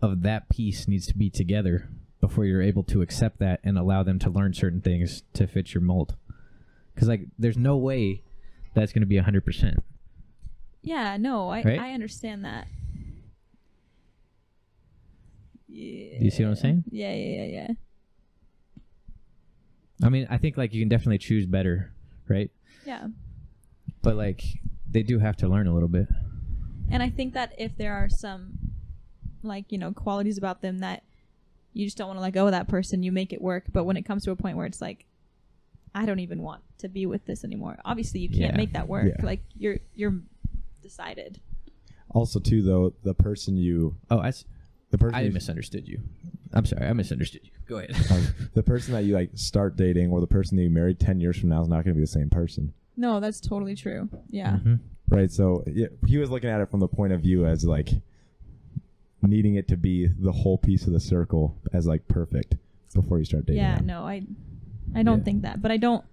of that piece needs to be together before you're able to accept that and allow them to learn certain things to fit your mold? Because like there's no way that's going to be 100%. Yeah, no, I understand that. Yeah. Do you see what I'm saying? Yeah. I mean, I think like you can definitely choose better, right? Yeah. But like they do have to learn a little bit. And I think that if there are some like, you know, qualities about them that you just don't want to let go of that person, you make it work. But when it comes to a point where it's like, I don't even want to be with this anymore. Obviously, you can't make that work. Yeah. Like you're decided. Also, too, though, the person you I misunderstood you. I'm sorry, I misunderstood you. Go ahead. The person that you like start dating or the person that you married 10 years from now is not going to be the same person. No, that's totally true. Yeah. Mm-hmm. Right. So he was looking at it from the point of view as like needing it to be the whole piece of the circle as like perfect before you start dating. Yeah, them. no, I don't think that, but I don't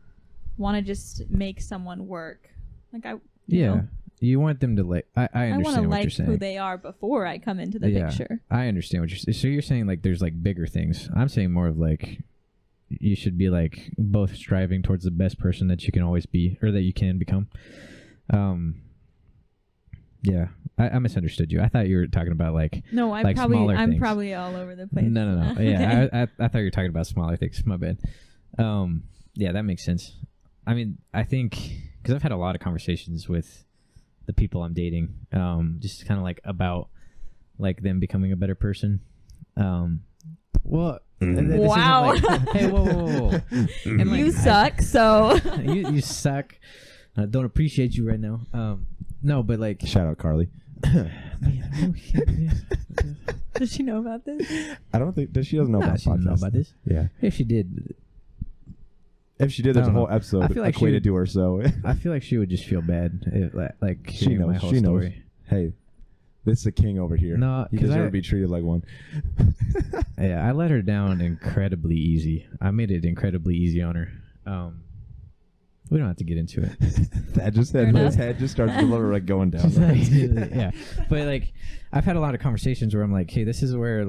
want to just make someone work. Like you know, you want them to like. I understand what you're saying. Who they are before I come into the picture. I understand what you're saying. So you're saying like there's like bigger things. I'm saying more of like you should be like both striving towards the best person that you can always be or that you can become. Yeah, I misunderstood you. I thought you were talking about like I'm probably all over the place. No. Yeah, I thought you were talking about smaller things. My bad. Yeah, that makes sense. I mean, I think because I've had a lot of conversations with the people I'm dating, just kind of like about like them becoming a better person. Wow. Like, hey, whoa. And, like, you suck. So you suck. I don't appreciate you right now. No, but like shout out Carly. Does she know about this? I don't think she doesn't know about she doesn't know about this. Yeah. If she did, there's a whole episode like equated to her. So I feel like she would just feel bad if like she knows. My whole she story. knows. Hey, this is a king over here. No, you deserve to be treated like one. Yeah, I let her down incredibly easy. I made it incredibly easy on her. We don't have to get into it. That just said his head just starts a little like going down. Yeah, but like I've had a lot of conversations where I'm like, hey, this is where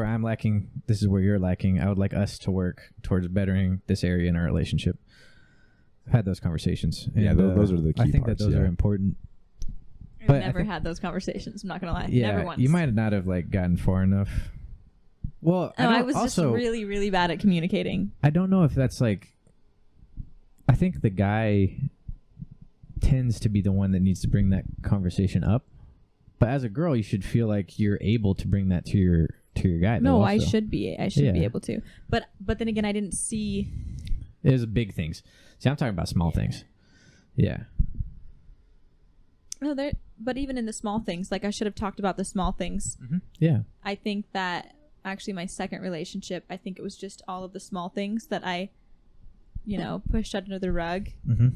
I'm lacking. This is where you're lacking. I would like us to work towards bettering this area in our relationship. I've had those conversations. Yeah, and, those are the key I think parts, that those are important. I've never had those conversations. I'm not gonna lie. Yeah, never once. You might not have like gotten far enough. Well, I was just really, really bad at communicating. I don't know if that's like. I think the guy tends to be the one that needs to bring that conversation up. But as a girl, you should feel like you're able to bring that to your guy. No, though, I also. should be. I should be able to. But then again, I didn't see. It was big things. See, I'm talking about small things. Yeah. No, but even in the small things, like I should have talked about the small things. Mm-hmm. Yeah. I think that actually my second relationship, I think it was just all of the small things that I, pushed under the rug. Mm-hmm.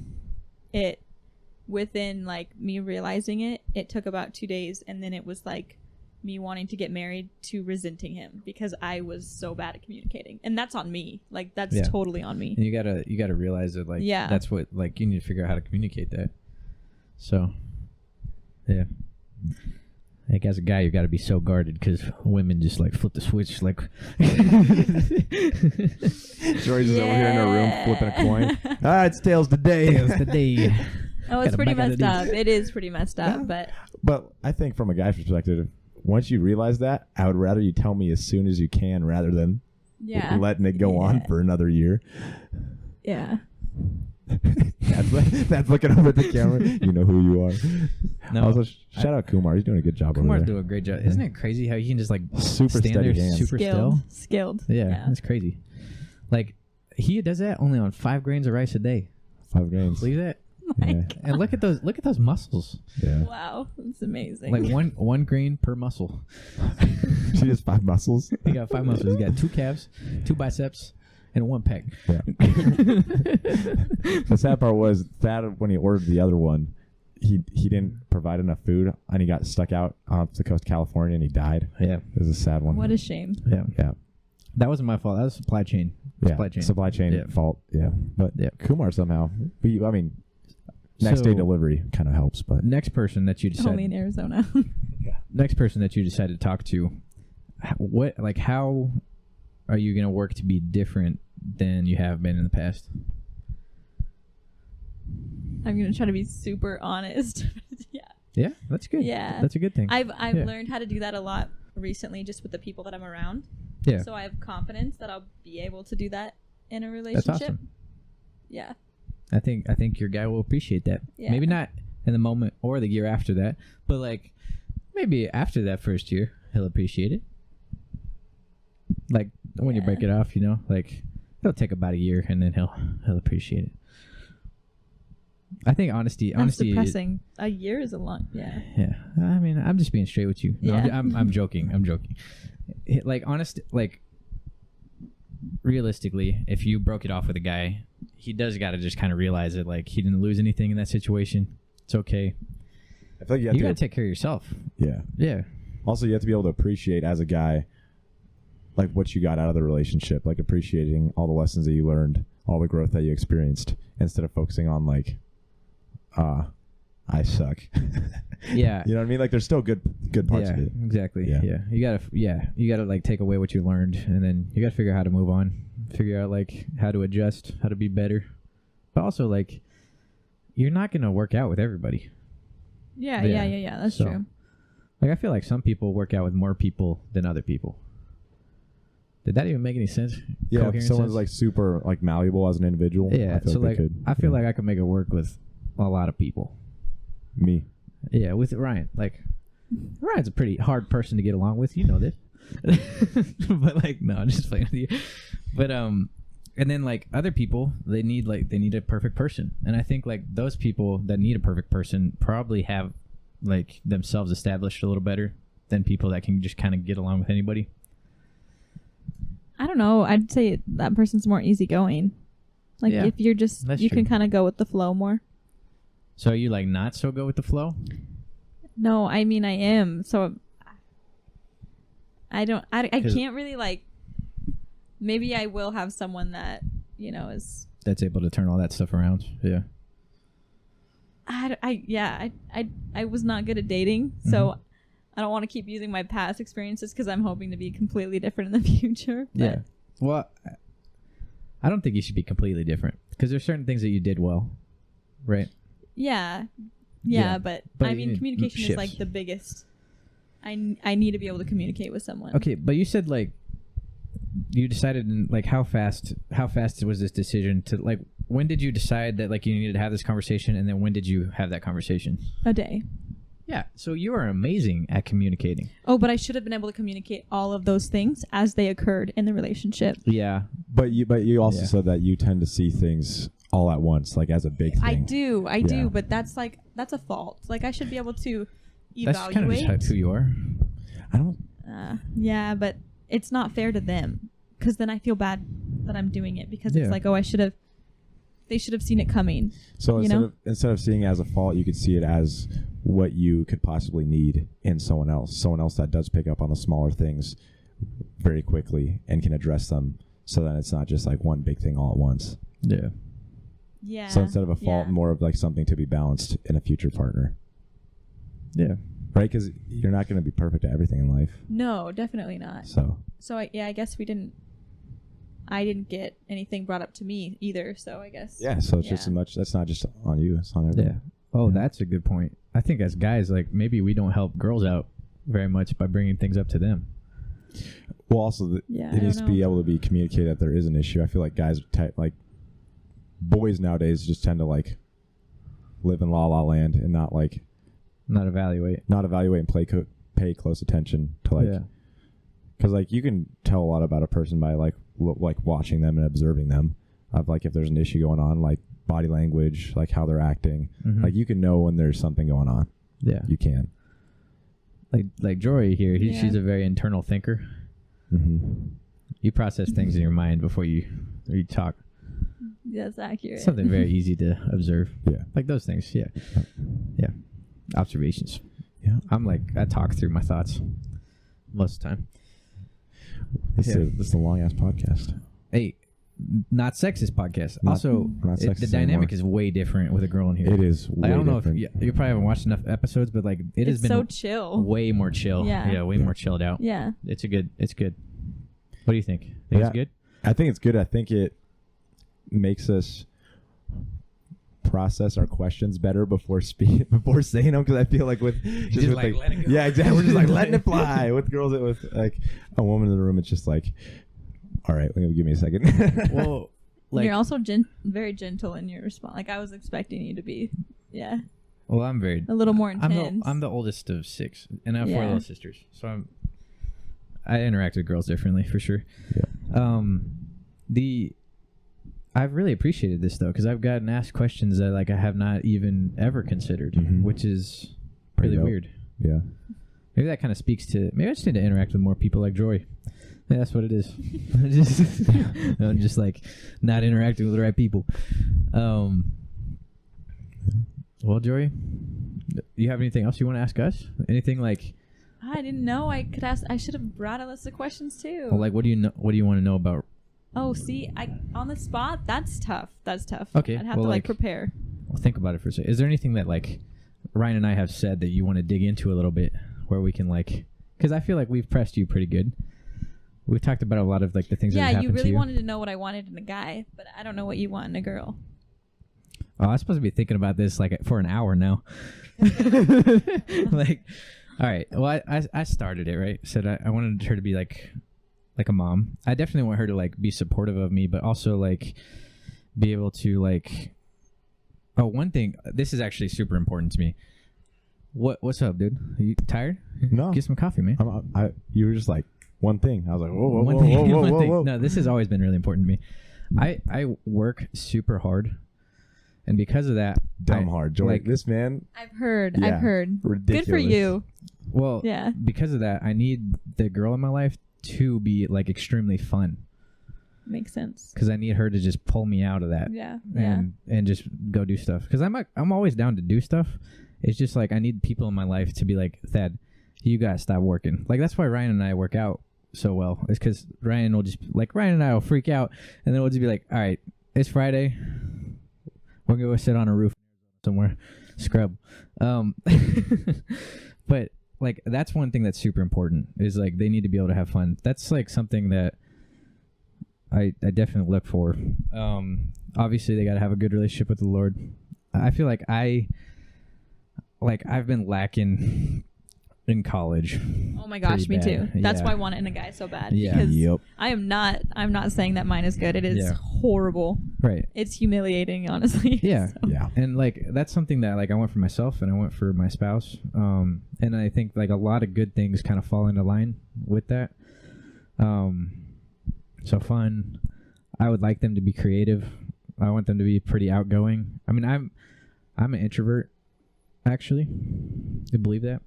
It, within like me realizing it took about 2 days, and then it was like me wanting to get married to resenting him because I was so bad at communicating, and that's on me. Like that's totally on me. And you gotta realize that that's what you need to figure out how to communicate that. So, yeah. Like as a guy, you got to be so guarded because women just like flip the switch. Like Jory's just over here in her room flipping a coin. It's tails today. Tails today. Oh, it's pretty messed up. It is pretty messed up, But I think from a guy's perspective, once you realize that, I would rather you tell me as soon as you can rather than letting it go on for another year. Yeah. That's looking over at the camera. You know who you are. No, also, shout out Kumar. He's doing a good job over Kumar's there. doing a great job. Isn't it crazy how he can just like Super stand steady there hands. super still? Skilled. Yeah, that's crazy. Like he does that only on 5 grains of rice a day. 5 grains. Believe that? Yeah. And look at those muscles. Yeah. Wow, that's amazing. Like one grain per muscle. She has 5 muscles. He got 5 muscles. He got 2 calves, 2 biceps, and 1 pec. Yeah. The sad part was that when he ordered the other one, he didn't provide enough food, and he got stuck out off the coast of California, and he died. Yeah. It was a sad one. What a shame. Yeah. Yeah. That wasn't my fault. That was supply chain. Supply chain fault. Yeah. But Kumar somehow, next day delivery kind of helps. But next person that you decided, only in Arizona. next person that you decided to talk to, how are you going to work to be different than you have been in the past? I'm going to try to be super honest. Yeah, that's good. Yeah. That's a good thing. I've learned how to do that a lot recently just with the people that I'm around. Yeah. So I have confidence that I'll be able to do that in a relationship. That's awesome. Yeah. I think your guy will appreciate that. Yeah. Maybe not in the moment or the year after that, but like maybe after that first year, he'll appreciate it. Like when you break it off, like it'll take about a year and then he'll appreciate it. I think honesty. That's depressing. A year is a long. Yeah. Yeah. I mean, I'm just being straight with you. No, Yeah. I'm joking. Like realistically, if you broke it off with a guy, he does got to just kind of realize it. Like he didn't lose anything in that situation. It's okay. I feel like You got to take care of yourself. Yeah. Yeah. Also, you have to be able to appreciate as a guy, like what you got out of the relationship, like appreciating all the lessons that you learned, all the growth that you experienced, instead of focusing on like, I suck. Yeah. You know what I mean? Like there's still good parts yeah, of it. exactly. Yeah. Yeah. You gotta like take away what you learned, and then you gotta figure out how to move on, figure out like how to adjust, how to be better. But also like, you're not gonna work out with everybody. Yeah. That's So, true. Like I feel like some people work out with more people than other people. Did that even make any sense? Yeah, if Coherent someone's sense? like super like malleable as an individual. Yeah. I feel So like like, they could, I feel like I could make it work with a lot of people. me. Yeah, with Ryan. Like, Ryan's a pretty hard person to get along with. You know this. But like, no, I'm just playing with you. But and then like other people, they need a perfect person, and I think like those people that need a perfect person probably have like themselves established a little better than people that can just kind of get along with anybody. I don't know. I'd say that person's more easygoing. Like Yeah, if you're just, that's you true. can kind of go with the flow more. So are you like not so go with the flow? No, I mean I am. So I can't really like. Maybe I will have someone that is. That's able to turn all that stuff around. Yeah. I was not good at dating, so I don't want to keep using my past experiences because I'm hoping to be completely different in the future. But Yeah. Well, I don't think you should be completely different because there's certain things that you did well, right? Yeah, Yeah, but but I you mean, need communication is shifts. like the biggest. I need to be able to communicate with someone. Okay, but you said like you decided in like how fast was this decision to like when did you decide that like you needed to have this conversation, and then when did you have that conversation? A day. Yeah, so you are amazing at communicating. Oh, but I should have been able to communicate all of those things as they occurred in the relationship. Yeah, But you also said that you tend to see things all at once, like as a big thing. I do, but that's a fault. Like I should be able to evaluate. that's kind of just who you are. I don't. Yeah, but it's not fair to them because then I feel bad that I'm doing it because it's like, oh, they should have seen it coming. So instead of seeing it as a fault, you could see it as what you could possibly need in someone else that does pick up on the smaller things very quickly and can address them, so that it's not just like one big thing all at once. Yeah. Yeah. So instead of a fault, more of like something to be balanced in a future partner. Yeah. Right, because you're not going to be perfect at everything in life. No, definitely not. So I guess I didn't get anything brought up to me either. So I guess. Yeah. So it's just as much. That's not just on you. It's on everyone. Yeah. Oh, that's a good point. I think as guys, like maybe we don't help girls out very much by bringing things up to them. Well, also it needs to be able to be communicated that there is an issue. I feel like guys like boys nowadays just tend to like live in la la land and not evaluate and pay close attention to like, because like you can tell a lot about a person by like watching them and observing them, of like if there's an issue going on, like body language, like how they're acting. Mm-hmm. Like you can know when there's something going on. Yeah, you can. Like Jory here, she's a very internal thinker. Mm-hmm. You process things in your mind before you talk. That's accurate. Something very easy to observe. Yeah, like those things. Yeah. Observations. Yeah, I talk through my thoughts most of the time. This is a long ass podcast. Hey, not sexist podcast. The dynamic is way different with a girl in here. It is. I don't know if you probably haven't watched enough episodes, but like has been so chill. Way more chill. Yeah, way more chilled out. Yeah, it's good. What do you think? It's good? I think it's good. I think it makes us process our questions better before saying them, because I feel like with exactly, we're just like letting it fly with girls. With like a woman in the room, it's just like, all right, give me a second. Well, like, you're also very gentle in your response. Like I was expecting you to be, well, I'm a little more intense. I'm the oldest of 6, and I have 4 little sisters, so I interact with girls differently for sure. Yeah. I've really appreciated this though, because I've gotten asked questions that like I have not even ever considered, which is really weird. Yeah. Maybe that kind of speaks to. Maybe I just need to interact with more people like Jory. Yeah, that's what it is. I'm just like not interacting with the right people. Well, Jory, you have anything else you want to ask us? Anything like? I didn't know I could ask. I should have brought a list of questions too. Well, like, what do you know? What do you want to know about? Oh, see, on the spot, that's tough. Okay, I'd have to prepare. Well, think about it for a second. Is there anything that like Ryan and I have said that you want to dig into a little bit, where we can like? Because I feel like we've pressed you pretty good. We've talked about a lot of like the things that have happened to you. Yeah, you really wanted to know what I wanted in a guy, but I don't know what you want in a girl. Oh, I'm supposed to be thinking about this like for an hour now. Like, all right. Well, I started it, right? Said I wanted her to be like a mom. I definitely want her to like be supportive of me, but also like be able to like. Oh, one thing. This is actually super important to me. What's up, dude? Are you tired? No. Get some coffee, man. You were just like one thing. I was like, whoa. No, this has always been really important to me. I work super hard, and because of that, dumb hard. Joy, like this man. I've heard. Ridiculous. Good for you. Well, yeah. Because of that, I need the girl in my life to be like extremely fun. Makes sense. Because I need her to just pull me out of that. Yeah. And just go do stuff. Because I'm always down to do stuff. It's just like I need people in my life to be like, Thad, you gotta stop working. Like that's why Ryan and I work out so well. It's because Ryan and I will freak out, and then we'll just be like, all right, it's Friday. We're gonna go sit on a roof somewhere, scrub. But like that's one thing that's super important is like they need to be able to have fun. That's like something that I definitely look for. Obviously they got to have a good relationship with the Lord. I feel like I've been lacking in college. Oh my gosh, me too. That's why I want it in a guy so bad. Yeah. Because I'm not saying that mine is good. It is horrible. Right. It's humiliating, honestly. Yeah. So. Yeah. And like that's something that like I want for myself and I want for my spouse. And I think like a lot of good things kind of fall into line with that. So fun. I would like them to be creative. I want them to be pretty outgoing. I mean, I'm an introvert, actually. You believe that?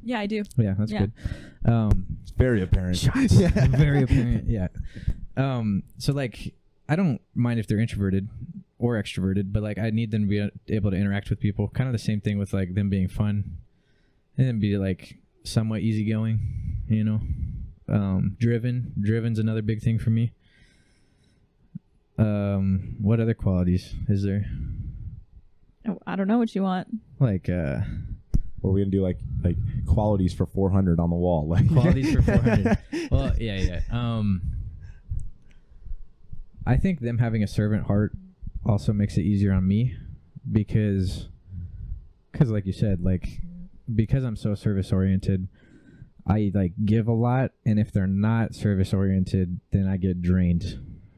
Yeah, I do. Yeah, that's good. It's very apparent. Shots. Very apparent. Yeah. So like, I don't mind if they're introverted or extroverted, but like I need them to be able to interact with people. Kind of the same thing with like them being fun, and then be like somewhat easygoing. You know, driven's another big thing for me. What other qualities is there? Oh, I don't know what you want. Like, What are we gonna do? Like qualities for 400 on the wall. Like qualities for 400. Well, yeah. I think them having a servant heart also makes it easier on me because like you said, like because I'm so service oriented, I like give a lot, and if they're not service oriented, then I get drained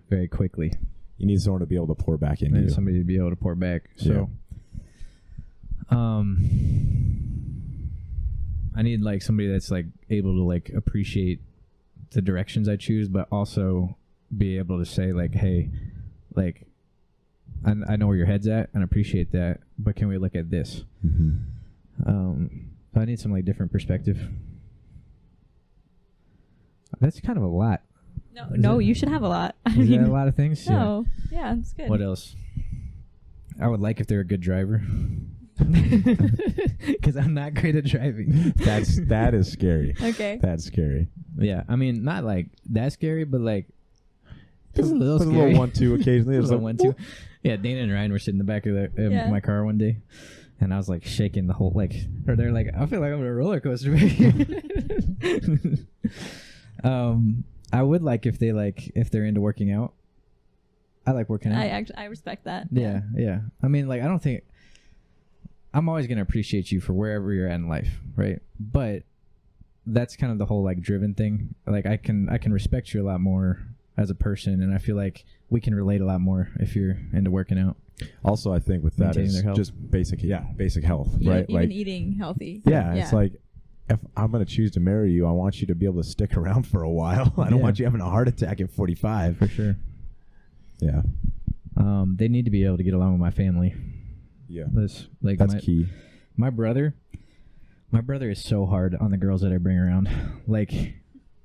very quickly. You need someone to be able to pour back into And you. somebody to be able to pour back. So, I need like somebody that's like able to like appreciate the directions I choose, but also be able to say like, hey, like I know where your head's at and appreciate that, but can we look at this? I need some like different perspective. That's kind of a lot. No, you should have a lot. I Is mean, that a lot of things? no, yeah, it's good. What else? I would like if they're a good driver. Because I'm not great at driving. That is scary. Okay. That's scary. Yeah, I mean, not like that scary, but like Just a little put scary. a little 1-2 occasionally. A It's little like, 1-2. Yeah, Dana and Ryan were sitting in the back of my car one day, and I was like shaking the whole like, or they're like, I feel like I'm on a roller coaster back here. I would like if they're into working out. I like working out. I respect that. Yeah. I mean, like, I don't think I'm always gonna appreciate you for wherever you're at in life, right? But that's kind of the whole like driven thing. Like, I can respect you a lot more as a person, and I feel like we can relate a lot more if you're into working out. Also, I think with that Maintaining is their health. just basic health, right? Even Like, eating healthy. yeah, it's like, if I'm going to choose to marry you, I want you to be able to stick around for a while. I don't want you having a heart attack at 45. For sure. Yeah. They need to be able to get along with my family. Yeah. That's key. My brother is so hard on the girls that I bring around. Like,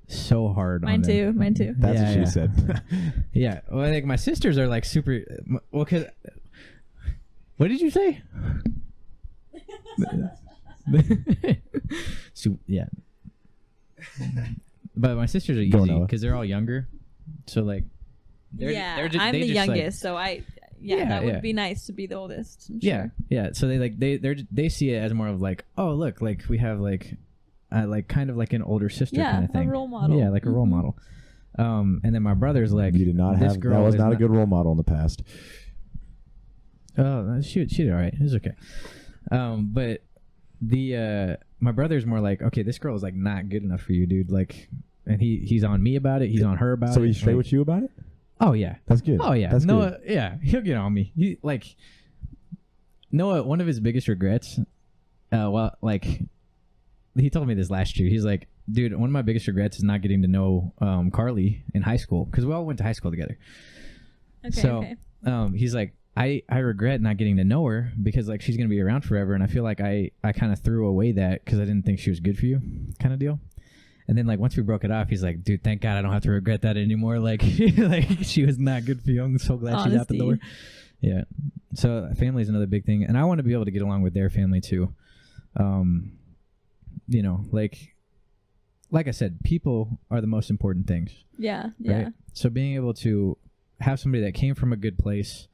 so hard on them. Mine too. That's what she said. Yeah. Well, like, my sisters are like super. Well, cause. What did you say? So, yeah. But my sisters are Go, easy Noah. because they're all younger. So like, I'm the youngest, so that would be nice to be the oldest. I'm sure. Yeah. So they see it as more of like, oh look, like we have like kind of like an older sister kind of thing. A role model. Yeah, like a role model. And then my brother's like, You did not this have. girl That was is not a good role model in the past. Oh, she did all right. It was okay. But my brother's more like, okay, this girl is like not good enough for you, dude. Like, and he's on me about it. He's on her about it. So he's straight like, with you about it? Oh yeah, That's good. Oh yeah, That's Noah. good. Yeah, he'll get on me. Noah. One of his biggest regrets. He told me this last year. He's like, dude, one of my biggest regrets is not getting to know Carly in high school because we all went to high school together. Okay. He's like, I regret not getting to know her because like she's gonna be around forever, and I feel like I kind of threw away that because I didn't think she was good for you, kind of deal. And then like once we broke it off, he's like, dude, thank God I don't have to regret that anymore. Like, like she was not good for you. I'm so glad she's out the door. Yeah. So family is another big thing, and I want to be able to get along with their family too. You know, like I said, people are the most important things. Yeah. Right? So being able to have somebody that came from a good place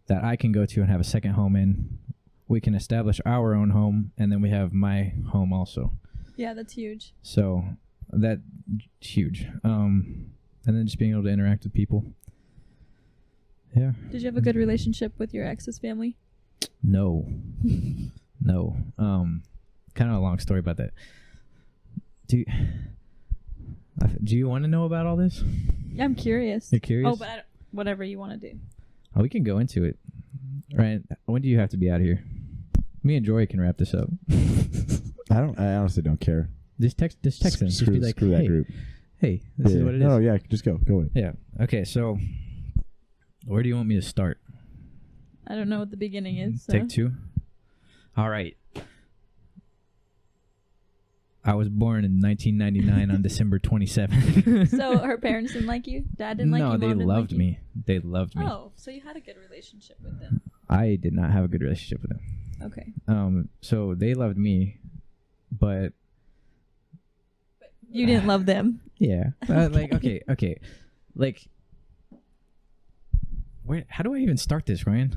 that I can go to and have a second home in, we can establish our own home, and then we have my home also. Yeah, that's huge. So that's huge. And then just being able to interact with people. Yeah. Did you have a good relationship with your ex's family? No. Kind of a long story about that. Do you want to know about all this? I'm curious. You're curious? Oh, but whatever you want to do. Oh, we can go into it. Ryan, when do you have to be out of here? Me and Jory can wrap this up. I honestly don't care. Just text them. Just be like, screw that group. Hey, this is what it is. No, yeah, just go away. Yeah. Okay, so where do you want me to start? I don't know what the beginning is. So. Take 2? All right. I was born in 1999 on December 27th. So her parents didn't like you? Dad didn't like you? No, Mom they didn't loved like me. They loved me. Oh, so you had a good relationship with them. I did not have a good relationship with them. Okay. So they loved me, but you didn't love them. yeah. Like okay. Like where how do I even start this, Ryan?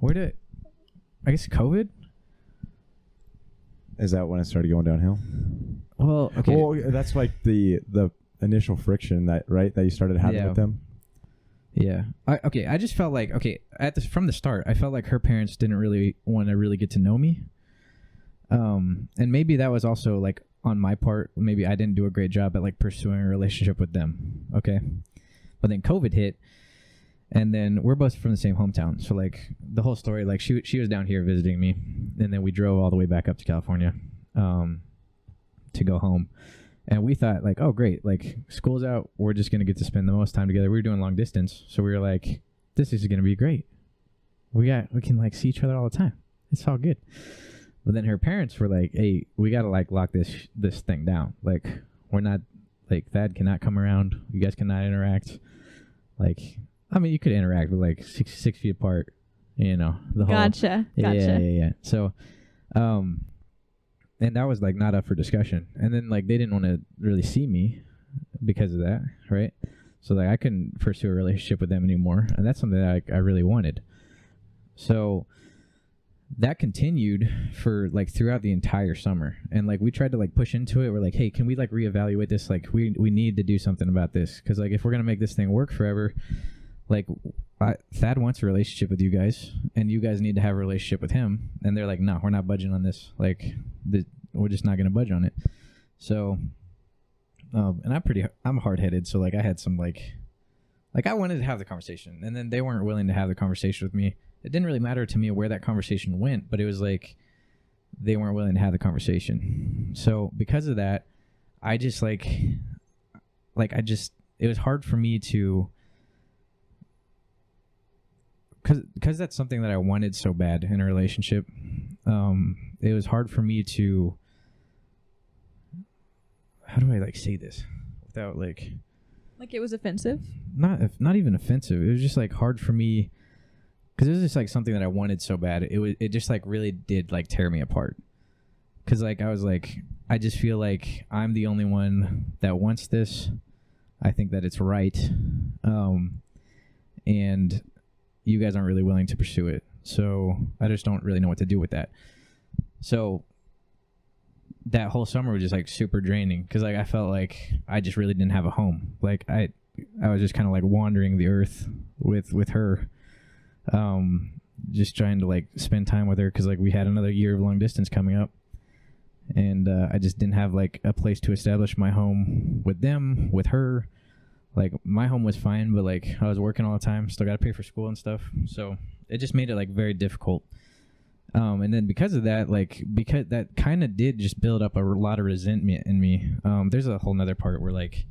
I guess COVID? Is that when it started going downhill? Well, okay. Well, that's like the initial friction that you started having with them. Yeah. I just felt like from the start, I felt like her parents didn't really want to really get to know me. And maybe that was also like on my part. Maybe I didn't do a great job at like pursuing a relationship with them. Okay. But then COVID hit, and then we're both from the same hometown. So like the whole story, like she was down here visiting me, and then we drove all the way back up to California, to go home. And we thought like, oh great, like school's out, we're just gonna get to spend the most time together. We were doing long distance, so we were like, this is gonna be great. We can like see each other all the time. It's all good. But then her parents were like, hey, we gotta like lock this thing down. Like we're not like Thad cannot come around. You guys cannot interact. Like I mean, you could interact, but like 6 feet apart. You know the whole. Gotcha. Yeah. So, and that was like not up for discussion. And then like they didn't want to really see me because of that, right? So like I couldn't pursue a relationship with them anymore, and that's something that I really wanted. So that continued for like throughout the entire summer, and like we tried to like push into it. We're like, hey, can we like reevaluate this? Like we need to do something about this, because like if we're gonna make this thing work forever, like Thad wants a relationship with you guys, and you guys need to have a relationship with him. And they're like, no, we're not budging on this. Like we're just not gonna budge on it. So and I'm hard-headed, so like I had some like I wanted to have the conversation, and then they weren't willing to have the conversation with me. It didn't really matter to me where that conversation went, but it was like they weren't willing to have the conversation. So because of that, I just it was hard for me to, because that's something that I wanted so bad in a relationship. It was hard for me to, how do I like say this without like it was offensive? Not even offensive. It was just like hard for me, because it was just like something that I wanted so bad. It just like really did like tear me apart. Because like I was like, I just feel like I'm the only one that wants this. I think that it's right, and you guys aren't really willing to pursue it. So I just don't really know what to do with that. So that whole summer was just like super draining, because like I felt like I just really didn't have a home. Like I was just kind of like wandering the earth with her, just trying to like spend time with her, because like we had another year of long distance coming up, and I just didn't have like a place to establish my home with them, with her. Like my home was fine, but like I was working all the time, still got to pay for school and stuff, so it just made it like very difficult. And then because of that, because that kind of did just build up a lot of resentment in me. There's a whole nother part where like,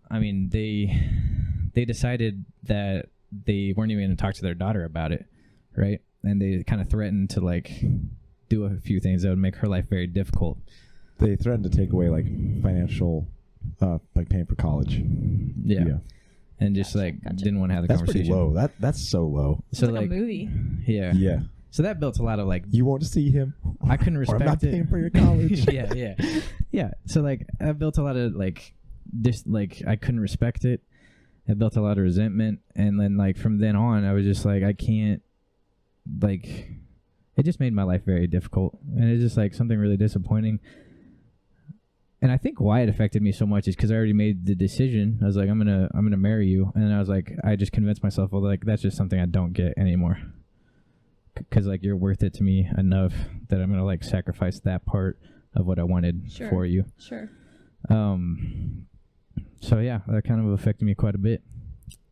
I mean, they decided that they weren't even going to talk to their daughter about it, right? And they kind of threatened to like do a few things that would make her life very difficult. They threatened to take away like financial, like paying for college. Yeah. And just Gotcha. Didn't want to have the That's conversation. pretty low. That's so low. It's So like a movie. Yeah. Yeah. So that built a lot of like, You want to see him? I couldn't Or respect I'm not it. paying for your college. Yeah. So like I built a lot of like this, like I couldn't respect it. I built a lot of resentment, and then like from then on, I was just like, I can't, like, it just made my life very difficult, and it's just like something really disappointing. And I think why it affected me so much is because I already made the decision. I was like, I'm gonna marry you, and I was like, I just convinced myself, well, like that's just something I don't get anymore. Because like you're worth it to me enough that I'm gonna like sacrifice that part of what I wanted for you. Sure. So yeah, that kind of affected me quite a bit.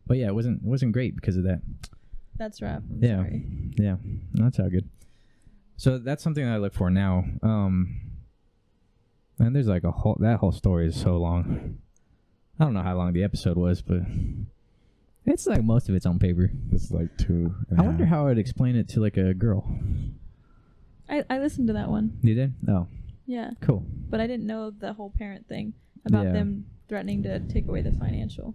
But yeah, it wasn't great because of that. That's rough. I'm Yeah. sorry. Yeah, that's all good. So that's something that I look for now. And there's like that whole story is so long. I don't know how long the episode was, but it's like most of it's on paper. It's like 2. I wonder how I'd explain it to like a girl. I listened to that one. You did? Oh, Yeah. cool. But I didn't know the whole parent thing about Yeah. them threatening to take away the financial.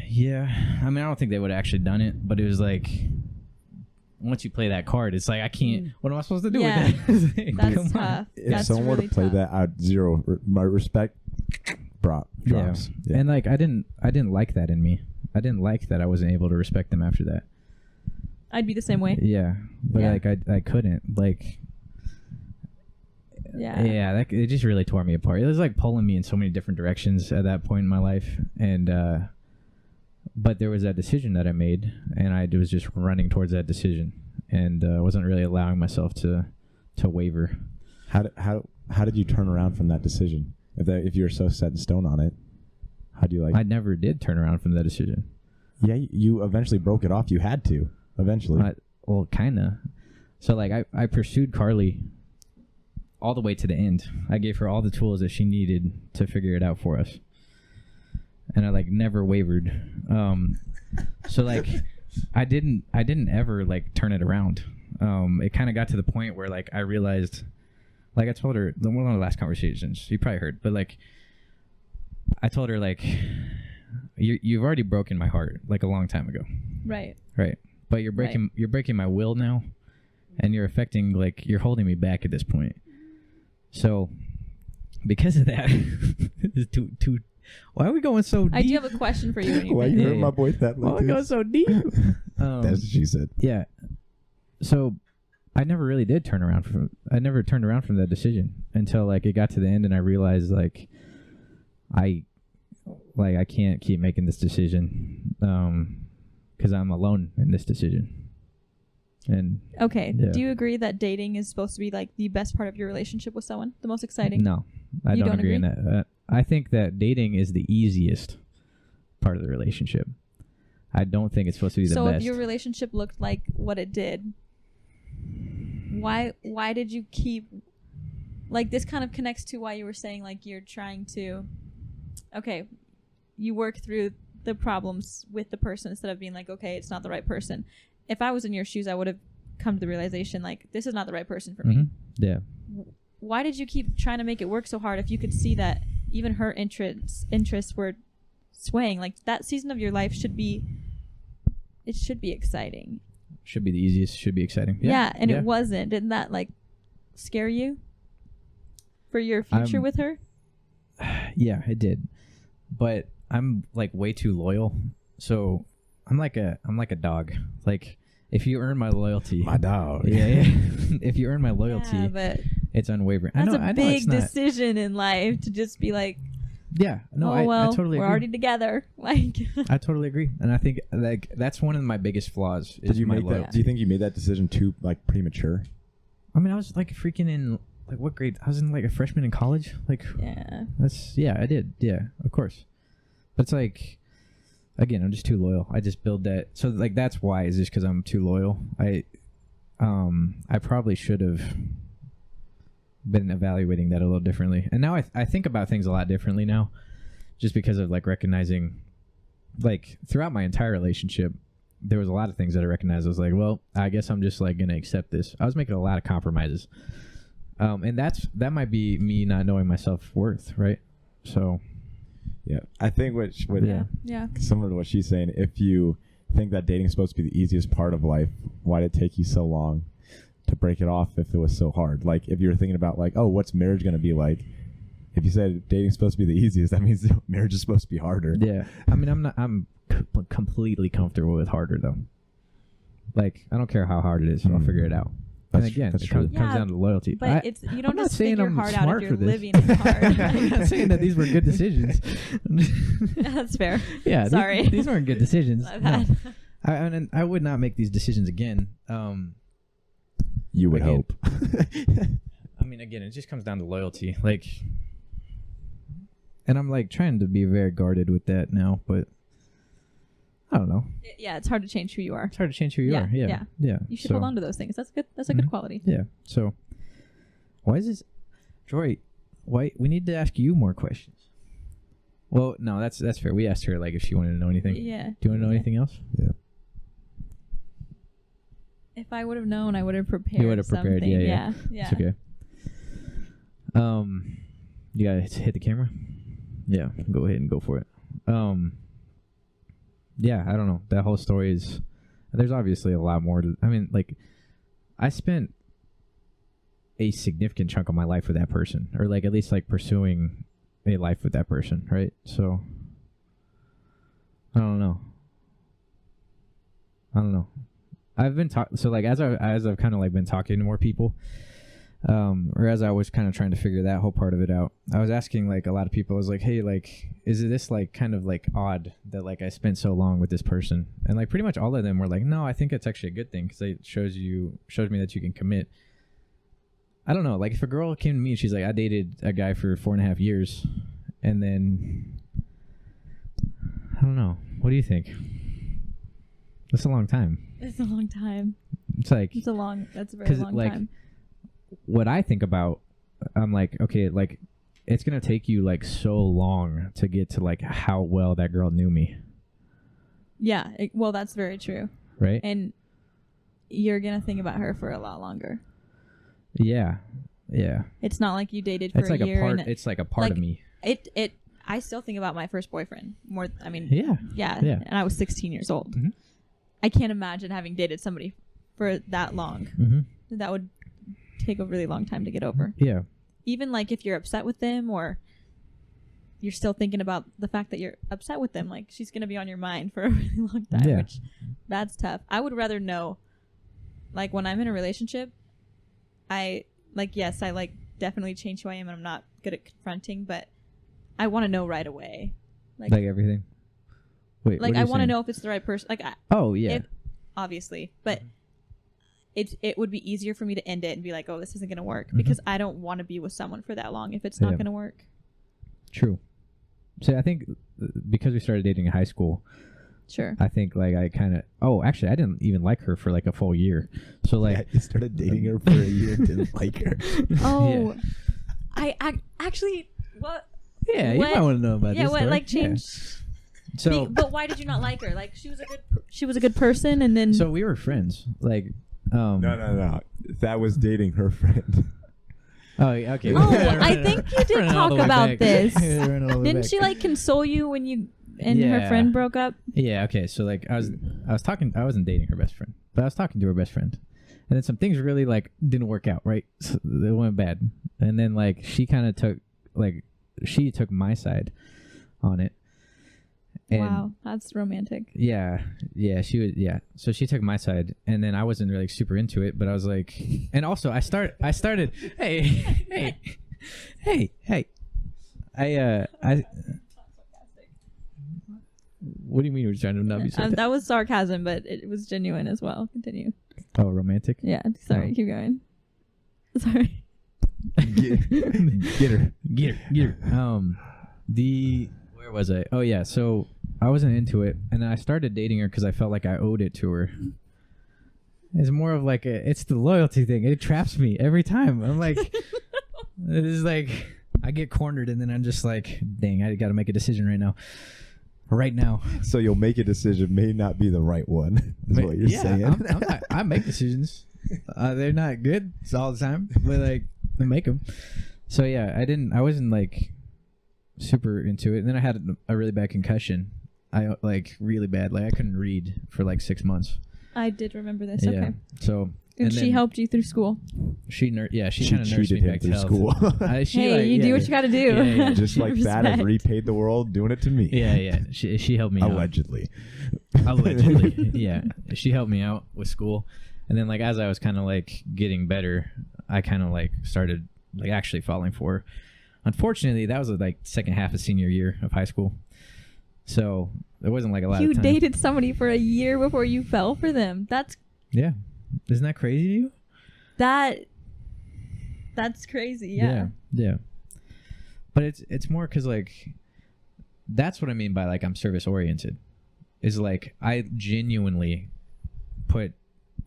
Yeah, I mean, I don't think they would have actually done it, but it was like, once you play that card, it's like, I can't, what am I supposed to do Yeah. with that? That's Come on. tough. If That's someone were really to play tough. that, I'd my respect drops. Yeah. And like, I didn't like that in me. I didn't like that I wasn't able to respect them after that. I'd be the same way. Yeah, but Yeah. like, I couldn't, like, Yeah. that, it just really tore me apart. It was like pulling me in so many different directions at that point in my life. And, but there was that decision that I made, and I was just running towards that decision, and wasn't really allowing myself to waver. How did you turn around from that decision? If you were so set in stone on it, how do you like? I never did turn around from that decision. Yeah, you eventually broke it off. You had to eventually. Well, kind of. So like I pursued Carly all the way to the end. I gave her all the tools that she needed to figure it out for us, and I like never wavered. So like I didn't ever like turn it around. It kind of got to the point where like I realized, like I told her, one of the last conversations you probably heard, but like I told her like you've already broken my heart like a long time ago. Right. Right. But you're breaking my will now, and you're affecting, like, you're holding me back at this point. So because of that, it's too why are we going so deep? I do have a question for you. Why you hurt my voice that Why are like we going this? so deep? That's what she said. Yeah. So I never really did turn around from. I never turned around from that decision until like it got to the end, and I realized like I can't keep making this decision because I'm alone in this decision. And Okay. Yeah. Do you agree that dating is supposed to be like the best part of your relationship with someone? The most exciting? no, I You don't don't agree in that. I think that dating is the easiest part of the relationship. I don't think it's supposed to be the So best. if your relationship looked like what it did, why did you keep, like, this kind of connects to why you were saying like you're trying to, okay, you work through the problems with the person instead of being like, okay, it's not the right person. If I was in your shoes, I would have come to the realization like this is not the right person for me. Mhm. Yeah. Why did you keep trying to make it work so hard if you could see that even her interests were swaying? Like, that season of your life should be exciting. Should be the easiest. Should be exciting. Yeah, and it wasn't. Didn't that like scare you for your future with her? Yeah, it did. But I'm like way too loyal. So I'm like a dog. Like if you earn my loyalty, My dog. yeah. If you earn my loyalty, Yeah, but it's unwavering. that's I know a it's big not. decision in life to just be like, Yeah, no, oh well, I totally we're agree. already together. Like, I totally agree, and I think like that's one of my biggest flaws. Did Is you my make loyalty. that? Do you think you made that decision too like premature? I mean, I was like freaking in like what grade? I was in like a freshman in college. Like yeah, I did. Yeah, of course. But it's like, again, I'm just too loyal. I just build that. So like that's why is just because I'm too loyal. I probably should have been evaluating that a little differently. And now I think about things a lot differently now, just because of like recognizing, like throughout my entire relationship, there was a lot of things that I recognized. I was like, well, I guess I'm just like gonna accept this. I was making a lot of compromises, and that might be me not knowing my self-worth, right? So Yeah, I think what yeah. similar to what she's saying, if you think that dating is supposed to be the easiest part of life, why did it take you so long to break it off if it was so hard? Like if you were thinking about like, oh, what's marriage going to be like? If you said dating's supposed to be the easiest, that means marriage is supposed to be harder. yeah, I mean, I'm completely comfortable with harder though. Like I don't care how hard it is, I'll figure it out. And again, that's it true. comes down to loyalty. But you I'm don't not just saying figure I'm hard out smart if for you're this. living in hard. I'm not saying that these were good decisions. That's fair. Yeah, Sorry. these weren't good decisions. My No. bad. And I would not make these decisions again. You would Again. hope. I mean, again, it just comes down to loyalty. Like, and I'm like trying to be very guarded with that now, but I don't know. Yeah, it's hard to change who you are. It's hard to change who you Yeah, are. Yeah. yeah. Yeah. You should So- hold on to those things. That's good. That's a good Mhm. quality. Yeah. So, why is this, Jory? Why we need to ask you more questions? Well, no, that's fair. We asked her like if she wanted to know anything. Yeah. Do you want to know anything else? Yeah. If I would have known, I would have prepared. You would have prepared. something. Yeah. Yeah. It's okay. You gotta hit the camera. Yeah, go ahead and go for it. Yeah, I don't know. That whole story is. There's obviously a lot more. I mean, like, I spent a significant chunk of my life with that person, or like at least like pursuing a life with that person, right? So, I don't know. I've been so like as I've kind of like been talking to more people, or as I was kind of trying to figure that whole part of it out, I was asking like a lot of people. I was like, hey, like, is this like kind of like odd that like I spent so long with this person? And like pretty much all of them were like, no, I think it's actually a good thing because it shows me that you can commit. I don't know. Like if a girl came to me and she's like, I dated a guy for 4.5 years, and then I don't know. What do you think? That's a long time. It's a long time. It's like That's a very long like, time. what I think about, I'm like, okay, like it's gonna take you like so long to get to like how well that girl knew me, Yeah. Well, that's very true. right? And you're gonna think about her for a lot longer. Yeah. It's not like you dated for It's like a year. a part. And It's like a part of like, me. I still think about my first boyfriend more. I mean, Yeah. yeah. And I was 16 years old. Mhm. I can't imagine having dated somebody for that long. Mm-hmm. That would take a really long time to get over. Yeah. Even like if you're upset with them or you're still thinking about the fact that you're upset with them, like she's going to be on your mind for a really long time, Yeah. which that's tough. I would rather know, like when I'm in a relationship, yes, I like definitely change who I am and I'm not good at confronting, but I want to know right away. Like everything. Wait. Like what are I you want to saying? know if it's the right person. Like Oh yeah. obviously, but it would be easier for me to end it and be like, oh, this isn't going to work, Mhm. because I don't want to be with someone for that long if it's not Yeah. going to work. True. So I think because we started dating in high school, Sure. I think like I kind of. Oh, actually, I didn't even like her for like a full year. So like. Yeah, you started dating her for a year and didn't like her. Oh, I actually what? Yeah, you what- might want to know about Yeah, this. what story. like Yeah. changed? So But why did you not like her? Like she was a good person, and then so we were friends. Like. No. That was dating her friend. Oh, yeah, okay. Oh, I think you did Running all talk the way about back. this. Running all the way didn't back. she like console you when you and her Yeah. friend broke up? Yeah. Okay. So like I was talking. I wasn't dating her best friend, but I was talking to her best friend, and then some things really like didn't work out. Right. So it went bad, and then like she kind of took my side on it. And Wow, that's romantic. Yeah, she was. Yeah, so she took my side, and then I wasn't really super into it. But I was like, and also I started. Hey. I. What do you mean we're trying to not be sarcastic? That was sarcasm, but it was genuine as well. Continue. Oh, romantic. Yeah. Sorry. Oh. Keep going. Sorry. Get her. Get her. Where was I? Oh yeah, so I wasn't into it, and then I started dating her because I felt like I owed it to her. It's more of like it's the loyalty thing. It traps me every time. I'm like, it is like I get cornered, and then I'm just like, dang, I got to make a decision right now. So you'll make a decision, may not be the right one. Is what you're saying. I make decisions. They're not good all the time, but like I make them. So yeah, I wasn't like super into it. And then I had a really bad concussion. I like really bad. Like I couldn't read for like 6 months. I did remember this. Yeah. Okay. So And she then helped you through school. she kind of nursed cheated me him back through to health. school. Hey, you do what you got to do. Yeah. Just like that, I've Respect. repaid the world doing it to me. Yeah. She helped me out. Allegedly. Allegedly. Yeah. She helped me out with school. And then like as I was kind of like getting better, I kind of like started like actually falling for her. Unfortunately, that was like second half of senior year of high school. So there wasn't like a lot You of time. dated somebody for a year before you fell for them. Yeah. Isn't that crazy to you? That's crazy. Yeah. Yeah. But it's more because like that's what I mean by like I'm service oriented. is like I genuinely put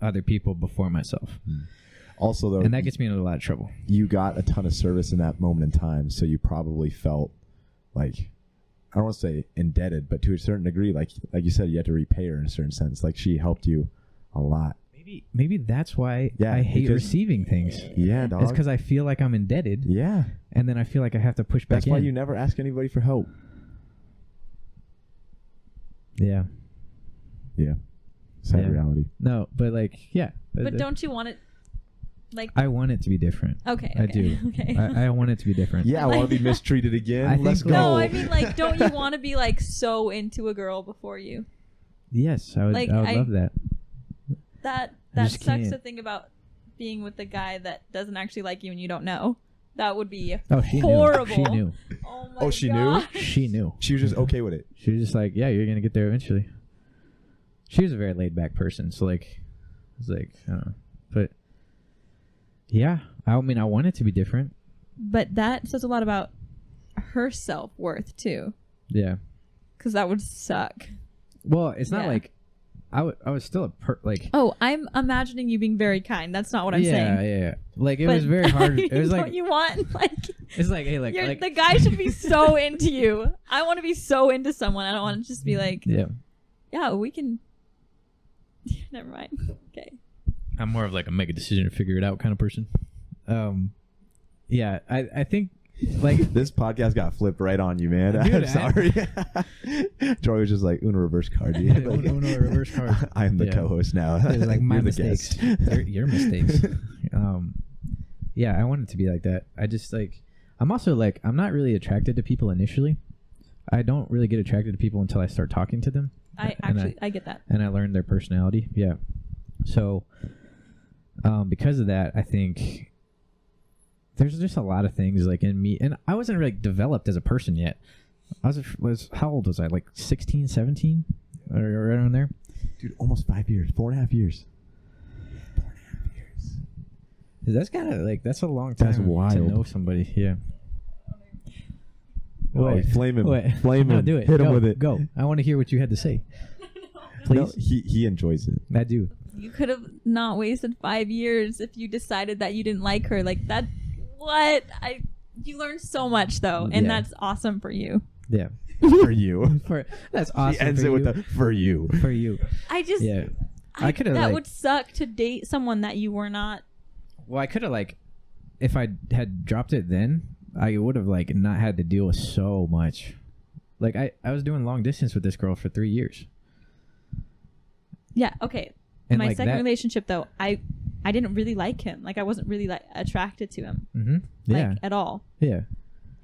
other people before myself. Also, though, And that gets me into a lot of trouble. you got a ton of service in that moment in time, so you probably felt like, I don't want to say indebted, but to a certain degree, like you said, you had to repay her in a certain sense. Like she helped you a lot. Maybe that's why Yeah, I hate because- receiving things. Yeah, dog. It's because I feel like I'm indebted, yeah, and then I feel like I have to push back that's why in. you never ask anybody for help. Yeah. Yeah, sad Yeah. reality. No, but like, yeah. But don't you want it? Like, I want it to be different. okay. I do. Okay. I want it to be different. Yeah, I want to be mistreated again. I think Let's go. No, I mean, like, don't you want to be like so into a girl before you? Yes, I would. Like, I would love that. That just sucks can't. to think about being with a guy that doesn't actually like you and you don't know. That would be Oh, she horrible. knew. She knew. Oh my Oh, she knew? gosh. She knew. She was just okay with it. She was just like, yeah, you're gonna get there eventually. She was a very laid back person, so like, it's like, I don't know, but yeah, I mean, I want it to be different. But that says a lot about her self-worth too, Yeah. because that would suck. Well, it's not Yeah. like I was still like. Oh, I'm imagining you being very kind. That's not what I'm saying. Yeah. Like it But was very hard. It was don't like you want like it's like, hey, like, the guy should be so into you. I want to be so into someone. I don't want to just be like, yeah. we can. Never mind. Okay. I'm more of like a make a decision to figure it out kind of person. Yeah, I think like This podcast got flipped right on you, man. Dude, I'm sorry. Jory was just like, Uno reverse card. Dude. Like, Uno reverse card. I am the Yeah. co-host now. It was like my You're the mistakes. guest. Your mistakes. Yeah, I want it to be like that. I just like I'm also like I'm not really attracted to people initially. I don't really get attracted to people until I start talking to them. I get that. And I learn their personality. Yeah. So because of that, I think there's just a lot of things like in me, and I wasn't really developed as a person yet. I was how old was I? Like 16, 17? Or around there? Dude, almost 5 years. 4.5 years. 4.5 years. That's kind of like that's a long time That's wild. to know somebody. Yeah. Wait, flame him. Wait. Flame him. No, do it. Hit Go, him with it. Go. I want to hear what you had to say. Please. No, he enjoys it. I do. You could have not wasted 5 years if you decided that you didn't like her. Like that. What? You learned so much though, and Yeah. that's awesome for you. Yeah. For you. That's awesome. She ends for it with you. the for you. For you. I just. Yeah. I coulda, That like- would suck to date someone that you were not. Well, I could have like, if I had dropped it then, I would have like not had to deal with so much. Like I was doing long distance with this girl for 3 years. Yeah. Okay. And My like second that, relationship though, I didn't really like him. Like I wasn't really like attracted to him. Mm-hmm. Yeah. Like at all. Yeah.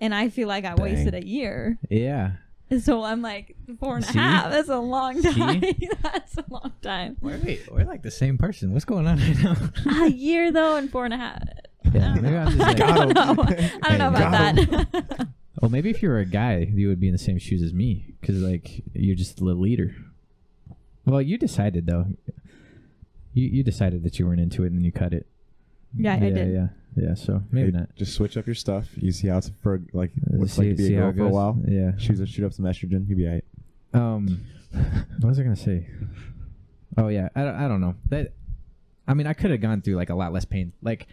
And I feel like I Dang. wasted a year. Yeah. So I'm like 4.5. See? That's a long time. See? That's a long time. We're like the same person. What's going on right now? A year though, and 4.5. Yeah, maybe I'm just like, I don't know. I don't know about Got that. oh, maybe if you were a guy, you would be in the same shoes as me because like you're just the leader. Well, you decided though. You decided that you weren't into it and then you cut it. Yeah, I did. Yeah. So maybe Hey, not. just switch up your stuff. You see how it's for like what's See- like to be see a how girl it for a goes? while. Yeah. Shoot up some estrogen. You'll be alright. What was I gonna say? Oh yeah, I don't know. That I mean, I could have gone through like a lot less pain. Like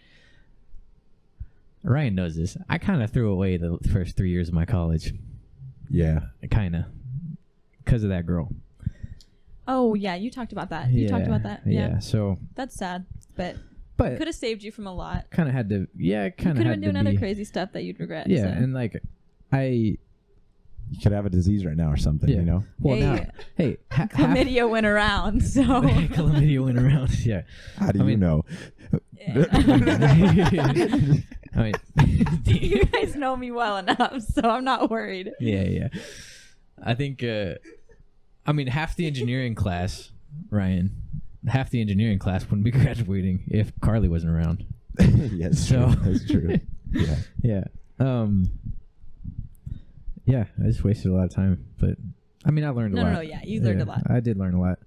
Ryan knows this. I kind of threw away the first 3 years of my college. Yeah. Kind of because of that girl. Oh yeah, you talked about that. You talked about that. Yeah. So, That's sad, but but could have saved you from a lot. kind of had to. Yeah, You kind of could have had been to doing other be. crazy stuff that you'd regret. Yeah, so. and like I. You could have a disease right now or something. Yeah. You know. Well, Hey, now, hey, chlamydia went around, so chlamydia went around. Yeah. How do I you mean- know? I mean, you guys know me well enough, so I'm not worried. yeah. I think, I mean, half the engineering class, Ryan, half the engineering class wouldn't be graduating if Carly wasn't around. Yes. So- That's true. Yeah. Yeah. Yeah, I just wasted a lot of time, but I mean, I learned a lot. No, yeah, you learned a lot. I did learn a lot.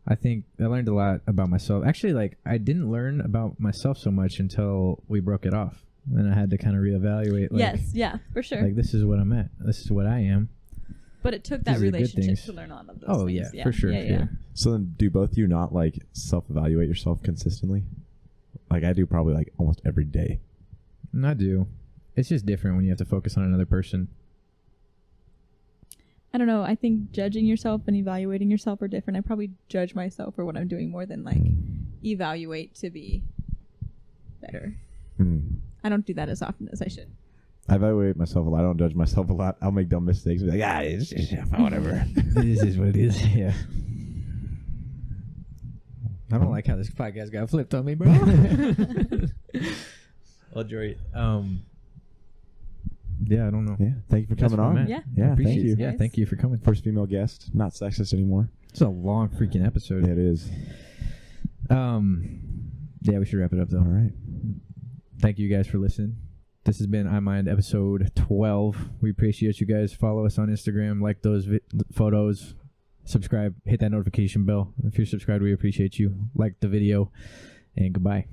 I think I learned a lot about myself. Actually, like I didn't learn about myself so much until we broke it off, and I had to kind of reevaluate. Like, Yes, yeah, for sure. Like this is what I'm at. This is what I am. But it took that These are good relationship things. to learn all of those Oh things. yeah, for sure. Yeah. So then, do both of you not like self-evaluate yourself consistently? Like I do, probably like almost every day. I do. It's just different when you have to focus on another person. I don't know. I think judging yourself and evaluating yourself are different. I probably judge myself for what I'm doing more than like evaluate to be better. I don't do that as often as I should. I evaluate myself a lot. I don't judge myself a lot. I'll make dumb mistakes. Be like, it's whatever. This is what it is. Yeah. I don't like how this podcast got flipped on me, bro. Well, Jory, yeah, I don't know. Yeah, thank you for coming on. man. Yeah. Yeah, thank Appreciate you. it. Yeah, thank you for coming. First female guest, not sexist anymore. It's a long freaking episode. Yeah, it is. Yeah, we should wrap it up though. All right. Thank you guys for listening. This has been I Mind episode 12. We appreciate you guys. Follow us on Instagram, like those photos, subscribe, hit that notification bell. If you're subscribed, we appreciate you. Like the video, and goodbye.